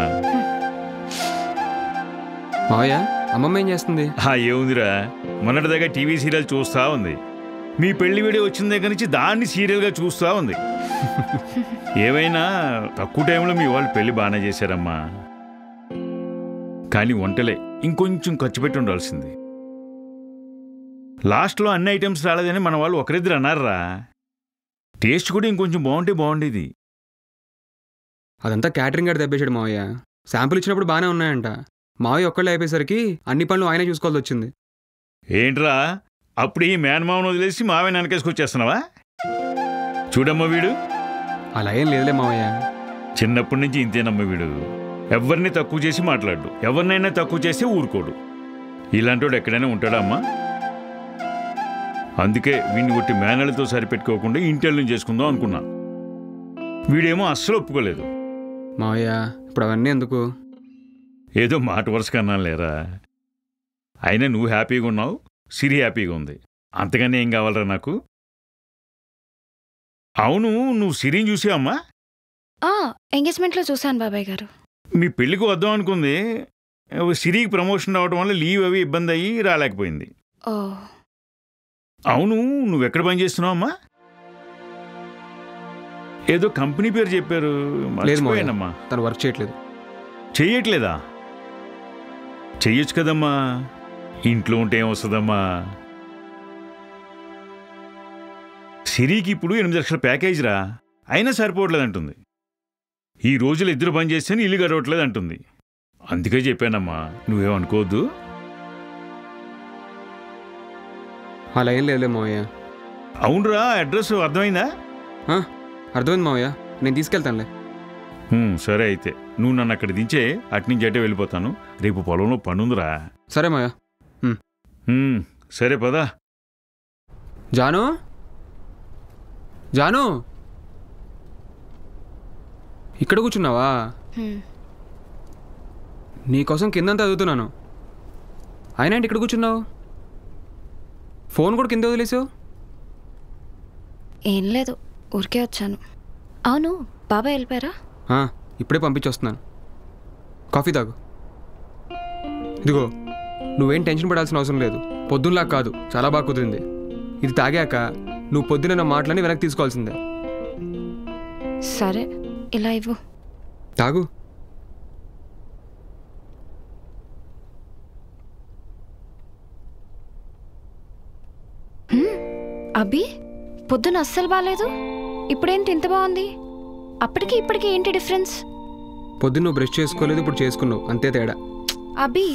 మావయ్య, అమ్మమ్మ ఏం చేస్తుంది?
ఏముందిరా, మొన్నటిదాకా టీవీ సీరియల్ చూస్తూ ఉంది. మీ పెళ్లి వీడియో వచ్చిన దగ్గర నుంచి దాన్ని సీరియల్గా చూస్తూ ఉంది. ఏవైనా తక్కువ టైంలో మీ వాళ్ళు పెళ్లి బాగానే చేశారమ్మా. కానీ వంటలే ఇంకొంచెం ఖర్చు పెట్టి ఉండాల్సింది. లాస్ట్లో అన్ని ఐటమ్స్ రాలేదని మన వాళ్ళు ఒకరిద్దరు అన్నారా. టేస్ట్ కూడా ఇంకొంచెం బాగుంటే బాగుండేది.
అదంతా క్యాటరింగ్ గారు తెప్పేశాడు మావయ్య. శాంపుల్ ఇచ్చినప్పుడు బాగానే ఉన్నాయంట. మావయ్య ఒక్కళ్ళు అయిపోయేసరికి అన్ని పనులు ఆయనే చూసుకోవాల్సి వచ్చింది.
ఏంట్రా, అప్పుడు ఈ మేనమావను వదిలేసి మావే వెనకేసుకొచ్చేస్తున్నావా? చూడమ్మా వీడు
అలా ఏం లేదులే మావయ్య.
చిన్నప్పటి నుంచి ఇంతేనమ్మ వీడు. ఎవరిని తక్కువ చేసి మాట్లాడు, ఎవరినైనా తక్కువ చేస్తే ఊరుకోడు. ఇలాంటోడు ఎక్కడైనా ఉంటాడా అమ్మా? అందుకే వీడిని కొట్టి మేనలతో సరిపెట్టుకోకుండా ఇంటెల్ని చేసుకుందాం అనుకున్నా. వీడేమో అస్సలు ఒప్పుకోలేదు.
మావయ్య ఇప్పుడు అవన్నీ ఎందుకు?
ఏదో మాట వరుసగా అన్నాను లేరా. అయినా నువ్వు హ్యాపీగా ఉన్నావు, సిరి హ్యాపీగా ఉంది, అంతగానే ఏం కావాలరా నాకు? అవును, నువ్వు సిరిని చూసావమ్మా?
ఎంగేజ్మెంట్లో చూశాను బాబాయ్ గారు.
మీ పెళ్ళికి వద్దాం అనుకుంది, సిరికి ప్రమోషన్ రావడం వల్ల లీవ్ అవి ఇబ్బంది అయ్యి రాలేకపోయింది. అవును, నువ్వెక్కడ పని చేస్తున్నావు అమ్మా? ఏదో కంపెనీ పేరు చెప్పారు, మర్చిపోయానమ్మా.
తను వర్క్ చేయట్లేదు.
చెయ్యట్లేదా? చెయ్యొచ్చు కదమ్మా, ఇంట్లో ఉంటే ఏమొస్తుందమ్మా? సిరికి ఇప్పుడు 8 లక్షల ప్యాకేజ్ రా, అయినా సరిపోవట్లేదంటుంది. ఈ రోజులు ఇద్దరు పని చేస్తేనే ఇల్లు గడవట్లేదు అంటుంది. అందుకే చెప్పానమ్మా, నువ్వేమనుకోవద్దు.
అలా ఏం లేదులే మావయ్య.
అవునరా, అడ్రస్ అర్థమైందా?
అర్థమైంది మావయ్య, నేను తీసుకెళ్తానులే.
సరే అయితే నువ్వు నన్ను అక్కడ దించే, అట్నుంచి అటే వెళ్ళిపోతాను. రేపు పొలంలో పనుందిరా.
సరే మావయ్య.
సరే పదా.
జాను, జాను, ఇక్కడ కూర్చున్నావా? నీకోసం కిందంతా చదువుతున్నాను. అయినా ఏంటి ఇక్కడ కూర్చున్నావు? ఫోన్ కూడా కింద వదిలేసావు.
ఏం లేదు, ఊరికే వచ్చాను. అవును, బాబాయ్ వెళ్ళిపోయారా?
ఇప్పుడే పంపించొస్తున్నాను. కాఫీ తాగు. ఇదిగో, నువ్వేం టెన్షన్ పడాల్సిన అవసరం లేదు. పొద్దున్నలా కాదు, చాలా బాగా కుదిరింది. ఇది తాగాక నువ్వు పొద్దున్న మాటలని వెనక్కి తీసుకోవాల్సిందే.
సరే, ఇలా ఇవ్వు.
తాగు.
అభి, పొద్దున అస్సలు బాగాలేదు, ఇప్పుడేంటి ఇంత బాగుంది? అప్పటికి ఇప్పటికి ఏంటి డిఫరెన్స్?
పొద్దున్న నువ్వు బ్రష్ చేసుకోలేదు, ఇప్పుడు చేసుకున్నావు, అంతే తేడా.
అభి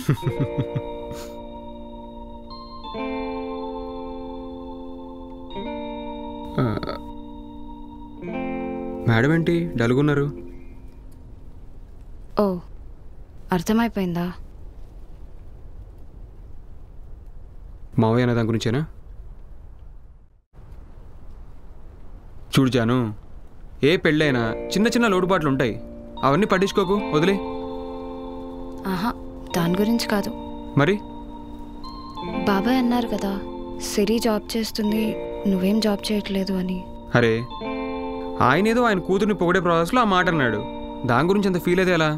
మేడం ఏంటి డల్గున్నారు?
ఓ, అర్థమైపోయిందా?
మావయ్య అన్న దాని గురించేనా? చూడు జాను, ఏ పెళ్ళైనా చిన్న చిన్న లోటుపాట్లు ఉంటాయి, అవన్నీ పట్టించుకోకు, వదిలే.
ఆహా, దాని గురించి కాదు.
మరి
బాబాయ్ అన్నారు కదా, సిరి జాబ్ చేస్తుంది, నువ్వేం జాబ్ చేయట్లేదు అని.
అరే, ఆయన ఏదో ఆయన కూతుర్ని పొగిడే ప్రాసెస్లో ఆ మాట అన్నాడు, దాని గురించి అంత ఫీల్ అయితే ఎలా?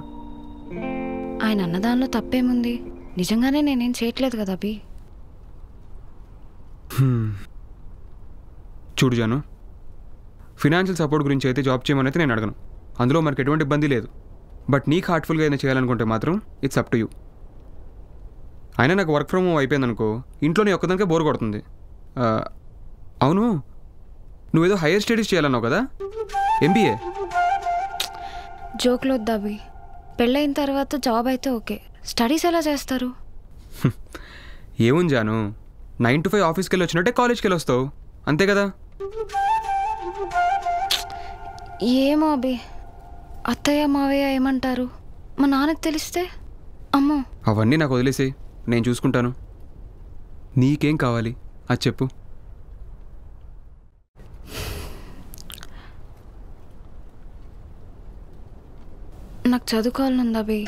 ఆయన అన్నదానిలో తప్పేముంది? నిజంగానే నేనేం చేయట్లేదు కదా అభి.
చూడు జాను, ఫినాన్షియల్ సపోర్ట్ గురించి అయితే జాబ్ చేయమని అయితే నేను అడగను, అందులో మనకి ఎటువంటి ఇబ్బంది లేదు. బట్ నీకు హార్ట్ఫుల్గా ఏదైనా చేయాలనుకుంటే మాత్రం ఇట్స్ అప్ టు యూ. అయినా నాకు వర్క్ ఫ్రమ్ హోమ్ అయిపోయిందనుకో, ఇంట్లో నీ ఒక్కదానికే బోర్ కొడుతుంది. అవును, నువ్వేదో హైయర్ స్టడీస్ చేయాలన్నావు కదా, MBA?
జోక్లు వద్దా అభి, పెళ్ళైన తర్వాత జాబ్ అయితే ఓకే, స్టడీస్ ఎలా చేస్తారు?
ఏముంది జాను, 9 to 5 ఆఫీస్కి వెళ్ళి వచ్చినట్టే కాలేజ్కి వెళ్ళి వస్తావు, అంతే కదా.
ఏమో అభి, అత్తయ్య మావయ్య ఏమంటారు? మా నాన్నకు తెలిస్తే అమ్మో.
అవన్నీ నాకు వదిలేసి, నేను చూసుకుంటాను. నీకేం కావాలి అది చెప్పు.
నాకు చదువుకోవాలనుంది అభి.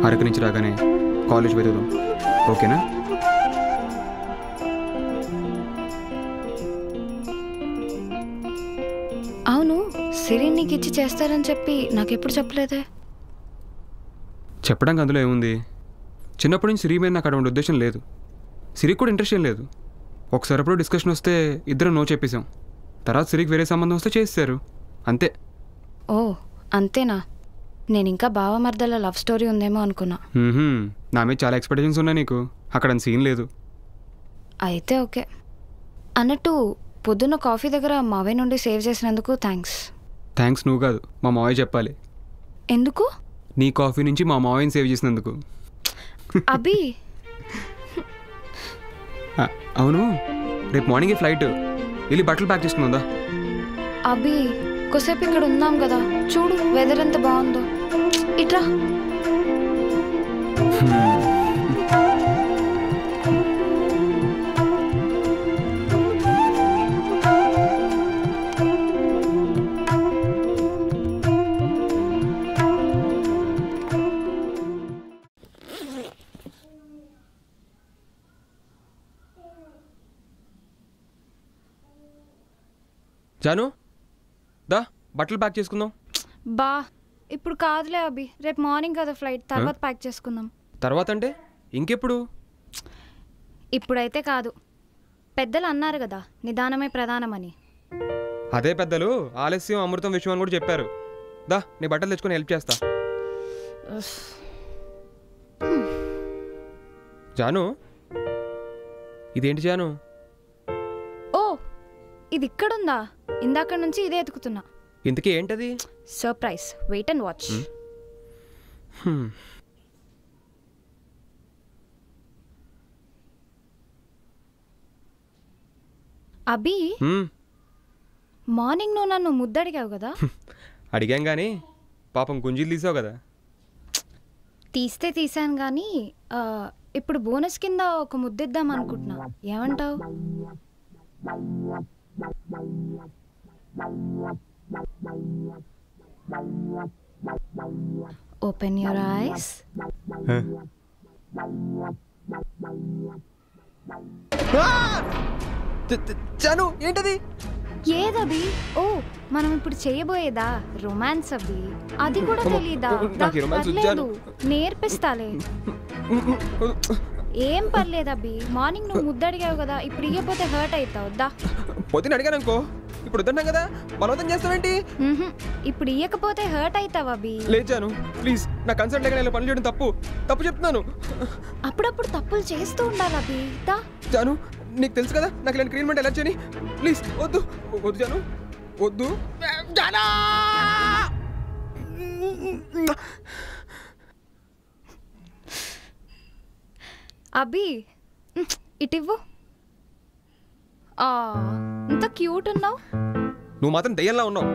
అరకు నుంచి రాగానే కాలేజ్ వెతుకుదాం, ఓకేనా?
అవును, సిరి నీకు ఇచ్చి చేస్తారని చెప్పి నాకెప్పుడు చెప్పలేదే?
చెప్పడానికి అందులో ఏముంది, చిన్నప్పటి నుంచి సిరి మీద నాకు అటువంటి ఉద్దేశం లేదు, సిరికి కూడా ఇంట్రెస్ట్ ఏం లేదు. ఒకసారి అప్పుడు డిస్కషన్ వస్తే ఇద్దరం నో చెప్పేశాం, తర్వాత సిరికి వేరే సంబంధం వస్తే చేస్తారు, అంతే.
ఓ అంతేనా? నేను ఇంకా బావమర్దల లవ్ స్టోరీ ఉందేమో అనుకున్నా.
నా మీద చాలా ఎక్స్పెక్టేషన్స్ ఉన్నాయి నీకు, అక్కడ సీన్ లేదు.
అయితే ఓకే. అన్నట్టు పొద్దున్న కాఫీ దగ్గర మావయ్య నుండి సేవ్ చేసినందుకు థ్యాంక్స్.
థ్యాంక్స్ నువ్వు కాదు, మా మావయ్య చెప్పాలి.
ఎందుకు?
నీ కాఫీ నుంచి మా మావయ్యని సేవ్ చేసినందుకు.
అభి
అవును, రేపు మార్నింగే ఫ్లైట్. వెళ్ళి బట్టలు ప్యాక్ చేసుకుందా?
అభి కొసేపు ఇక్కడ ఉన్నాం కదా, చూడు వెదర్ ఎంత బాగుందో. ఇట్రా.
జాను దా బట్టలు ప్యాక్ చేసుకుందాం.
బా ఇప్పుడు కాదులే అభి, రేపు మార్నింగ్ కదా ఫ్లైట్, తర్వాత ప్యాక్ చేసుకుందాం.
తర్వాత అంటే ఇంకెప్పుడు?
ఇప్పుడైతే కాదు, పెద్దలు అన్నారు కదా నిదానమే ప్రధానమని.
అదే పెద్దలు ఆలస్యం అమృతం విషయం అని కూడా చెప్పారు. దా నీ బట్టలు తెచ్చుకొని హెల్ప్ చేస్తా. జాను ఇదేంటి జాను?
ఓ ఇది ఇక్కడుందా? ఇందాక నుంచి ఇదే ఎతుకుతున్నా.
ఇంతకీ ఏంటది?
Surprise, wait and watch. Abhi morning నువ్వు నన్ను ముద్దడిగావు కదా.
అడిగాం కానీ పాపం గుంజీలు తీసావు కదా.
తీస్తే తీసాను కానీ ఇప్పుడు బోనస్ కింద ఒక ముద్దిద్దాం అనుకుంటున్నా, ఏమంటావు? Open your eyes.
జాను ఏంటది?
ఏదది? ఓ మనం ఇప్పుడు చేయబోయేదా రొమాన్స్ అవి? అది కూడా తెలీదా? పర్లేదు నేర్పిస్తాలే. ఏం పర్లేదు అబ్బి, మార్నింగ్ నువ్వు ముద్దడిగావు కదా, ఇప్పుడు ఇయ్యపోతే హర్ట్ అవుతావు. దా
పొద్దున అడిగాను అనుకో, ఇప్పుడు వద్దంటాం కదా, బలవంతం చేస్తావేంటి?
ఇప్పుడు ఇయ్యకపోతే హర్ట్ అవుతావు అబ్బి.
లేచాను ప్లీజ్, నా కన్సర్ట్ లేక ఇలా పని చేయడం తప్పు చెప్తున్నాను.
అప్పుడప్పుడు తప్పులు చేస్తూ ఉండాలి అబ్బి. దా
జాను నీకు తెలుసు కదా నాకు ఇలాంటి ట్రీట్మెంట్ ఎలా చేయని. ప్లీజ్ వద్దు వద్దు జాను వద్దు. జానా
అభి ఇటివ్వు. ఇంత క్యూట్ ఉన్నావు.
నువ్వు మాత్రం దయ్యంలా ఉన్నావు.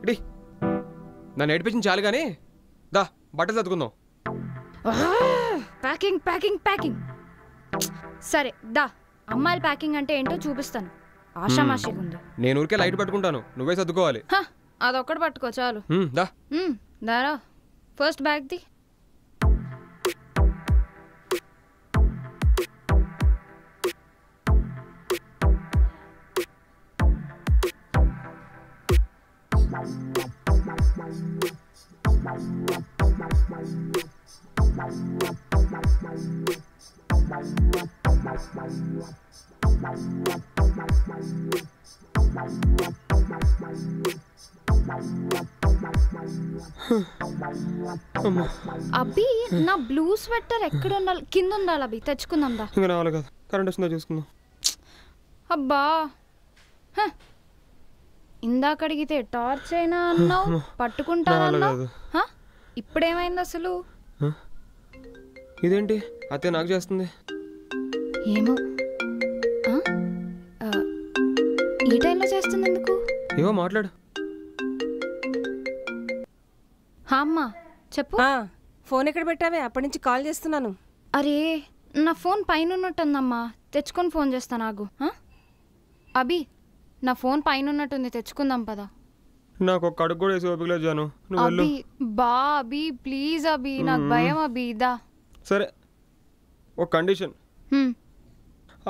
ఇడి నన్ను ఏడిపించింది చాలు కానీ దా బట్టలు చదువుకుందాం.
Packing packing packing. సరే దా, అమ్మాయిల ప్యాకింగ్ అంటే ఏంటో చూపిస్తాను. ఆషామాషిగా ఉంది.
నేను ఊరికే లైట్ పట్టుకుంటాను, నువ్వే సర్దుకోవాలి.
అదొక్కటి పట్టుకో చాలు.
దా
దారా ఫస్ట్ బ్యాగ్ ది. అబ్బి నా బ్లూ స్వెటర్ ఎక్కడ ఉండాలి? కింద ఉండాలి అబ్బి, తెచ్చుకుందాం దా.
ఇంకా రావాలి కదా, కరెంట్ వస్తుందా చూసుకుందాం.
అబ్బా ఇందాక అడిగితే టార్చ్ అయినా అన్నావు, పట్టుకుంటానన్నావు. ఇప్పుడేమైంది అసలు?
ఇదేంటి అతే నాకు చేస్తుంది?
ఏమో ఈ టైంలో చేస్తుంది ఎందుకు?
ఏమో మాట్లాడు.
అమ్మా చెప్పు.
ఫోన్ ఎక్కడ పెట్టావే? అప్పటి నుంచి కాల్ చేస్తున్నాను.
అరే నా ఫోన్ పైన ఉన్నట్టుందమ్మా, తెచ్చుకొని ఫోన్ చేస్తాను ఆగు. అభి నా ఫోన్ పైన ఉన్నట్టుంది, తెచ్చుకుందాం పదా.
నాకు ఒక అడుగు కూడా వేసి ఓపిక లేదు జాను.
అభి బా అభి ప్లీజ్ అభి, నాకు భయం అభి. దా
సరే ఒక కండిషన్,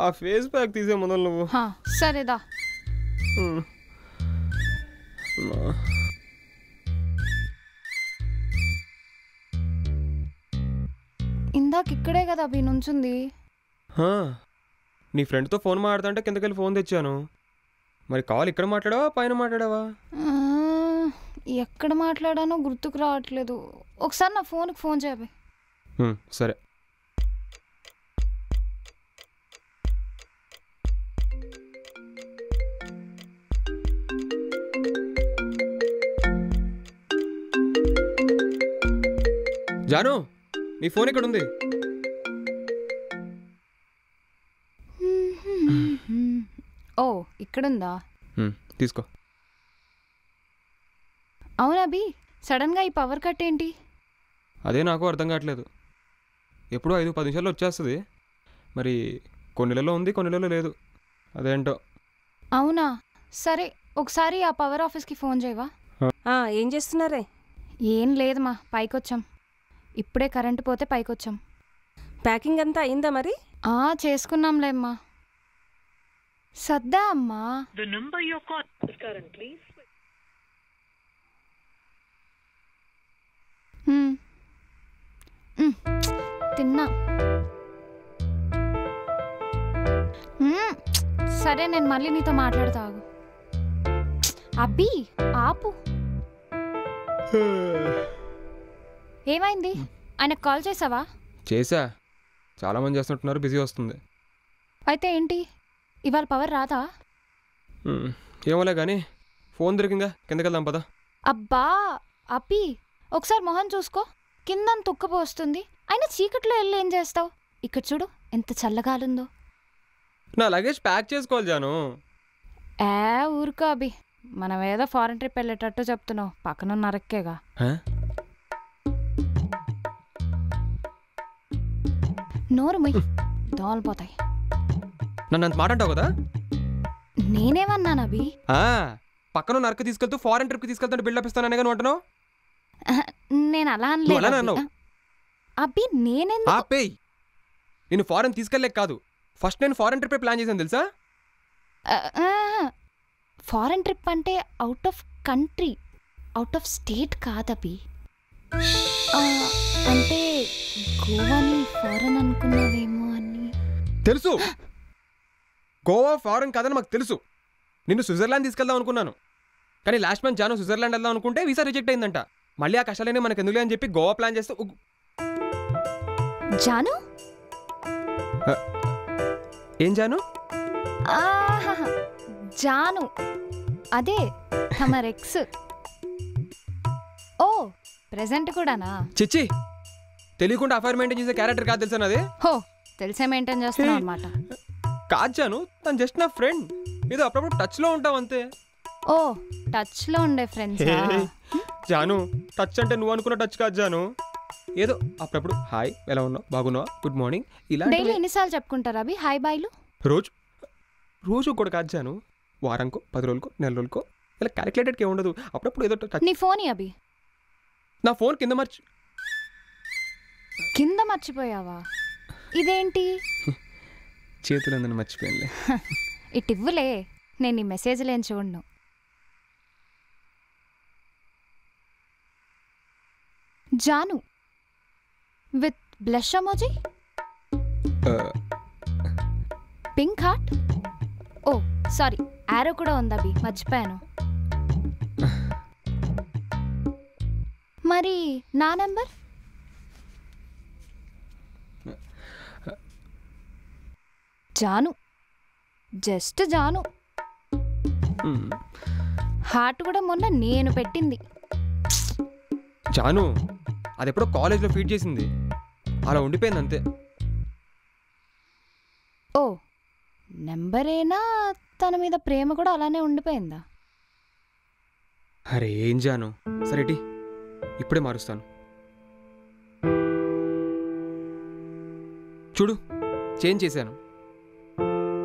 ఆ ఫేస్ ప్యాక్ తీసే మొదలు నువ్వు.
సరేదా. ఇందాక ఇక్కడే కదా అభి నుంచుంది.
నీ ఫ్రెండ్తో ఫోన్ మాట్లాడుతుంటే కిందకెళ్ళి ఫోన్ తెచ్చాను. మరి కాల్ ఇక్కడ మాట్లాడావా పైన మాట్లాడావా?
ఎక్కడ మాట్లాడానో గుర్తుకు రావట్లేదు. ఒకసారి నా ఫోన్కి ఫోన్ చేయబోయ్.
సరే. జాను నీ ఫోన్ ఇక్కడ ఉంది.
ఓ ఇక్కడుందా?
తీసుకో.
అవునా అభి, సడన్గా ఈ పవర్ కట్ ఏంటి?
అదే నాకు అర్థం కావట్లేదు. ఎప్పుడూ 5-10 నిమిషాల్లో వచ్చేస్తుంది. మరి కొన్ని నెలలో ఉంది, కొన్ని నెలలో లేదు. అదేంటో.
అవునా, సరే ఒకసారి ఆ పవర్ ఆఫీస్కి ఫోన్ చేయవా?
ఏం చేస్తున్నారే?
ఏం లేదమ్మా, పైకొచ్చాం. ఇప్పుడే కరెంటు పోతే పైకొచ్చాం.
ప్యాకింగ్ అంతా అయిందా మరి?
చేసుకున్నాంలే అమ్మా. సద్దా అమ్మా. తిన్నా. సరే నేను మళ్ళీ నీతో మాట్లాడతాగు. అబ్బి ఆపు. ఏమైంది? ఆయనకు కాల్ చేసావా?
చేసా. చాలామంది చేస్తున్నట్టున్నారు, బిజీ వస్తుంది.
అయితే ఏంటి, ఇవాళ పవర్ రాదా?
ఏమోలే కానీ ఫోన్ దొరికిందా, కిందకి వెళ్దాం పదా.
అబ్బా అప్పి, ఒకసారి మొహం చూసుకో, కింద తుక్కపోస్తుంది. అయినా చీకట్లో వెళ్ళి ఏం చేస్తావు? ఇక్కడ చూడు ఎంత చల్లగాలుందో.
నా లగేజ్ ప్యాక్ చేసుకోవాలి జాను.
ఊరుకో అభి, మనం ఏదో ఫారెన్ ట్రిప్ వెళ్ళేటట్టు చెప్తున్నావు, పక్కన నరక్కేగా. నోరు మొయ్, దోమలు పోతాయి.
నన్ను అంత మాట అంటావు కదా?
నేనేమన్నాను అభి?
పక్కన నరక తీసుకెళ్తూ ఫారెన్ ట్రిప్కి తీసుకెళ్తుంటే బిల్డప్ ఇస్తాననే కానీ అంటున్నావు.
నేను అలా అనలేదు అభి.
ఆపేయ్, నేను ఫారెన్ తీసుకెళ్ళలేక కాదు, ఫస్ట్ నేను ఫారెన్ ట్రిప్ ప్లాన్ చేశాను తెలుసా.
ఫారెన్ ట్రిప్ అంటే out of country, out of state కాదభి. అంటే గోవాని ఫారెన్ అనుకున్నావేమో అని.
తెలుసు, గోవా ఫారెన్ కాదని మాకు తెలుసు. నిన్ను స్విట్జర్లాండ్ తీసుకెళ్దాం అనుకున్నాను, కానీ లాస్ట్ మంత్ జాను స్విట్జర్లాండ్ వెళ్దాం అనుకుంటే వీసా రిజెక్ట్ అయిందంట. మళ్ళీ ఆ కష్టాలనే మనకు ఎందుకులే అని చెప్పి గోవా ప్లాన్ చేస్తే
జాను.
ఏం జాను?
జాను అదే తమరెక్స్. ఓ ప్రెజెంట్ కూడానా?
చిచ్చి, తెలియకుండా అఫైర్ మెయింటైన్ చేసే క్యారెక్టర్ కాదు తెలుసా నాది.
హో, తెలిసే మెయింటైన్ చేస్తున్నావు అనమాట.
కాదు జాను, తను జస్ట్ నా ఫ్రెండ్, ఏదో అప్పుడప్పుడు టచ్లో ఉంటాం అంతే.
ఓ టచ్లో ఉండే ఫ్రెండ్స్.
జాను, టచ్ అంటే నువ్వు అనుకున్న టచ్ కాదు జాను, ఏదో అప్పుడప్పుడు హాయ్, ఎలా ఉన్నావు, బాగున్నావా, గుడ్ మార్నింగ్, ఇలా.
డైలీ ఎన్నిసార్లు చెప్పుకుంటారా అభి హాయ్ బాయ్లు?
రోజు కూడా కాదు జాను, వారంకో, 10 రోజులకో, నెల రోజులకో, ఇలా క్యాలిక్యులేటెడ్కి ఉండదు. అప్పుడప్పుడు ఏదో టచ్.
నీ ఫోన్ అభి?
నా ఫోన్
కింద మర్చిపోయావా? ఇదేంటి?
చేతులు అందరిని మర్చిపోయానులే.
ఇటు ఇవ్వులే, నేను ఈ మెసేజ్లు ఏం చూడను. Janu with blush emoji, pink heart. Oh sorry, arrow కూడా ఉందభి, మర్చిపోయాను. మరి నా number? Janu, just Janu. Heart కూడా మొన్న నేను పెట్టింది.
జాను, అది ఎప్పుడో కాలేజ్లో ఫీడ్ చేసింది, అలా ఉండిపోయింది అంతే.
ఓ నెంబరేనా, తన మీద ప్రేమ కూడా అలానే ఉండిపోయిందా?
అరే ఏం జాను, సరేటి ఇప్పుడే మారుస్తాను. చూడు, చేంజ్ చేశాను.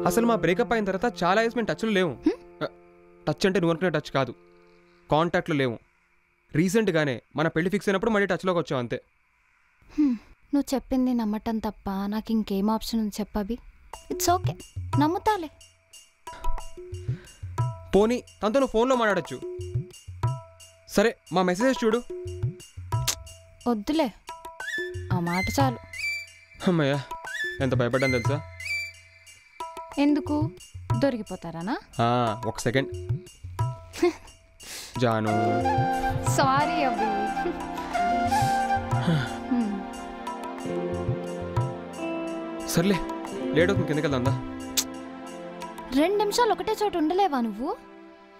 అసలు మా బ్రేకప్ అయిన తర్వాత చాలా ఇయర్స్ మేము టచ్లో లేవు. టచ్ అంటే నువ్వు అనుకునే టచ్ కాదు, కాంటాక్ట్లో లేవు. రీసెంట్గానే మన పెళ్లి ఫిక్స్ అయినప్పుడు మళ్ళీ టచ్లోకి వచ్చావు అంతే.
నువ్వు చెప్పింది నమ్మటం తప్ప నాకు ఇంకేం ఆప్షన్ ఉంది చెప్పవి? It's okay, నమ్ముతాలే.
పోనీ తనతో నువ్వు ఫోన్లో మాట్లాడచ్చు. సరే మా మెసేజెస్ చూడు.
వద్దులే, ఆ మాట చాలు.
అమ్మయ్యా, ఎంత భయపడ్డాను తెలుసా.
ఎందుకు? దొరికిపోతారానా?
ఒక సెకండ్. జాను
సారీ అబ్బు.
సర్లే, లేట్ అవుతుంది, కిందకి వెళ్దా.
2 నిమిషాలు ఒకటే చోటు ఉండలేవా నువ్వు?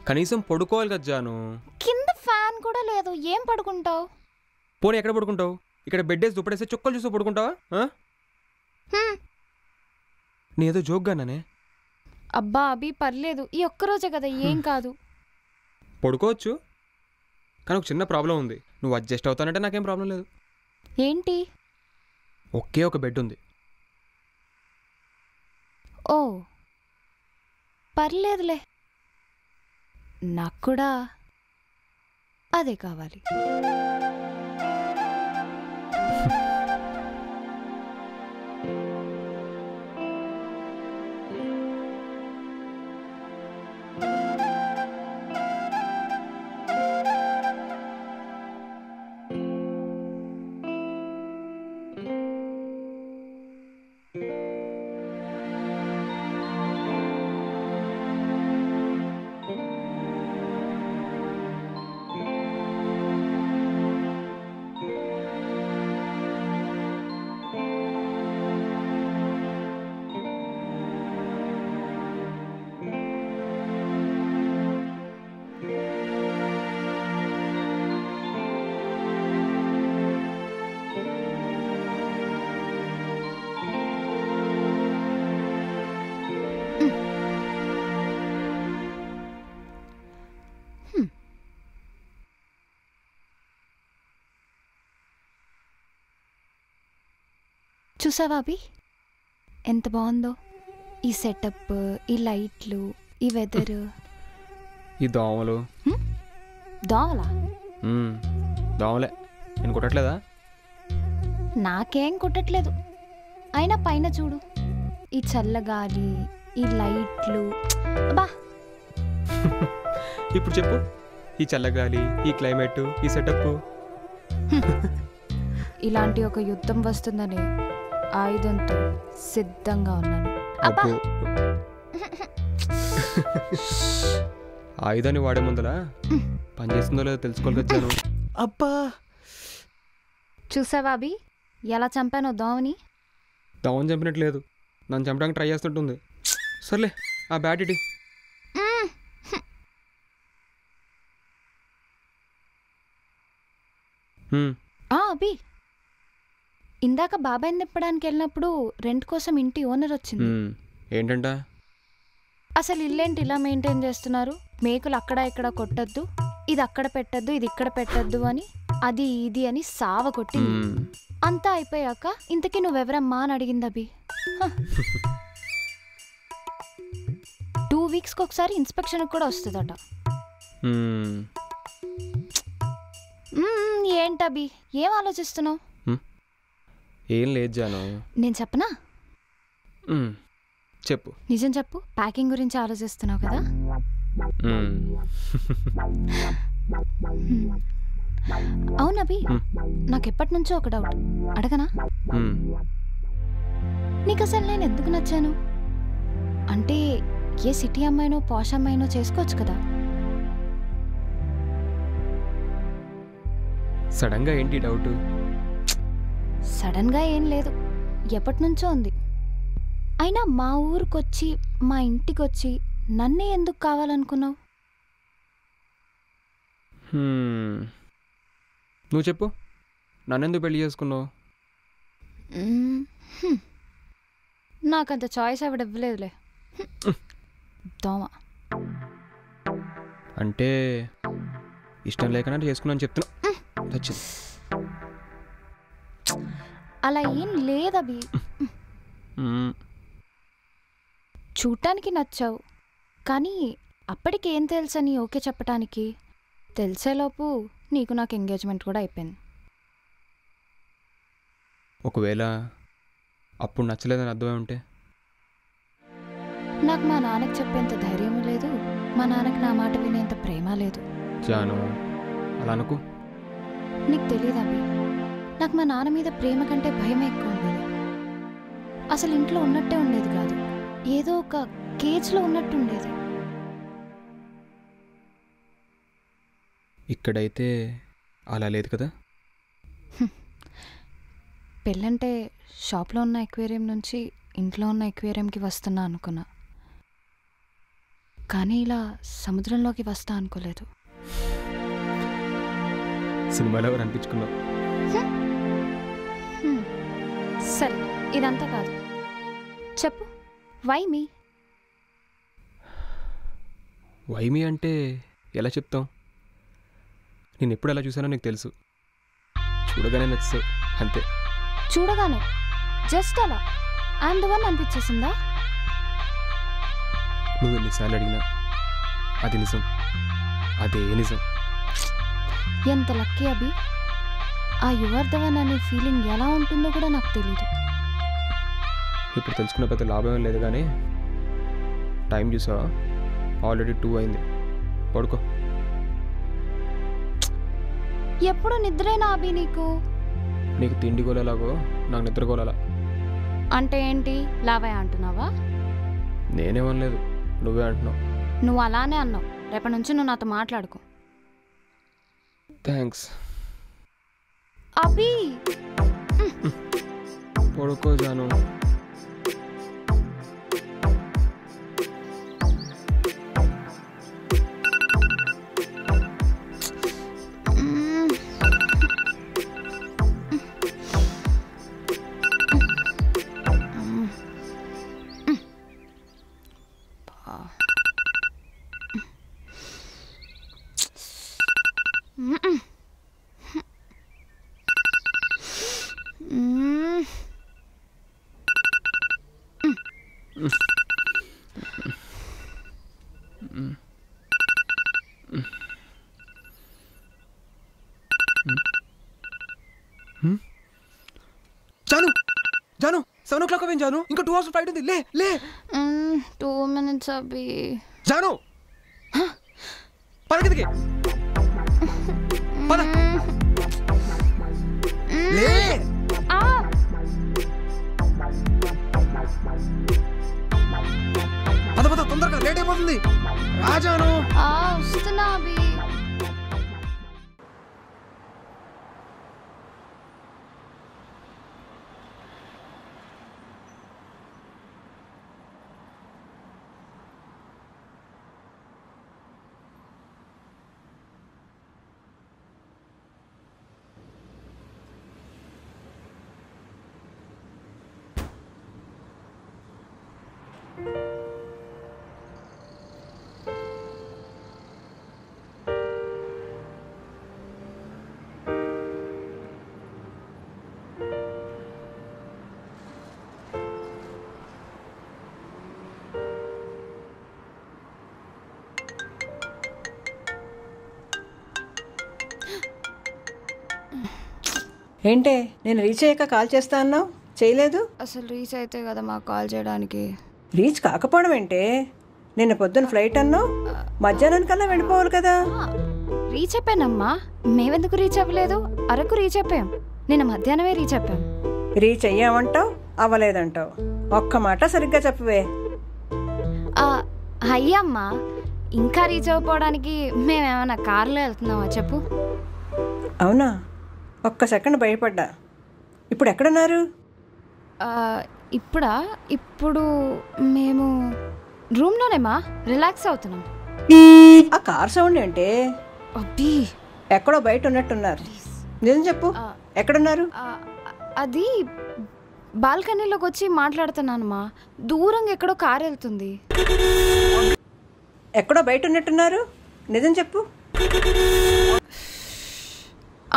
కనీసం పడుకోవాలి కదా జాను.
కింద ఫ్యాన్ కూడా లేదు, ఏం పడుకుంటావు?
పోనీ ఎక్కడ పడుకుంటావు? ఇక్కడ బెడ్ వేసి దుప్పడేస్తే చుక్కలు చూసి పడుకుంటావా? నేదో జోక్గానే.
అబ్బా అభి పర్లేదు, ఈ ఒక్కరోజే కదా, ఏం కాదు.
పడుకోవచ్చు, కానీ ఒక చిన్న ప్రాబ్లం ఉంది. నువ్వు అడ్జస్ట్ అవుతానంటే నాకేం ప్రాబ్లం లేదు.
ఏంటి?
ఒకే ఒక బెడ్ ఉంది.
ఓ పర్లేదులే, నాకు కూడా అదే కావాలి. చూసావా అభి ఎంత బాగుందో? ఈ సెటప్, ఈ లైట్లు, ఈ వెదర్.
ఈ దోమలు.
దోమలా?
దోమలే. నేను కుట్టట్లేదా?
నాకేం కుట్టట్లేదు. అయినా పైన చూడు, ఈ చల్లగాలి, ఈ లైట్లు. అబ్బా
ఇప్పుడు చెప్పు, ఈ చల్లగాలి, ఈ క్లైమేట్, ఈ సెటప్.
ఇలాంటి ఒక యుద్ధం వస్తుందని ఆయుధంతో సిద్ధంగా ఉన్నాను. అబ్బా
ఆయుధాన్ని వాడే ముందలా పనిచేస్తుందో లేదో తెలుసుకోవాలి వచ్చాను. అబ్బా
చూసావా అభి ఎలా చంపానో దోమని?
దోమని చంపినట్లేదు, నన్ను చంపడానికి ట్రై చేస్తుంటుంది. సర్లే, ఆ బ్యాట్ ఇటీ.
అభి, ఇందాక బాబాయ్ని నిప్పడానికి వెళ్ళినప్పుడు రెంట్ కోసం ఇంటి ఓనర్ వచ్చింది.
ఏంటంట?
అసలు ఇల్లేంటి ఇలా మెయింటైన్ చేస్తున్నారు, మేకులు అక్కడ ఇక్కడ కొట్టద్దు, ఇది అక్కడ పెట్టద్దు, ఇది ఇక్కడ పెట్టద్దు అని, అది ఇది అని సావ కొట్టింది. అంతా అయిపోయాక ఇంతకీ నువ్వెవరమ్మా అని అడిగింది అభి. 2 వీక్స్కి ఒకసారి ఇన్స్పెక్షన్కి కూడా వస్తుందట. ఏంటభి ఏం ఆలోచిస్తున్నావు?
ఏం లేదు జాను.
నేను చెప్పనా?
చెప్పు.
నిజం చెప్పు, ప్యాకింగ్ గురించి ఆలోచిస్తున్నావు కదా? అవునభి, నాకెప్పటి నుంచో ఒక డౌట్ అడగనా? నీకు అసలు నేను ఎందుకు నచ్చాను? అంటే ఏ సిటీ అమ్మాయినో పాష్ అమ్మాయినో చేసుకోవచ్చు కదా.
సడన్గా ఏంటి డౌట్?
సడన్గా ఏం లేదు, ఎప్పటి నుంచో ఉంది. అయినా మా ఊరికొచ్చి మా ఇంటికొచ్చి నన్నే ఎందుకు కావాలనుకున్నావు?
నువ్వు చెప్పు, నన్నెందుకు పెళ్లి చేసుకున్నావు?
నాకంత చాయిస్ ఆవిడ ఇవ్వలేదులే, దోమ.
అంటే ఇష్టం లేకనంటే చేసుకున్నాను చెప్తున్నా.
అలా ఏం లేదభి, చూడటానికి నచ్చావు, కానీ అప్పటికి ఏం తెలుసని ఓకే చెప్పటానికి తెలిసేలోపు నీకు నాకు ఎంగేజ్మెంట్ కూడా అయిపోయింది.
ఒకవేళ అప్పుడు నచ్చలేదని అర్థమై ఉంటే?
నాకు మా నాన్నకి చెప్పేంత ధైర్యం లేదు, మా నాన్నకి నా మాట వినేంత ప్రేమ లేదు.
జాను అలా అనుకో.
నీకు తెలియదు అభి, నాకు మా నాన్న మీద ప్రేమ కంటే భయమే ఎక్కువ ఉండేది. అసలు ఇంట్లో ఉన్నట్టే ఉండేది కాదు, ఏదో ఒక కేజ్లో ఉన్నట్టు ఉండేది.
ఇక్కడైతే అలా లేదు కదా.
పెళ్ళంటే షాప్లో ఉన్న ఎక్వేరియం నుంచి ఇంట్లో ఉన్న ఎక్వేరియంకి వస్తున్నా అనుకున్నా, కానీ ఇలా సముద్రంలోకి వస్తా అనుకోలేదు.
సినిమాలో ఎవరు అనిపించుకున్నావు?
సరే ఇదంతా కాదు, చెప్పు. Why me?
వైమి అంటే ఎలా చెప్తాం? నేను ఎప్పుడు ఎలా చూసానో నీకు తెలుసు. చూడగానే నచ్చావు అంతే.
చూడగానే జస్ట్ అలా ఐఎమ్ ద వన్ అనిపించేసిందా?
నువ్వు ఎన్నిసార్లు అడిగినా అది నిజం, అదే నిజం.
ఎంత లక్కీ అభి. ఆ యువర్ ద వన్ అనే ఫీలింగ్ ఎలా ఉంటుందో కూడా నాకు తెలీదు.
ఇప్పుడు తెలుసుకున్న పెద్ద లాభం లేదు, కానీ టైం చూసావా? ఆల్రెడీ 2 అయింది. పడుకో.
ఎప్పుడు నిద్రేనా అభి నీకు?
నీకు తిండి గోలేలాగో నాకు నిద్ర గోలాలా.
అంటే ఏంటి, లావయ్య అంటున్నావా?
నేనేమనలేదు, నువ్వే అంటున్నావు.
నువ్వు అలానే అన్నావు. రేపటి నుంచి నువ్వు నాతో మాట్లాడుకో.
థ్యాంక్స్.
అభి
పడుకో జాను. జాను జాను 7 o'clock అవేం జాను? ఇంకా 2 hours ఫ్లైట్ ఉంది. లే లే.
2 minutes అభి.
జాను పరగదికి పద. లే. పద పద, తొందరగా, లేట్ అయిపోతుంది. రాజాను
వస్తున్నా అభి.
ఏంటే నేను రీచ్ అయ్యాక కాల్ చేస్తా అన్నావు, చేయలేదు?
అసలు రీచ్ అయితే కదా మాకు కాల్ చేయడానికి.
రీచ్ కాకపోవడం ఏంటే? నిన్న పొద్దున్న ఫ్లైట్ అన్నావు, మధ్యాహ్నానికల్లా వెళ్ళిపోవాలి కదా.
రీచ్ అయిపోయానమ్మా. మేమెందుకు రీచ్ అవ్వలేదు? అరకు రీచ్ అయిపోయాం. నిన్న మధ్యాహ్నమే రీచ్ అయిపోయాం.
రీచ్ అయ్యామంటావు, అవ్వలేదంటావు. ఒక్క మాట సరిగ్గా చెప్పవే.
అయ్యమ్మా, ఇంకా రీచ్ అవ్వడానికి మేమేమన్నా కారులో వెళ్తున్నావా చెప్పు?
అవునా? ఒక్క సెకండ్ భయపడ్డా. ఇప్పుడు ఎక్కడున్నారు?
ఇప్పుడు మేము రూమ్లోనేమా రిలాక్స్ అవుతున్నాం.
ఆ కార్ సౌండ్ ఏంటే?
అబ్బీ,
ఎక్కడో బయట ఉన్నట్టున్నారు. నిజం చెప్పు, ఎక్కడున్నారు?
అది బాల్కనీలోకి వచ్చి మాట్లాడుతున్నానమ్మా. దూరంగా ఎక్కడో కారు వెళ్తుంది.
ఎక్కడో బయట ఉన్నట్టున్నారు. నిజం చెప్పు.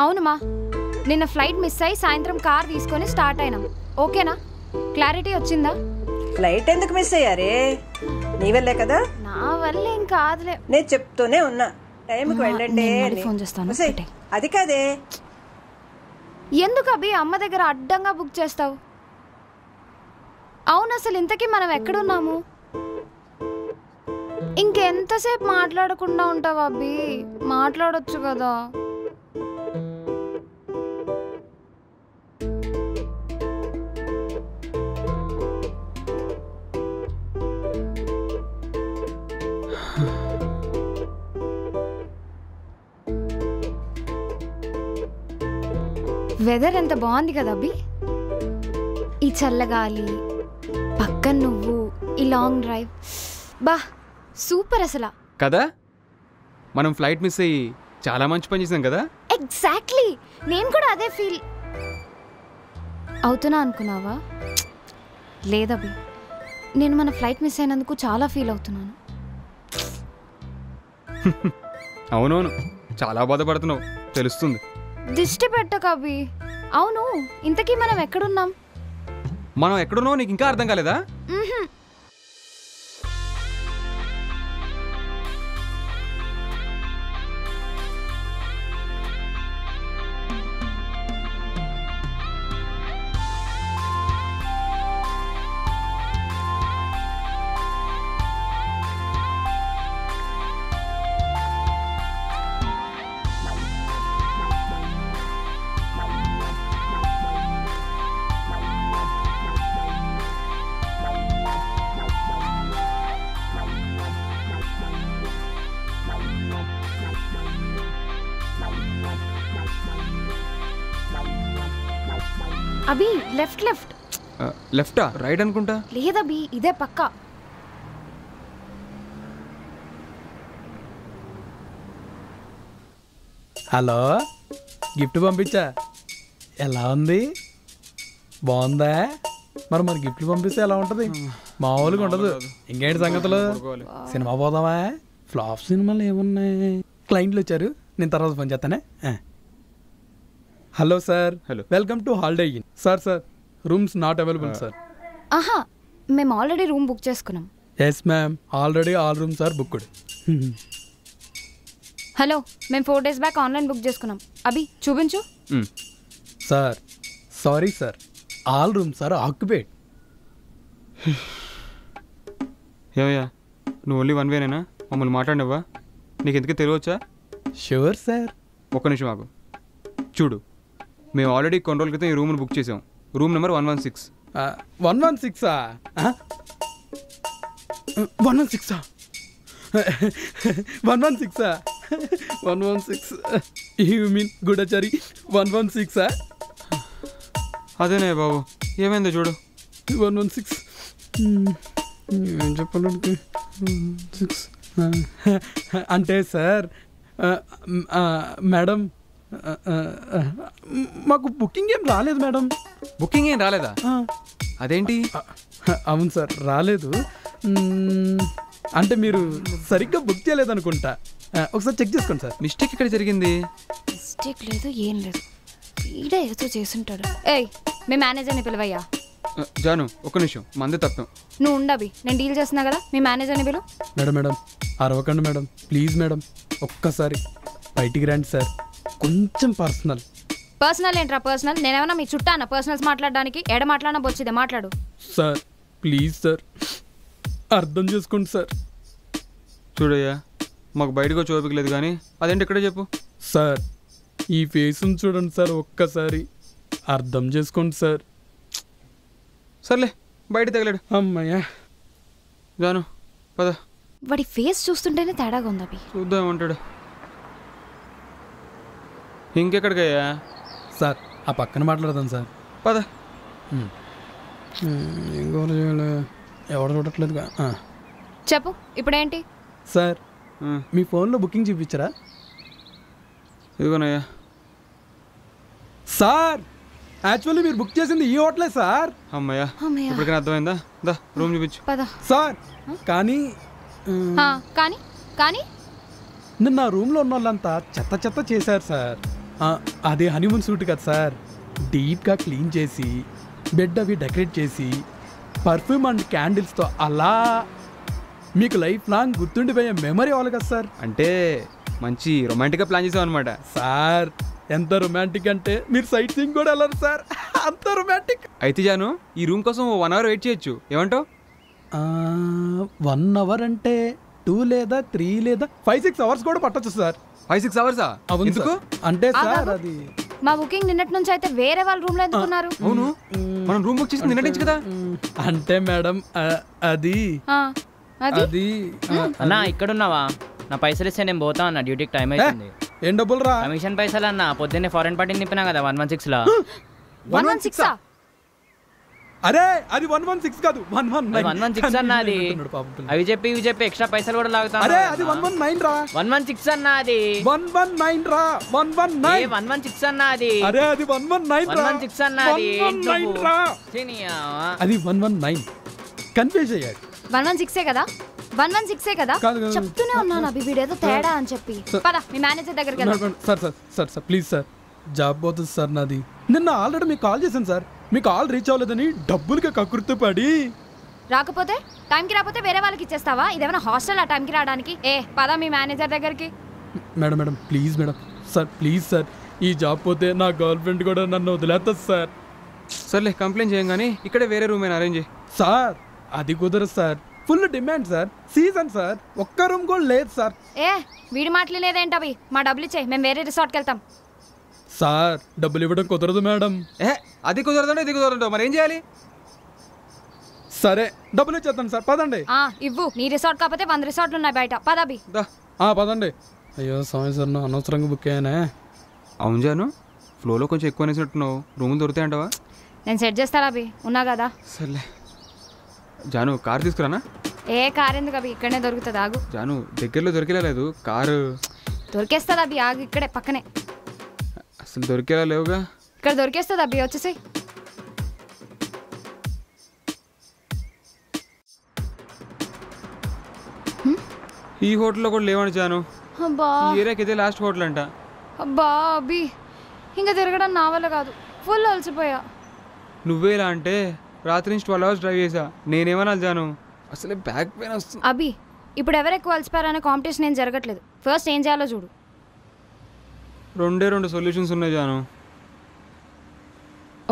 అవునమ్మా, నిన్న ఫ్లైట్ మిస్ అయ్యి సాయంత్రం కార్ తీసుకొని స్టార్ట్ అయినాం. ఓకేనా? క్లారిటీ వచ్చిందా?
ఫ్లైట్ ఎందుకు మిస్ అయ్యారే? నీ వల్లే కదా.
నా వల్ల ఏం కాదులే.
నేను చెప్తూనే ఉన్నా టైంకి వెళ్ళండి.
ఫోన్ చేస్తాను.
అది కాదే.
ఎందుకు అభి అమ్మ దగ్గర అడ్డంగా బుక్ చేస్తావు? అవును, అసలు ఇంతకీ మనం ఎక్కడున్నాము? ఇంకెంతసేపు మాట్లాడకుండా ఉంటావు అభి? మాట్లాడొచ్చు కదా. వెదర్ ఎంత బాగుంది కదా అభి. ఈ చల్లగాలి, పక్కన నువ్వు, ఈ లాంగ్ డ్రైవ్, బా సూపర్ అసలు
కదా. మనం ఫ్లైట్ మిస్ అయ్యి చాలా మంచి పని చేసాం కదా.
ఎగ్జాక్ట్లీ, నేను కూడా అదే ఫీల్. అవుతున్నా అనుకున్నావా? లేదభి, నేను మన ఫ్లైట్ మిస్ అయినందుకు చాలా ఫీల్ అవుతున్నాను.
అవునవును, చాలా బాధపడుతున్నావు తెలుస్తుంది.
దిష్టి పెట్టకు అభి. అవును, ఇంతకీ మనం ఎక్కడున్నాం?
మనం ఎక్కడున్నావు నీకు ఇంకా అర్థం కాలేదా?
అభి లెఫ్ట్ లెఫ్ట్.
లెఫ్టా రైట్ అనుకుంటా.
లేదభి, ఇదే పక్కా.
హలో, గిఫ్ట్ పంపించా. ఎలా ఉంది? బాగుందా? మరి గిఫ్ట్లు పంపిస్తే ఎలా ఉంటుంది? మామూలుగా ఉండదు. ఇంకేంటి సంగతులు? సినిమా పోదామా? ఫ్లాప్ సినిమాలు ఏమున్నాయి? క్లయింట్లు వచ్చారు, నేను తర్వాత ఫోన్ చేస్తానే. Hello sir, welcome to Holiday Inn. Sir rooms not available sir.
ఆహా, మేము ఆల్రెడీ రూమ్ బుక్ చేసుకున్నాం.
Yes ma'am, already all rooms are booked.
Hello, మేము 4 days బ్యాక్ ఆన్లైన్ బుక్ చేసుకున్నాం. అభి చూపించు.
Sir sorry sir, all rooms are occupied.
ఏమయ్యా, నువ్వు only 1 వేనేనా? మమ్మల్ని మాట్లాడినవ్వా? నీకు ఎందుకు తెలియవచ్చా?
Sure sir.
ఒక్క నిమిషం ఆగు. చూడు, మేము ఆల్రెడీ కొన్ని రోజుల క్రితం ఈ రూమ్ను బుక్ చేసాం. Room number 116.
116 116 116 116 you mean Goodachari 116?
అదేనే బాబు, ఏమైందో చూడు.
116 ఏం చెప్పాలంటే అంటే సార్, మేడం మాకు బుకింగ్ ఏం రాలేదు మేడం.
బుకింగ్ ఏం రాలేదా? అదేంటి?
అవును సార్, రాలేదు. అంటే మీరు సరిగ్గా బుక్ చేయలేదనుకుంటా. ఒకసారి చెక్ చేసుకోండి సార్.
మిస్టేక్ ఇక్కడ జరిగింది.
మిస్టేక్ లేదు, ఏం లేదు. వీడే ఏదో చేసుంటాడు. ఏయ్, మీ మేనేజర్ని పిలవయ్యా.
జాను ఒక్క నిమిషం, మంది తప్పం.
నువ్వు ఉండవి, నేను డీల్ చేస్తున్నా కదా. మీ మేనేజర్ని పిలు.
మేడం అరవకండి మేడం, ప్లీజ్ మేడం, ఒక్కసారి బయటికి రండి సార్. కొంచెం
పర్సనల్ ఏంట్రా పర్సనల్? నేనేమన్నా మీ చుట్టానా పర్సనల్స్ మాట్లాడడానికి? ఎడ మాట్లాడినా బొచ్చిదే, మాట్లాడు.
సార్ ప్లీజ్ సార్, అర్థం చేసుకోండి సార్.
చూడయ్యా, మాకు బయటకు వచ్చి ఓపిక లేదు, కానీ అదేంటి ఇక్కడే చెప్పు.
సార్ ఈ ఫేస్ని చూడండి సార్, ఒక్కసారి అర్థం చేసుకోండి సార్.
సర్లే, బయట తగలేడు.
అమ్మయ్యా.
జాను పద.
వాడి ఫేస్ చూస్తుంటేనే తేడాగా ఉంది అభి.
చూద్దాం ఏమంటాడు. ఇంకెక్కడికయ్యా?
సార్ ఆ పక్కన మాట్లాడదాం సార్.
పద.
ఇంకోటి ఎవరు చూడట్లేదుగా.
చెప్పు, ఇప్పుడేంటి?
సార్ మీ ఫోన్లో బుకింగ్ చూపించరా?
ఇదిగోనయ్యా.
సార్ యాక్చువల్లీ మీరు బుక్ చేసింది ఈ హోటలే సార్.
అమ్మయ్యా, ఇప్పటికైనా అర్థమైందా? దా రూమ్ చూపించు.
సార్ కానీ
కానీ
నిన్న రూమ్లో ఉన్న వాళ్ళంతా చెత్త చేశారు సార్. అదే హనీమూన్ సూట్ కదా సార్, డీప్గా క్లీన్ చేసి బెడ్ అవి డెకరేట్ చేసి పర్ఫ్యూమ్ అండ్ క్యాండిల్స్తో అలా మీకు లైఫ్ లాంగ్ గుర్తుండిపోయే మెమరీ అవ్వాలి కదా సార్.
అంటే మంచి రొమాంటిక్గా ప్లాన్ చేసాం అనమాట.
సార్ ఎంత రొమాంటిక్ అంటే మీరు సైట్ సీయింగ్ కూడా వెళ్ళరు సార్, అంత రొమాంటిక్.
అయితే జాను, ఈ రూమ్ కోసం 1 hour వెయిట్ చేయొచ్చు, ఏమంటావు?
1 hour అంటే 2 లేదా 3 లేదా 5-6 hours కూడా పట్టొచ్చు సార్.
5-6 hours?
ఎందుకు అంటే సార్ అది
మా బుకింగ్ నిన్నటి నుంచి అయితే వేరే వాళ్ళ రూమ్ లో ఎందుకున్నారు?
అవును, మనం రూమ్ బుక్ చేసింది నిన్నటి నుంచి కదా.
అంటే మేడం అది
అన్నా ఇక్కడున్నావా? నా పైసలు ఇస్తే నేను పోతా అన్న, డ్యూటీకి టైం అవుతుంది.
ఏం డబ్బులు రా?
కమిషన్ పైసలు అన్న, పొద్దున్నే ఫారెన్ పార్టీని నింపినా కదా 116 లా.
116
అరే అది 116 కాదు 119.
116 అన్న అది. అవి చెప్పి ఇవి చెప్పి ఎక్స్ట్రా పైసలు కూడా లాగుతాను.
అరే అది 119 రా.
116 అన్న అది.
119 రా. 119.
116 అన్న అది.
అరే అది 119 రా.
116 అన్న అది.
119 రా. అది 119. కన్ఫ్యూజ్ అయ్యాడు.
116 కదా 116 కదా చెప్తూనే ఉన్నాను అభి వీడేదో తేడా అని చెప్పి. పద మీ మేనేజర్ దగ్గరికి వెళ్దాం.
సార్ ప్లీజ్ సార్ జాబ్ పోతుంది సార్ నాది. నిన్న ఆల్రెడీ మీకు కాల్ చేశాను సార్, మీ కాల్ రీచ్ అవ్వలేదని డబ్బులకి కకృతి పడి.
రాకపోతే టైంకి రాకపోతే వేరే వాళ్ళకి ఇచ్చేస్తావా? ఇదేమైనా హాస్టల్ ఆ టైంకి రావడానికి? పద మీ మేనేజర్ దగ్గరికి.
Madam please madam, sir please sir, ఈ జాబ్ పోతే నా గర్ల్ ఫ్రెండ్ కూడా నన్ను వదిలేస్తుంది సార్.
సర్లే కంప్లైంట్ చేయం కానీ ఇక్కడే వేరే రూమ్ అయినా అరేంజ్ చేయి.
సార్ అది కుదరదు sir, full demand sir, season sir, ఒక్క రూమ్ కూడా లేదు సార్.
వీడి మాటలు లేదేంటవి? మా డబ్బులు ఇచ్చేయి, మేము వేరే రిసార్ట్కి వెళ్తాం.
సార్ డబ్బులు ఇవ్వడం కుదరదు మేడం.
అది కుదరదంటే ఇది కుదరదు, మరి ఏం చేయాలి?
సరే డబ్బులు ఇచ్చేస్తాను సార్, పదండి.
ఇవ్వు, నీ రిసార్ట్ కాకపోతే 100 రిసార్ట్లు ఉన్నాయి బయట. పదబి
పదండి. అయ్యో స్వామి సార్ నువ్వు అనవసరంగా బుక్ అయ్యానే.
అవును జాను, ఫ్లోలో కొంచెం ఎక్కువ అనేసినట్టున్నావు, రూములు దొరుకుతాయంటావా?
నేను సెట్ చేస్తారా అభి, ఉన్నా కదా.
సర్లే జాను, కార్ తీసుకురానా?
కార్ ఎందుకు అభి, ఇక్కడనే దొరుకుతుంది, ఆగు.
జాను దగ్గరలో దొరికేలా లేదు కారు.
దొరికేస్తుంది అభి, ఆగు, ఇక్కడే పక్కనే.
అసలు దొరికేలా లేవుగా.
ఇక్కడ దొరికేస్తుంది అభి, వచ్చేసి.
ఈ హోటల్లో కూడా లేవని జాను, ఏరియాకి ఇదే లాస్ట్ హోటల్ అంట.
అబ్బా అభి, ఇంకా తిరగడం నా వల్ల కాదు, ఫుల్ అలసిపోయా.
నువ్వేలా అంటే రాత్రి నుంచి 12 hours డ్రైవ్ చేసా, నేనేమనాలి జాను, అసలే బ్యాక్ పెయిన్ వస్తుంది.
అభి ఇప్పుడు ఎవరు ఎక్కువ అలసిపోయారనే కాంపిటీషన్ ఏం జరగట్లేదు, ఫస్ట్ ఏం చేయాలో చూడు.
2 సొల్యూషన్స్ ఉన్నాయి జాను.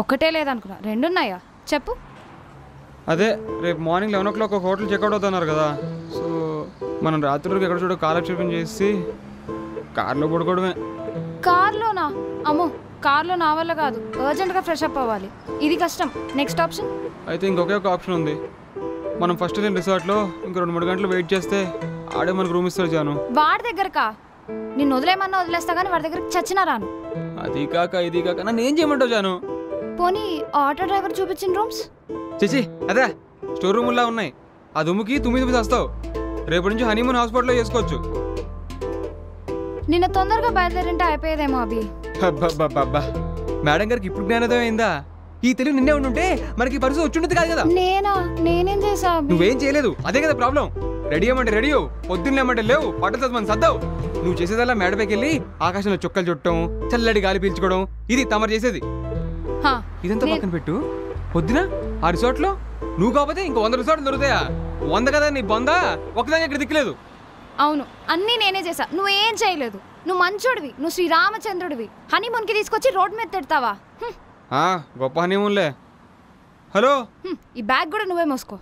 ఒక్కటే లేదనుకున్నా, 2 ఉన్నాయా చెప్పు.
అదే రేపు మార్నింగ్ 11 o'clock ఒక హోటల్ చెక్అవుట్ అవుతున్నారు కదా, సో మనం రాత్రి వరకు ఎక్కడ చూడ కాలక్షేపం చేసి కార్లో పడుకోవడమే.
కార్లోనా? అమ్మో, కార్లో నా వల్ల కాదు, అర్జెంట్గా ఫ్రెష్ అప్ అవ్వాలి, ఇది కష్టం. నెక్స్ట్ ఆప్షన్
అయితే ఇంకొకే ఒక ఆప్షన్ ఉంది. మనం ఫస్ట్ వెళ్ళిన రిసార్ట్లో ఇంకో 2-3 గంటలు వెయిట్ చేస్తే ఆడే మనకు రూమ్ ఇస్తారు జాను.
వాడి దగ్గరకా? నిన్ను వదిలేమన్నా వదిలేస్తా కానీ వాడి దగ్గరికి చచ్చినా రాను.
అది కాక ఇది కాక నన్ను ఏం చేయమంటావు జాను?
పోనీ ఆటో డ్రైవర్ చూపించిన రూమ్స్?
చేసి అదే స్టోర్ రూముల్లా ఉన్నాయి, ఆ దుమ్ముకి 9 వస్తావు. రేపటి నుంచి హనీమూన్ హాస్పిటల్లో చేసుకోవచ్చు.
నిన్న తొందరగా బయలుదేరింటే అయిపోయేదేమో అభి.
అబ్బా మేడం గారికి ఇప్పుడు జ్ఞానోదయం అయిందా? ఈ తెలుగు నిన్నే ఉండుంటే మనకి పరిస్థితి వచ్చి కాదు కదా.
నేనేం చేసా?
నువ్వేం చేయలేదు, అదే కదా ప్రాబ్లం. రెడీ అవ్వమంటే రెడీ అవ్వు, పొద్దున్న లేమంటే లేవు, పట్టదు మనం సర్దావు. నువ్వు చేసేదల్లా మేడపైకి వెళ్ళి ఆకాశంలో చుక్కలు చుట్టడం, చల్లడి గాలి పీల్చుకోవడం, ఇది తమరు చేసేది. ఇదంతా పక్కన పెట్టు, పొద్దున ఆ రిసార్ట్లో నువ్వు కాకపోతే ఇంకో 100 రిసార్ట్లు దొరుకుతాయా? 100 కదా నీ బొందా, ఒకదాని ఇక్కడ దిక్కులేదు.
అవును, అన్నీ నేనే చేసా, నువ్వేం చేయలేదు. నువ్వు మంచోడివి, నువ్వు శ్రీరామచంద్రుడివి. హనీమూన్కి తీసుకొచ్చి రోడ్ మీద తిడతావా?
గొప్ప హనీమూన్లే. హలో,
ఈ బ్యాగ్ కూడా నువ్వే మోసుకో.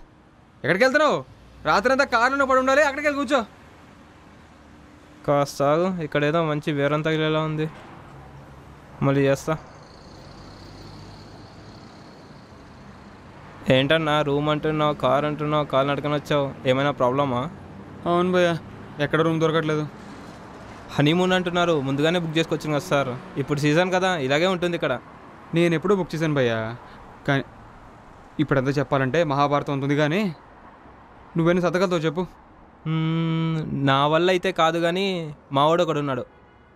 ఎక్కడికి వెళ్తున్నావు? రాత్రి అంతా కార్లో పడి ఉండాలి, అక్కడికి వెళ్ళి కూర్చో.
కాస్త ఇక్కడ ఏదో మంచి వేరం తగిలేలా ఉంది, మళ్ళీ చేస్తా. ఏంటన్నా రూమ్ అంటున్నావు, కార్ అంటున్నావు, కాలు నడకని వచ్చావు, ఏమైనా ప్రాబ్లమా?
అవును భయ్య, ఎక్కడ రూమ్ దొరకట్లేదు.
హనీమూన్ అంటున్నారు, ముందుగానే బుక్ చేసుకొచ్చాను కదా సార్, ఇప్పుడు సీజన్ కదా, ఇలాగే ఉంటుంది ఇక్కడ.
నేను ఎప్పుడూ బుక్ చేశాను భయ్య, కానీ ఇప్పుడంతా చెప్పాలంటే మహాభారతం ఉంటుంది. కానీ నువ్వేనా సతకలతో చెప్పు.
నా వల్ల అయితే కాదు, కానీ మావాడు ఒకడు ఉన్నాడు,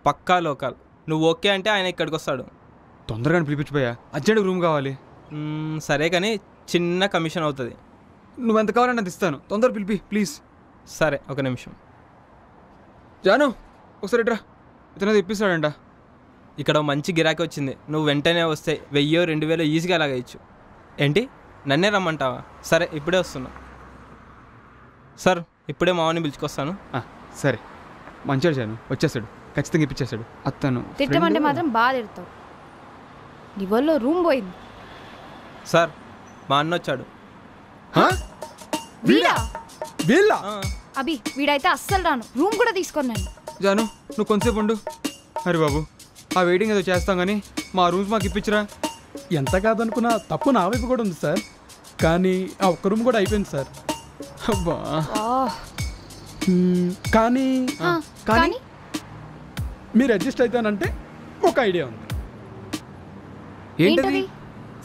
పక్కా లోకల్. నువ్వు ఓకే అంటే ఆయన ఇక్కడికి వస్తాడు.
తొందరగా పిలిపించు భయ్య, అర్జెంట్ రూమ్ కావాలి.
సరే, కానీ చిన్న కమిషన్ అవుతుంది.
నువ్వెంత కావాలంటే అంత ఇస్తాను, తొందర పిలిపి ప్లీజ్.
సరే, ఒక నిమిషం.
జాను ఒకసారి ఇట్రా, ఇతను ఇప్పిస్తాడంట.
ఇక్కడ మంచి గిరాకీ వచ్చింది, నువ్వు వెంటనే వస్తే 1000-2000 ఈజీగా అలాగేయచ్చు. ఏంటి, నన్నే రమ్మంటావా? సరే, ఇప్పుడే వస్తున్నా సార్, ఇప్పుడే మావాడిని పిలుచుకొస్తాను.
సరే, మంచిగా జాను, వచ్చేస్తాడు, ఖచ్చితంగా ఇప్పించేస్తాడు. అతను
తిట్టమంటే మాత్రం బాగా తిడతావు, నీ వల్ల రూమ్ పోయింది.
సార్, మా అన్న వచ్చాడు.
అభి వీడైతే అస్సలు రాను, రూమ్ కూడా తీసుకున్నాను.
జాను నువ్వు కొంతసేపు ఉండు. అరే బాబు, ఆ వెయిటింగ్ ఏదో చేస్తాం కానీ మా రూమ్స్ మాకు ఇప్పించరా.
ఎంత కాదనుకున్నా తప్పు నా వైపు కూడా ఉంది సార్, కానీ ఆ ఒక్క రూమ్ కూడా అయిపోయింది సార్.
అబ్బా,
కానీ మీరు అడ్జస్ట్ అవుతానంటే ఒక ఐడియా ఉంది.
ఏంటది?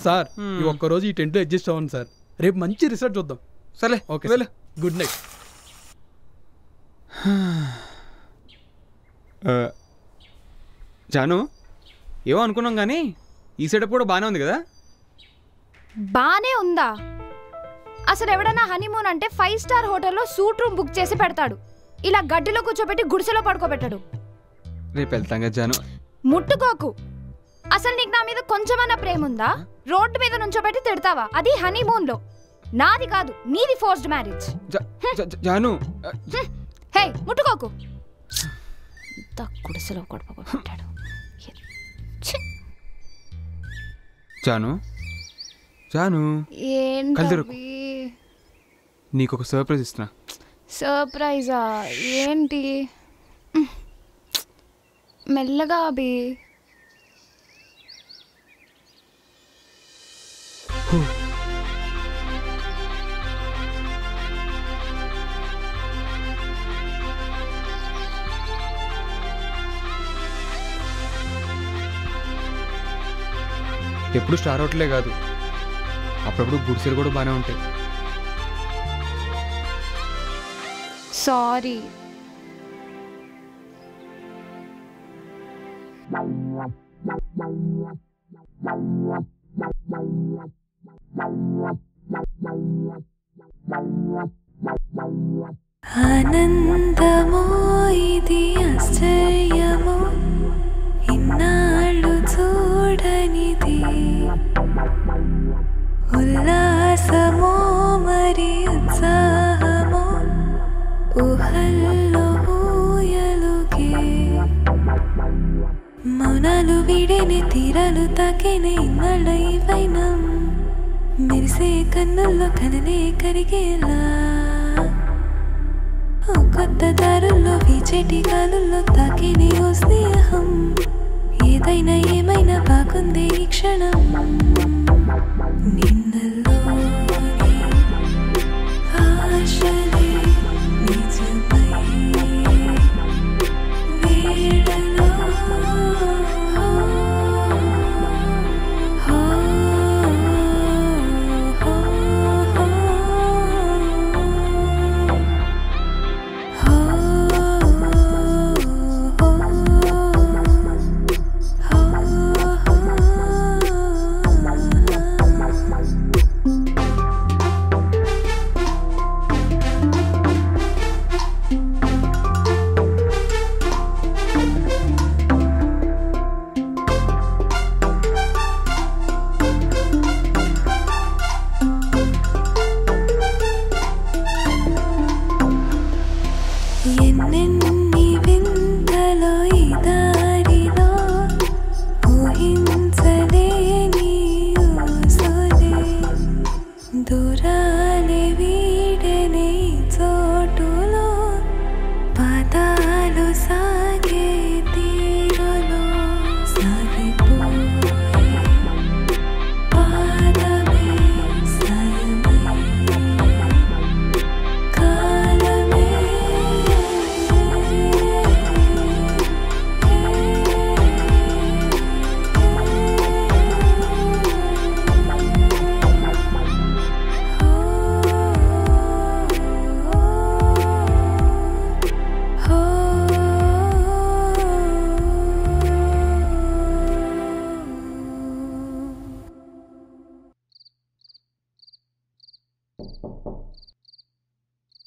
సార్ ఈ ఒక్కరోజు ఈ టెంట్లో అడ్జస్ట్ అవ్వండి సార్, రేపు మంచి రిసల్ట్ చూద్దాం.
సర్లే
ఓకే
వెళ్ళు.
Good night.
జాను ఏమో అనుకున్నాం కానీ ఈ సెటప్ కూడా బాగానే ఉంది కదా.
బానే ఉందా? అసలు ఎవడన్నా హనీమూన్ అంటే 5 స్టార్ హోటల్లో సూట్ రూమ్ బుక్ చేసి పెడతాడు, ఇలా గడ్డిలో కూర్చోబెట్టి గుడిసెలో పడుకోబెట్టాడు.
రేపు వెళ్తాం కదా జాను.
ముట్టుకోకు. అసలు నీకు నా మీద కొంచెమన్నా ప్రేమ ఉందా? రోడ్డు మీద నుంచోబెట్టి తిడతావా, అది హనీమూన్ లో. నాది కాదు, నీది ఫోర్స్డ్ మ్యారేజ్.
జాను
హే ముట్టుకోకు. గుడిసెలో పడుకోబెట్టాడు.
జాను జాను
ఏంటి?
నీకు ఒక సర్ప్రైజ్ ఇస్తున్నా.
సర్ప్రైజా? ఏంటి? మెల్లగా అభి.
ఎప్పుడు స్టార్ హోటలే కాదు, అప్పుడప్పుడు గుడిసెలు కూడా బాగానే ఉంటాయి.
సారీ.
ఆనందమో ఇది ఆశ్చర్యమో ఇన్నాళ్ళు చూడనిది, ఉల్లాసమో మరి ఉత్సాహమో ఊహల్లో ఊయలుగే, మౌనాలు వీడేనే తీరాలు తాకేనే ఇన్నాళ్ళ ఈ వైనం, మెరిసే కన్నుల్లో కనలే కరిగేలా, ఓ కొత్త దారుల్లో వీచేటి గాలుల్లో తాకేనే ఓ స్నేహం, ఏదైనా ఏమైనా బాగుందే ఈ క్షణం, నిన్నలోని ఆశలే నిజమై వేళలో ఎన్నెన్ని వింతలో ఈ దారిలో ఊహించలేని ఊసులే, దూరాలే వీడనే చోటులో పాదాలు సాగే తీరులో సాగిపోయే పాదమే సాయమై కాలమే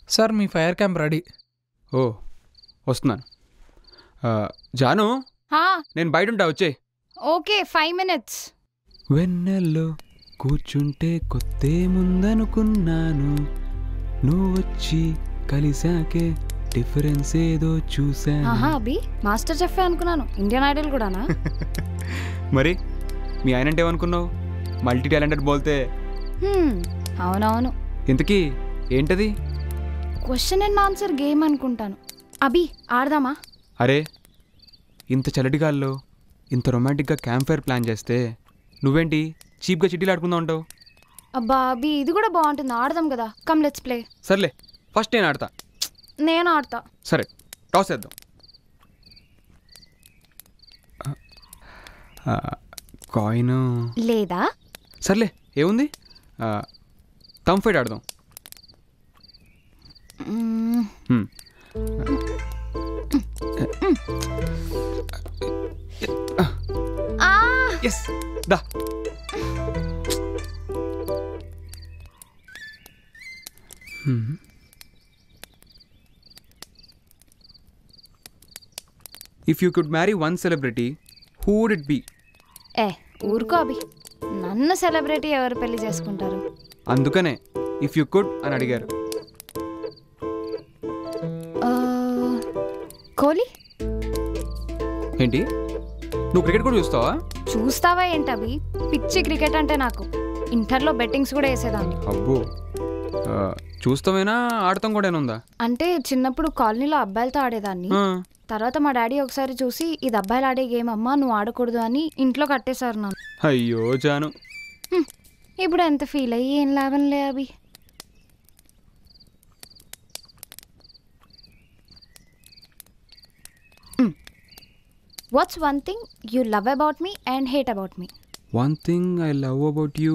సార్ మీ ఫైర్ క్యాంప్ రెడీ.
ఓ వస్తున్నాను. జాను నేను బయట ఉంటా, వచ్చే.
Okay 5 minutes.
వెన్నెల్లో కూర్చుంటే కొత్తే ముందనుకున్నాను, నువ్వు వచ్చి కలిసాకే డిఫరెన్స్ ఏదో చూశాను.
ఆహా అభి, మాస్టర్ చెఫ్ అనుకున్నాను, ఇండియన్ ఐడల్ కూడానా?
మరి మీ ఆయన అంటే ఏమనుకున్నావు? మల్టీ టాలెంటెడ్ బోల్తే.
అవునవును.
ఇంతకీ ఏంటది?
క్వశ్చన్ అండ్ ఆన్సర్ గేమ్ అనుకుంటాను. అభి ఆడదామా?
అరే ఇంత చల్లటిగాల్లో ఇంత రొమాంటిక్గా క్యాంప్ ఫైర్ ప్లాన్ చేస్తే నువ్వేంటి చీప్గా చిట్టీలు ఆడుకుందాం అంటావు?
అబ్బా అభి, ఇది కూడా బాగుంటుంది, ఆడదాం కదా. Come let's play.
సర్లే ఫస్ట్ నేను ఆడతా.
నేను ఆడతా.
సరే టాస్ వేద్దాం. కాయిన్
లేదా?
సర్లే ఏముంది థమ్ ఫైట్ ఆడదాం. ఎస్ దా. If you could marry one celebrity who would it be?
ఊరుకో అభి, నన్ను సెలబ్రిటీ ఎవరు పెళ్లి చేసుకుంటారు?
అందుకనే ఇఫ్ యూ కుడ్ అని అడిగారు.
కోహ్లీ.
ఏంటి, నువ్వు క్రికెట్ కూడా చూస్తావా?
చూస్తావా ఏంటి అభి, పిచ్చి క్రికెట్ అంటే నాకు. ఇంటర్లో బెట్టింగ్స్ కూడా వేసేదాన్ని.
అబ్బో, చూస్తామేనా ఆడతాం కూడా ఉందా?
అంటే చిన్నప్పుడు కాలనీలో అబ్బాయిలతో ఆడేదాన్ని. తర్వాత మా డాడీ ఒకసారి చూసి ఇది అబ్బాయిలు ఆడే గేమ్ అమ్మా, నువ్వు ఆడకూడదు అని ఇంట్లో కట్టేశారు నన్ను.
అయ్యో జాను,
ఇప్పుడు ఎంత ఫీల్ అయ్యి ఏం లాభం లే Abhi. What's one thing you love about me and hate about me?
One thing I love about you,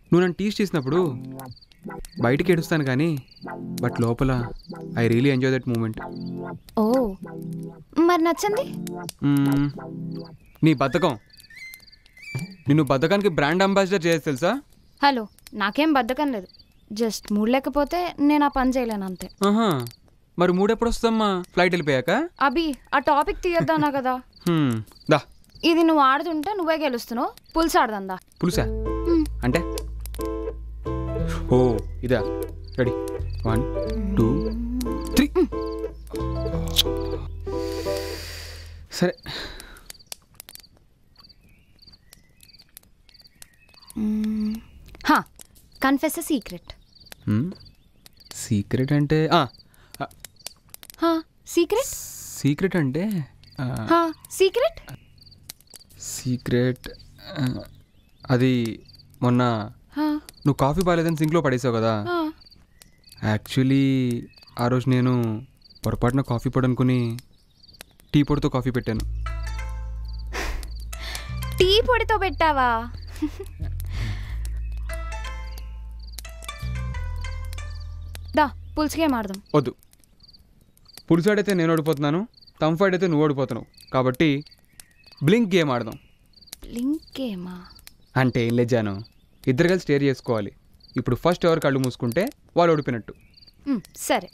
నువ్వు నన్ను టీచ్ చేసినప్పుడు బయటికి ఏడుస్తాను కానీ బట్ లోపల I really enjoy that moment.
ఓ, మరి నచ్చింది?
నీ బద్ధకం. నిన్ను బద్ధకానికి బ్రాండ్ అంబాసిడర్ చేయొచ్చు తెలుసా?
హలో, నాకేం బద్ధకం లేదు, జస్ట్ మూడు లేకపోతే నేను ఆ పని చేయలేను అంతే.
మరి మూడెప్పుడు వస్తామ్మా? ఫ్లైట్ వెళ్ళిపోయాక?
అభి, ఆ టాపిక్ తీయొద్దానా కదా.
దా,
ఇది నువ్వు ఆడుతుంటే నువ్వే గెలుస్తున్నావు, పులుసు ఆడదా.
పులుసా అంటే? ఓ ఇదా, రెడీ 1 2 3. సరే,
కన్ఫెస్ ఎ సీక్రెట్.
సీక్రెట్ అంటే
సీక్రెట్
సీక్రెట్ అంటే
సీక్రెట్
సీక్రెట్ అది మొన్న నువ్వు కాఫీ బాగాలేదని సింక్లో పడేసావు కదా. యాక్చువల్లీ ఆ రోజు నేను పొరపాటున కాఫీ పొడి అనుకుని టీ పొడితో కాఫీ పెట్టాను.
టీ పొడితో పెట్టావా? దా, పులుసుకే మాడదాం.
వద్దు, పులుసు ఆడైతే నేను ఓడిపోతున్నాను, థమ్ ఫైట్ అయితే నువ్వు ఓడిపోతున్నావు, కాబట్టి బ్లింక్ గేమ్ ఆడదాం.
బ్లింక్ గేమా?
అంటే ఏం లేజాను, ఇద్దరు కలిసి స్టేర్ చేసుకోవాలి. ఇప్పుడు ఫస్ట్ ఎవరు కళ్ళు మూసుకుంటే వాళ్ళు ఓడిపోయినట్టు.
సరే.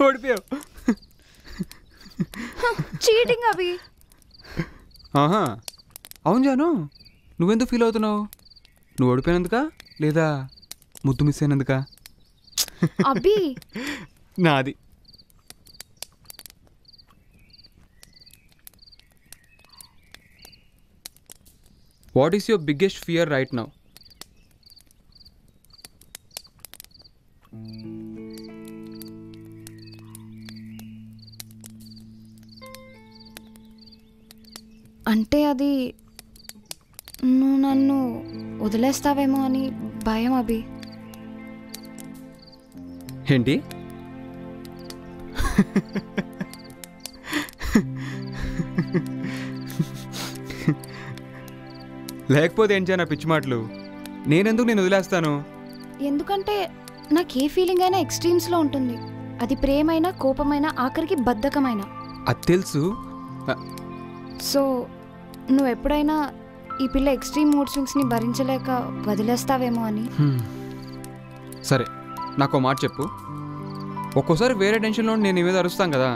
ఓడిపోయావు.
చీటింగ్ అభి.
అవును జాను, నువ్వెందుకు ఫీల్ అవుతున్నావు? నువ్వు ఓడిపోయినందుకా లేదా ముద్దు మిస్ అయినందుకా?
అభి
నాది. What is your biggest fear right now?
అంటే అది నువ్వు నన్ను వదిలేస్తావేమో అని భయం అభి.
ఏంటి? లేకపోతే ఏంటి నా పిచ్చి మాటలు? నేనెందుకు నేను వదిలేస్తాను?
ఎందుకంటే నాకు ఏ ఫీలింగ్ అయినా ఎక్స్ట్రీమ్స్లో ఉంటుంది. అది ప్రేమైనా, కోపమైనా, ఆఖరికి బద్ధకమైనా.
అది తెలుసు.
సో నువ్వు ఎప్పుడైనా ఈ పిల్ల ఎక్స్ట్రీమ్ మూడ్ స్వింగ్స్ని భరించలేక వదిలేస్తావేమో అని.
సరే, నాకు మాట చెప్పు. ఒక్కోసారి వేరే టెన్షన్లో నేను నీ మీద అరుస్తాను కదా,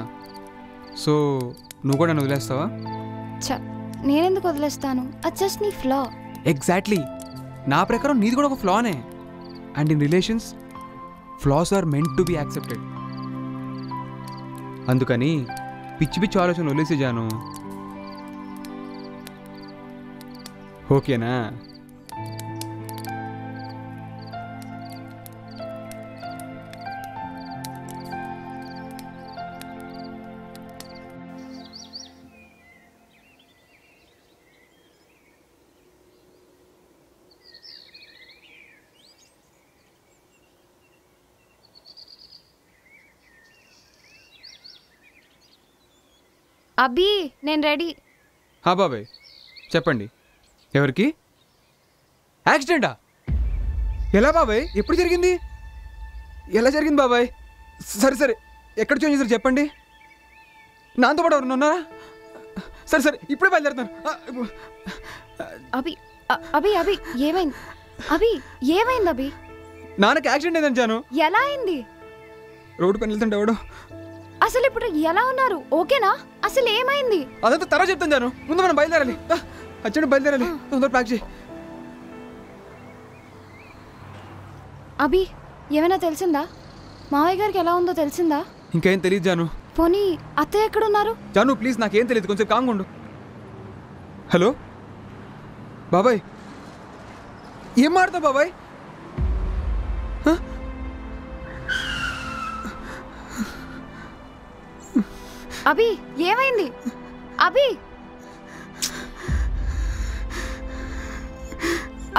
సో నువ్వు కూడా నన్ను వదిలేస్తావా?
నేనెందుకు వదిలేస్తాను? అది జస్ట్ నీ ఫ్లా.
ఎగ్జాక్ట్లీ, నా ప్రకారం నీది కూడా ఒక ఫ్లానే. And in relations flaws are meant to be accepted. అందుకని పిచ్చి పిచ్చి ఆలోచన వదిలేసి జాను, ఓకేనా?
అభి నేను రెడీ.
హా బాబాయ్ చెప్పండి. ఎవరికి? యాక్సిడెంటా? ఎలా బాబాయ్? ఎప్పుడు జరిగింది? ఎలా జరిగింది బాబాయ్? సరే సరే ఎక్కడ చేంజ్ చేశారు చెప్పండి. నాతో పాటు ఎవరు ఉన్నారా? సరే సరే ఇప్పుడే బయలుదేరుతాను.
అభి అభి అభి ఏమైంది? అభి ఏమైంది? అభి
నాన్నకి యాక్సిడెంట్ అయిందని జాను.
ఎలా అయింది?
రోడ్డు పని వెళ్తుంటే ఎవడు.
అసలు ఇప్పుడు ఎలా ఉన్నారు? ఓకేనా? అసలు ఏమైంది?
అదంతా తర్వాత చెప్తాను జాను. ముందు మనం బయలుదేరాలి. వచ్చాడు బయలుదేరాలి. తొందర ప్యాక్ చేయి.
అభి ఏమైనా తెలిసిందా? మావయ్య గారికి ఎలా ఉందో తెలిసిందా?
ఇంకేం తెలియదు జాను.
పోనీ అత్తయ్య ఎక్కడున్నారు?
జాను ప్లీజ్ నాకేం తెలియదు, కొంచెం కాంగ్ ఉండు. హలో బాబాయ్ ఏం మాడతావు బాబాయ్?
అభి ఏమైంది? అభి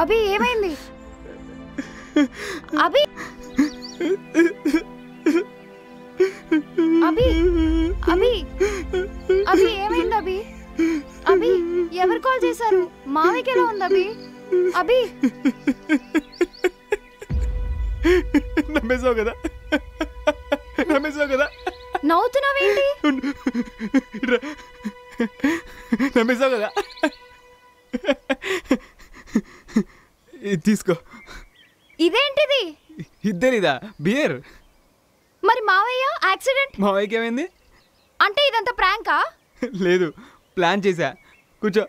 అభి ఏమైంది? అభి అభి అభి అభి ఏమైంది? అభి అభి ఎవరు కాల్ చేశారు? మావయ్యకి ఎలా ఉంది? అభి అభి
నమ్మేసావు కదా, నమ్మేసావు కదా.
నవ్వుతున్నావేంటి?
నమ్మేసావు కదా. ఇది తీసుకో.
ఇదేంటిది?
ఇద్దరిదా బియర్.
మరి మావయ్య యాక్సిడెంట్?
మావయ్యకి ఏమైంది?
అంటే ఇదంతా ప్రాంకా?
లేదు ప్లాన్ చేశా. కూర్చో.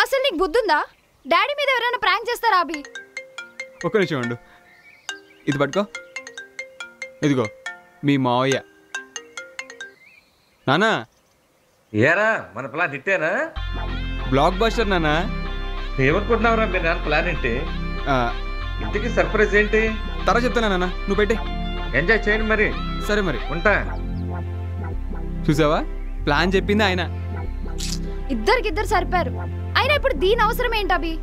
అసలు నీకు బుద్ధుందా? డాడీ మీద ఎవరైనా ప్రాంక్ చేస్తారా? అభి
ఒక్క నిమిషం ఉండు. ఇది పట్టుకో. ఇదిగో మీ మావయ్య. నానా
ఏరా మన ప్లాన్ ఇట్టేనా?
బ్లాక్ బస్టర్ నానా.
ఏమనుకుంటున్నావురా మీరు నాన్న ప్లాన్ ఏంటి? ఇంటికి సర్ప్రైజ్ ఏంటి?
తర్వాత చెప్తానా నాన్న, నువ్వు పెట్టే.
ఎంజాయ్ చేయండి మరి.
సరే మరి
ఉంటా.
చూసావా ప్లాన్ చెప్పింది ఆయన.
ఇద్దరికిద్దరు సరిపారు. అయినా ఇప్పుడు దీని అవసరం ఏంటి? అభి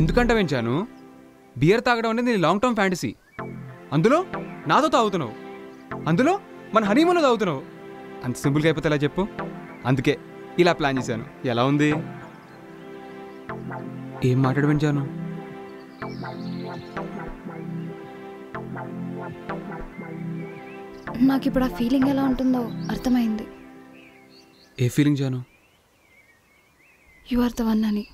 ఎందుకంటే వెంచాను బియర్ తాగడం అనేది నీ లాంగ్ టర్మ్ ఫ్యాంటసీ. అందులో నాతో తాగుతున్నావు, అందులో మన హనీమూన్లో తాగుతున్నావు. అంత సింపుల్గా అయిపోతే ఎలా చెప్పు? అందుకే ఇలా ప్లాన్ చేశాను. ఎలా ఉంది? ఏం మాట్లాడి వెంచాను?
నాకు ఇప్పుడు ఆ ఫీలింగ్ ఎలా ఉంటుందో అర్థమైంది.
ఏ ఫీలింగ్ జాను?
యు ఆర్ ద వన్ అని.